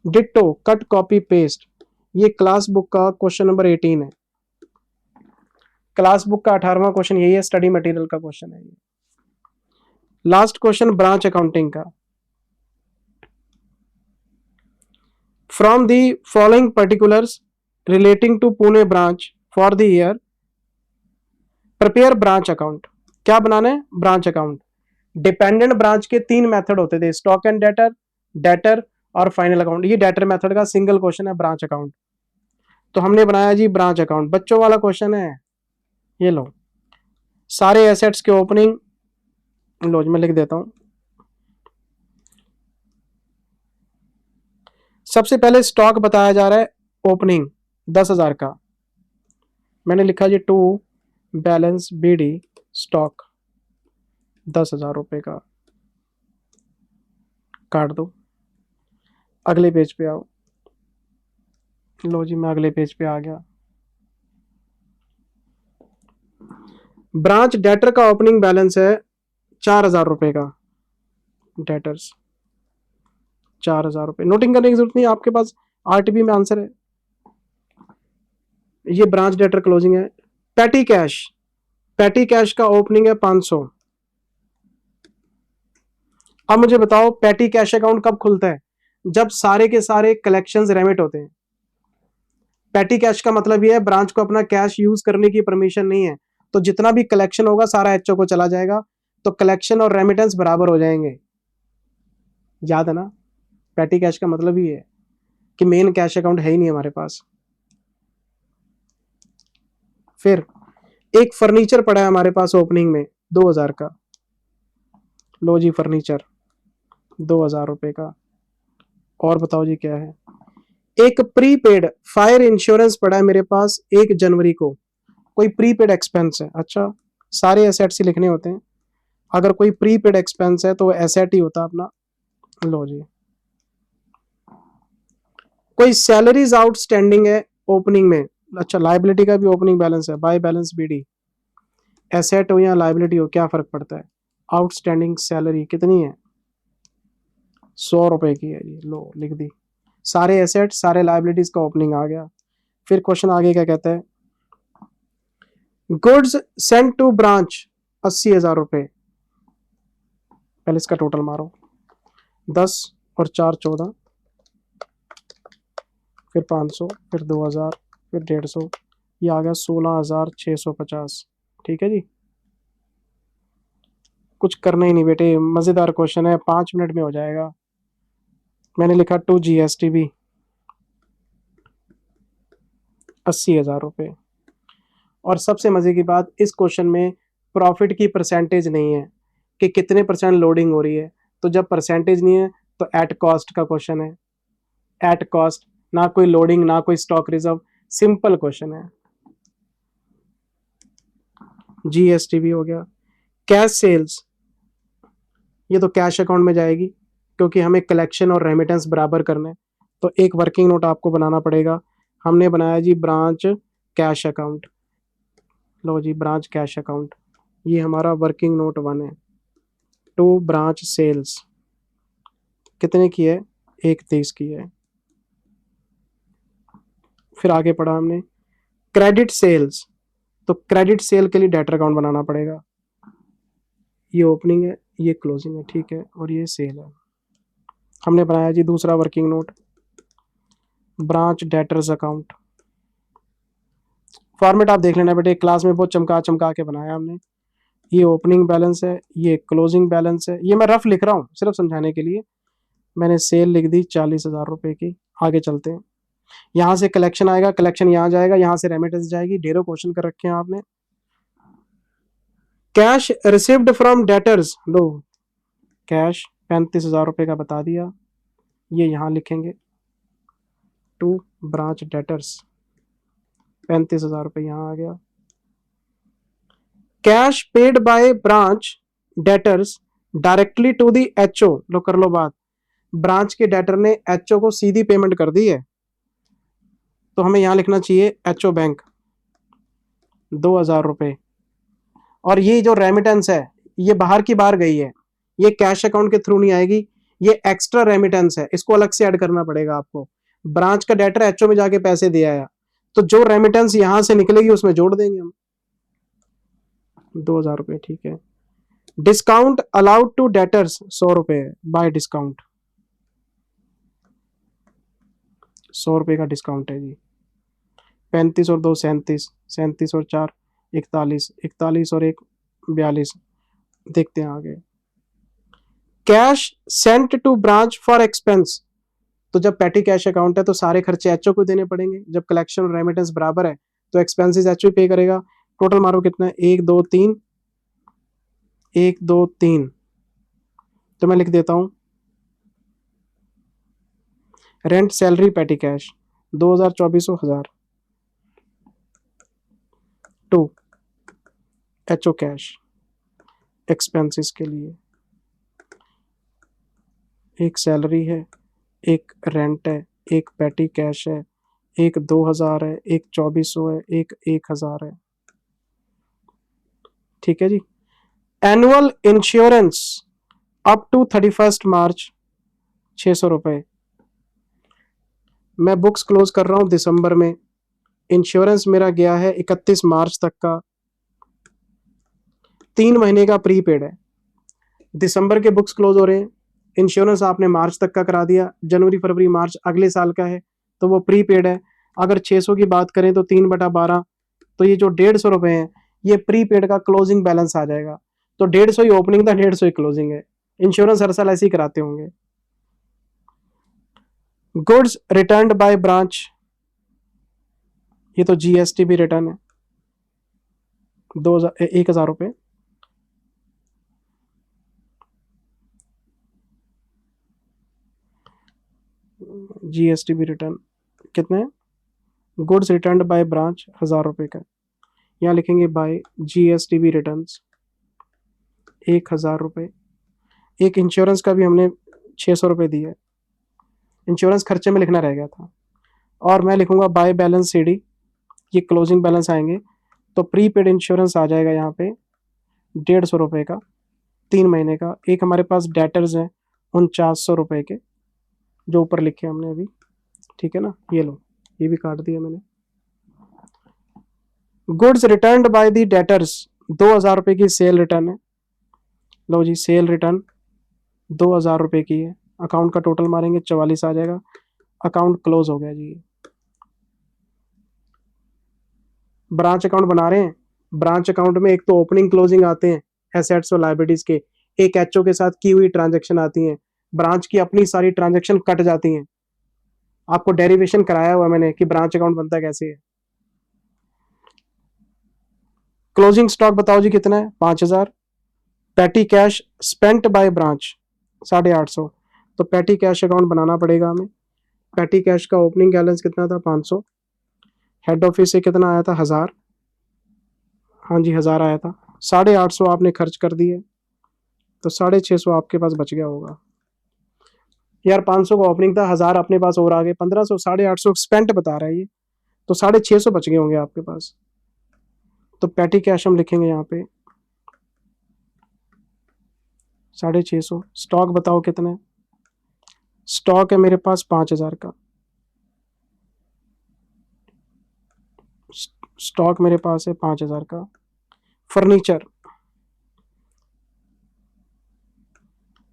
Speaker 1: डिट्टो कट कॉपी पेस्ट, ये क्लास बुक का क्वेश्चन नंबर 18 है। क्लास बुक का 18वां क्वेश्चन यही है, स्टडी मटेरियल का क्वेश्चन है ये। लास्ट क्वेश्चन ब्रांच अकाउंटिंग का। From the following particulars relating to Pune branch for the year prepare branch account. क्या बनाना है? Branch account. डिपेंडेंट ब्रांच के 3 मेथड होते थे, स्टॉक एंड डेटर, डेटर और फाइनल अकाउंट। ये डेटर मेथड का सिंगल क्वेश्चन है ब्रांच अकाउंट, तो हमने बनाया जी ब्रांच अकाउंट। बच्चों वाला क्वेश्चन है, ये लो, सारे एसेट्स के ओपनिंग, लो मैं लिख देता हूं। सबसे पहले स्टॉक बताया जा रहा है, ओपनिंग 10,000 का, मैंने लिखा जी टू बैलेंस BD स्टॉक 10,000 रुपए का, काट दो। अगले पेज पे आओ, लो जी मैं अगले पेज पे आ गया। ब्रांच डेटर का ओपनिंग बैलेंस है 4,000 रुपए का, डेटर्स 4,000 रुपए। नोटिंग करने की जरूरत नहीं, आपके पास आरटीपी में आंसर है। ये ब्रांच डेटर क्लोजिंग है। पैटी कैश, पैटी कैश का ओपनिंग है 500। अब मुझे बताओ पैटी कैश अकाउंट कब खुलता है? जब सारे के सारे कलेक्शंस रेमिट होते हैं। पैटी कैश का मतलब ये है ब्रांच को अपना कैश यूज करने की परमिशन नहीं है, तो जितना भी कलेक्शन होगा सारा एचओ को चला जाएगा, तो कलेक्शन और रेमिटेंस बराबर हो जाएंगे। याद है ना? पैटी कैश का मतलब ही है कि मेन कैश अकाउंट है ही नहीं हमारे पास। फिर एक फर्नीचर पड़ा है हमारे पास ओपनिंग में 2,000 का, लो जी फर्नीचर 2,000 रुपए का। और बताओ जी क्या है? एक प्रीपेड फायर इंश्योरेंस पड़ा है मेरे पास 1 जनवरी को, कोई प्रीपेड एक्सपेंस है। अच्छा, सारे एसेट्स ही लिखने होते हैं, अगर कोई प्रीपेड एक्सपेंस है तो एसेट ही होता अपना। लो जी, कोई सैलरीज आउटस्टैंडिंग है ओपनिंग में। अच्छा, लाइबिलिटी का भी ओपनिंग बैलेंस है, बाय बैलेंस BD। एसेट हो या लाइबिलिटी हो क्या फर्क पड़ता है? आउटस्टैंडिंग सैलरी कितनी है? 100 रुपए की है जी, लो लिख दी। सारे एसेट सारे लाइबिलिटीज का ओपनिंग आ गया। फिर क्वेश्चन आगे क्या कहता है, गुड्स सेंट टू ब्रांच 80,000 रुपए। पहले इसका टोटल मारो, 10 और 4 14, फिर 500, फिर 2000, फिर 150, ये आ गया 16,650। ठीक है जी, कुछ करना ही नहीं बेटे, मजेदार क्वेश्चन है, 5 मिनट में हो जाएगा। मैंने लिखा टू GSTB 80,000 रुपए। और सबसे मजे की बात, इस क्वेश्चन में प्रॉफिट की परसेंटेज नहीं है कि कितने % लोडिंग हो रही है। तो जब परसेंटेज नहीं है तो एट कॉस्ट का क्वेश्चन है, एट कॉस्ट, ना कोई लोडिंग ना कोई स्टॉक रिजर्व, सिंपल क्वेश्चन है। GSTB हो गया। कैश सेल्स, ये तो कैश अकाउंट में जाएगी क्योंकि हमें कलेक्शन और रेमिटेंस बराबर करना है। तो एक वर्किंग नोट आपको बनाना पड़ेगा। हमने बनाया जी ब्रांच कैश अकाउंट। लो जी ब्रांच कैश अकाउंट, ये हमारा वर्किंग नोट 1 है। टू ब्रांच सेल्स कितने की है, 31 की है। फिर आगे पढ़ा हमने क्रेडिट सेल्स, तो क्रेडिट सेल के लिए डेटर अकाउंट बनाना पड़ेगा। ये ओपनिंग है, ये क्लोजिंग है, ठीक है, और ये सेल है। हमने बनाया जी दूसरा working note, branch debtors account. Format आप देख लेना बेटे, क्लास में बहुत चमका चमका के बनाया हमने। ये ओपनिंग बैलेंस है, ये क्लोजिंग बैलेंस है, ये मैं रफ लिख रहा हूँ सिर्फ समझाने के लिए। मैंने सेल लिख दी 40,000 रुपए की। आगे चलते हैं, यहाँ से कलेक्शन आएगा, कलेक्शन यहाँ जाएगा, यहाँ से रेमिटेंस जाएगी। ढेरों क्वेश्चन कर रखे हैं आपने। Cash received from debtors, low cash 35,000 रुपए का बता दिया, ये यहाँ लिखेंगे। टू ब्रांच डेटर्स 35,000 रुपए यहाँ आ गया। Cash paid by branch debtors directly to the HO, लो कर लो बात। ब्रांच के डेटर ने HO को सीधी पेमेंट कर दी है, तो हमें यहां लिखना चाहिए HO बैंक 2,000 रुपए। और ये जो रेमिटेंस है ये बाहर की बाहर गई है, ये कैश अकाउंट के थ्रू नहीं आएगी, ये एक्स्ट्रा रेमिटेंस है, इसको अलग से ऐड करना पड़ेगा आपको। ब्रांच का डेटर HO में जाके पैसे दे आया, तो जो रेमिटेंस यहां से निकलेगी उसमें जोड़ देंगे हम 2,000 रुपए। ठीक है। डिस्काउंट अलाउड टू डेटर्स 100 रुपए बाय डिस्काउंट, 100 रुपए का डिस्काउंट है जी। 35 और 2 37, 37 और 4 41, 41 और 1 42। देखते हैं आगे। Cash sent to branch for expense, तो जब पैटी कैश अकाउंट है तो सारे खर्चे HO को देने पड़ेंगे। जब कलेक्शन और रेमिटेंस बराबर है तो एक्सपेंसेस HO पे करेगा। टोटल मारो कितना है, 1 2 3, 1 2 3, तो मैं लिख देता हूं rent salary petty cash 2,000 1000। To HO cash expenses के लिए, एक सैलरी है, एक रेंट है, एक पैटी कैश है, एक 2,000 है, एक 2,400 है, एक 1,000 है। ठीक है जी। एनुअल इंश्योरेंस अप टू 31 मार्च 600 रुपए। मैं बुक्स क्लोज कर रहा हूं दिसंबर में, इंश्योरेंस मेरा गया है 31 मार्च तक का, 3 महीने का प्रीपेड है। दिसंबर के बुक्स क्लोज हो रहे हैं, इंश्योरेंस आपने मार्च तक का करा दिया, जनवरी फरवरी मार्च अगले साल का है, तो वो प्रीपेड है। अगर 600 की बात करें तो 3/12, तो ये जो 150 रुपए हैं ये प्रीपेड का क्लोजिंग बैलेंस आ जाएगा। तो 150 ही ओपनिंग था, 150 ही क्लोजिंग है। इंश्योरेंस हर साल ऐसे ही कराते होंगे। गुड्स रिटर्न बाय ब्रांच, ये तो GSTB रिटर्न है 1,000 रुपए। GSTB रिटर्न कितने हैं, गुड्स रिटर्न बाय ब्रांच 1,000 रुपए का, यहाँ लिखेंगे बाय GSTB रिटर्न 1,000 रुपए। एक इंश्योरेंस का भी हमने 600 रुपए दिए, इंश्योरेंस खर्चे में लिखना रह गया था। और मैं लिखूंगा बाय बैलेंस CD, ये क्लोजिंग बैलेंस आएंगे, तो प्रीपेड इंश्योरेंस आ जाएगा यहाँ पे 150 रुपए का, 3 महीने का। एक हमारे पास डेटर्स है ₹4900 के, जो ऊपर लिखे हमने अभी, ठीक है ना, ये लो, ये भी काट दिया मैंने। Goods returned by the debtors, ₹2000 की सेल रिटर्न है। लो जी, सेल रिटर्न ₹2000 की है। अकाउंट का टोटल मारेंगे 44 आ जाएगा। अकाउंट क्लोज हो गया जी। ब्रांच अकाउंट बना रहे हैं। ब्रांच अकाउंट में एक तो ओपनिंग क्लोजिंग आते हैं एसेट्स और लायबिलिटीज के, एक एचओ के साथ की हुई ट्रांजैक्शन आती है, ब्रांच की अपनी सारी ट्रांजैक्शन कट जाती हैं। आपको डेरिवेशन कराया हुआ मैंने कि ब्रांच अकाउंट बनता कैसे है। क्लोजिंग स्टॉक बताओ जी कितना है, 5000। Petty cash spent by branch 850, तो पैटी कैश अकाउंट बनाना पड़ेगा हमें। पैटी कैश का ओपनिंग बैलेंस कितना था, 500। हेड ऑफिस से कितना आया था, 1000। हाँ जी, 1000 आया था। 850 आपने खर्च कर दिए, तो 650 आपके पास बच गया होगा यार। 500 का ओपनिंग था, 1000 अपने पास और आ गए, 1500। 850 स्पेंट बता रहा है ये, तो 650 बच गए होंगे आपके पास। तो पैटी कैश हम लिखेंगे यहाँ पे 650। स्टॉक बताओ कितना है, स्टॉक है मेरे पास 5000 का। स्टॉक मेरे पास है 5000 का। फर्नीचर,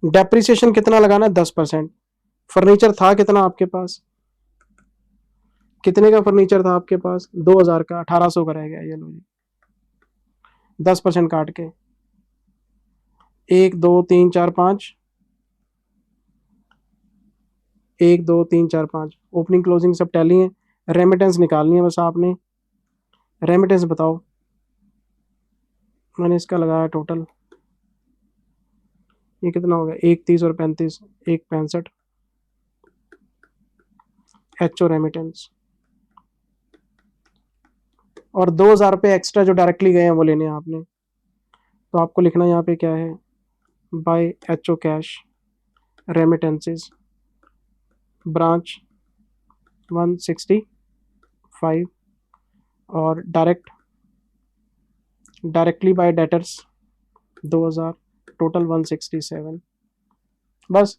Speaker 1: डेप्रिसिएशन कितना लगाना है, 10%। फर्नीचर था कितना आपके पास, कितने का फर्नीचर था आपके पास, 2000 का, 1800 का रह गया। ये लो जी, 10% काट के 1 2 3 4 5, 1 2 3 4 5, ओपनिंग क्लोजिंग सब टैली है। रेमिटेंस निकालनी है बस आपने। रेमिटेंस बताओ, मैंने इसका लगाया टोटल, ये कितना हो गया, 1 30 और 35, 1 65। एचओ रेमिटेंस, और 2000 एक्स्ट्रा जो डायरेक्टली गए हैं वो लेने हैं आपने। तो आपको लिखना यहाँ पे क्या है, by HO cash remittances branch 165, और डायरेक्टली बाय डेटर्स 2000, टोटल 167। बस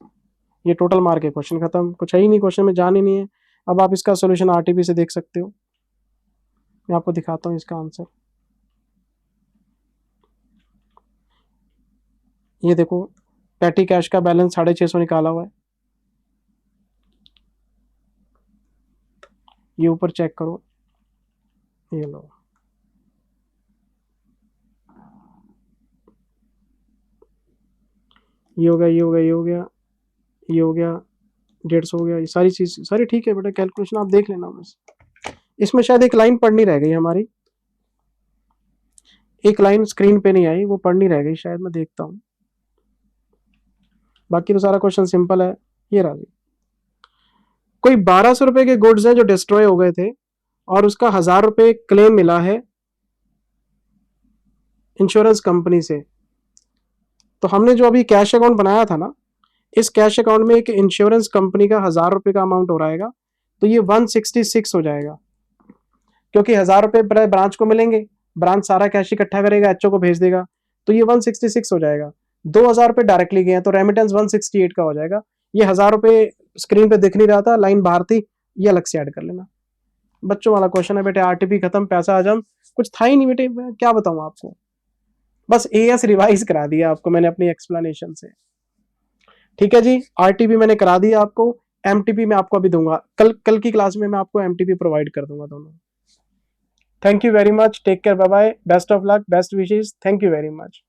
Speaker 1: ये टोटल मार्क है, क्वेश्चन खत्म। कुछ है ही नहीं, क्वेश्चन में जान ही नहीं है। अब आप इसका सॉल्यूशन आरटीपी से देख सकते हो। मैं आपको दिखाता हूँ इसका आंसर। ये देखो, पैटी कैश का बैलेंस 650 निकाला हुआ है। ये ऊपर चेक करो, ये लो, ये हो गया, ये हो गया, ये हो गया, ये हो गया, 150 हो गया। ये सारी चीज सारी ठीक है बेटा, कैलकुलेशन आप देख लेना बस। इसमें शायद एक लाइन पढ़नी रह गई हमारी, एक लाइन स्क्रीन पे नहीं आई, वो पढ़नी रह गई शायद, मैं देखता हूँ। बाकी तो सारा क्वेश्चन सिंपल है। ये रहा जी, कोई 1200 रुपए के गुड्स हैं जो डिस्ट्रॉय हो गए थे और उसका 1000 रुपए क्लेम मिला है इंश्योरेंस कंपनी से। तो हमने जो अभी कैश अकाउंट बनाया था ना, इस कैश अकाउंट में एक इंश्योरेंस कंपनी का 1000 रुपए का अमाउंट हो रहेगा, तो ये 166 हो जाएगा, क्योंकि 1000 रुपए ब्रांच को मिलेंगे, ब्रांच सारा कैश इकट्ठा करेगा, एचओ को भेज देगा, तो ये 166 हो जाएगा। 2000 रुपए डायरेक्टली गए हैं, तो रेमिटेंस 168 का हो जाएगा। ये 1000 रुपए स्क्रीन पे दिख नहीं रहा था, लाइन बाहर थी, ये अलग से ऐड कर लेना। बच्चों वाला क्वेश्चन है बेटे, आरटीपी खत्म, पैसा हजम, कुछ था ही नहीं बेटे, मैं क्या बताऊं आपको। बस एएस रिवाइज करा दिया आपको मैंने अपनी एक्सप्लेनेशन से। ठीक है जी, आरटीपी मैंने करा दिया आपको, एमटीपी मैं आपको अभी दूंगा, कल की क्लास में मैं आपको एमटीपी प्रोवाइड कर दूंगा दोनों। Thank you very much, take care, bye bye, best of luck, best wishes, thank you very much.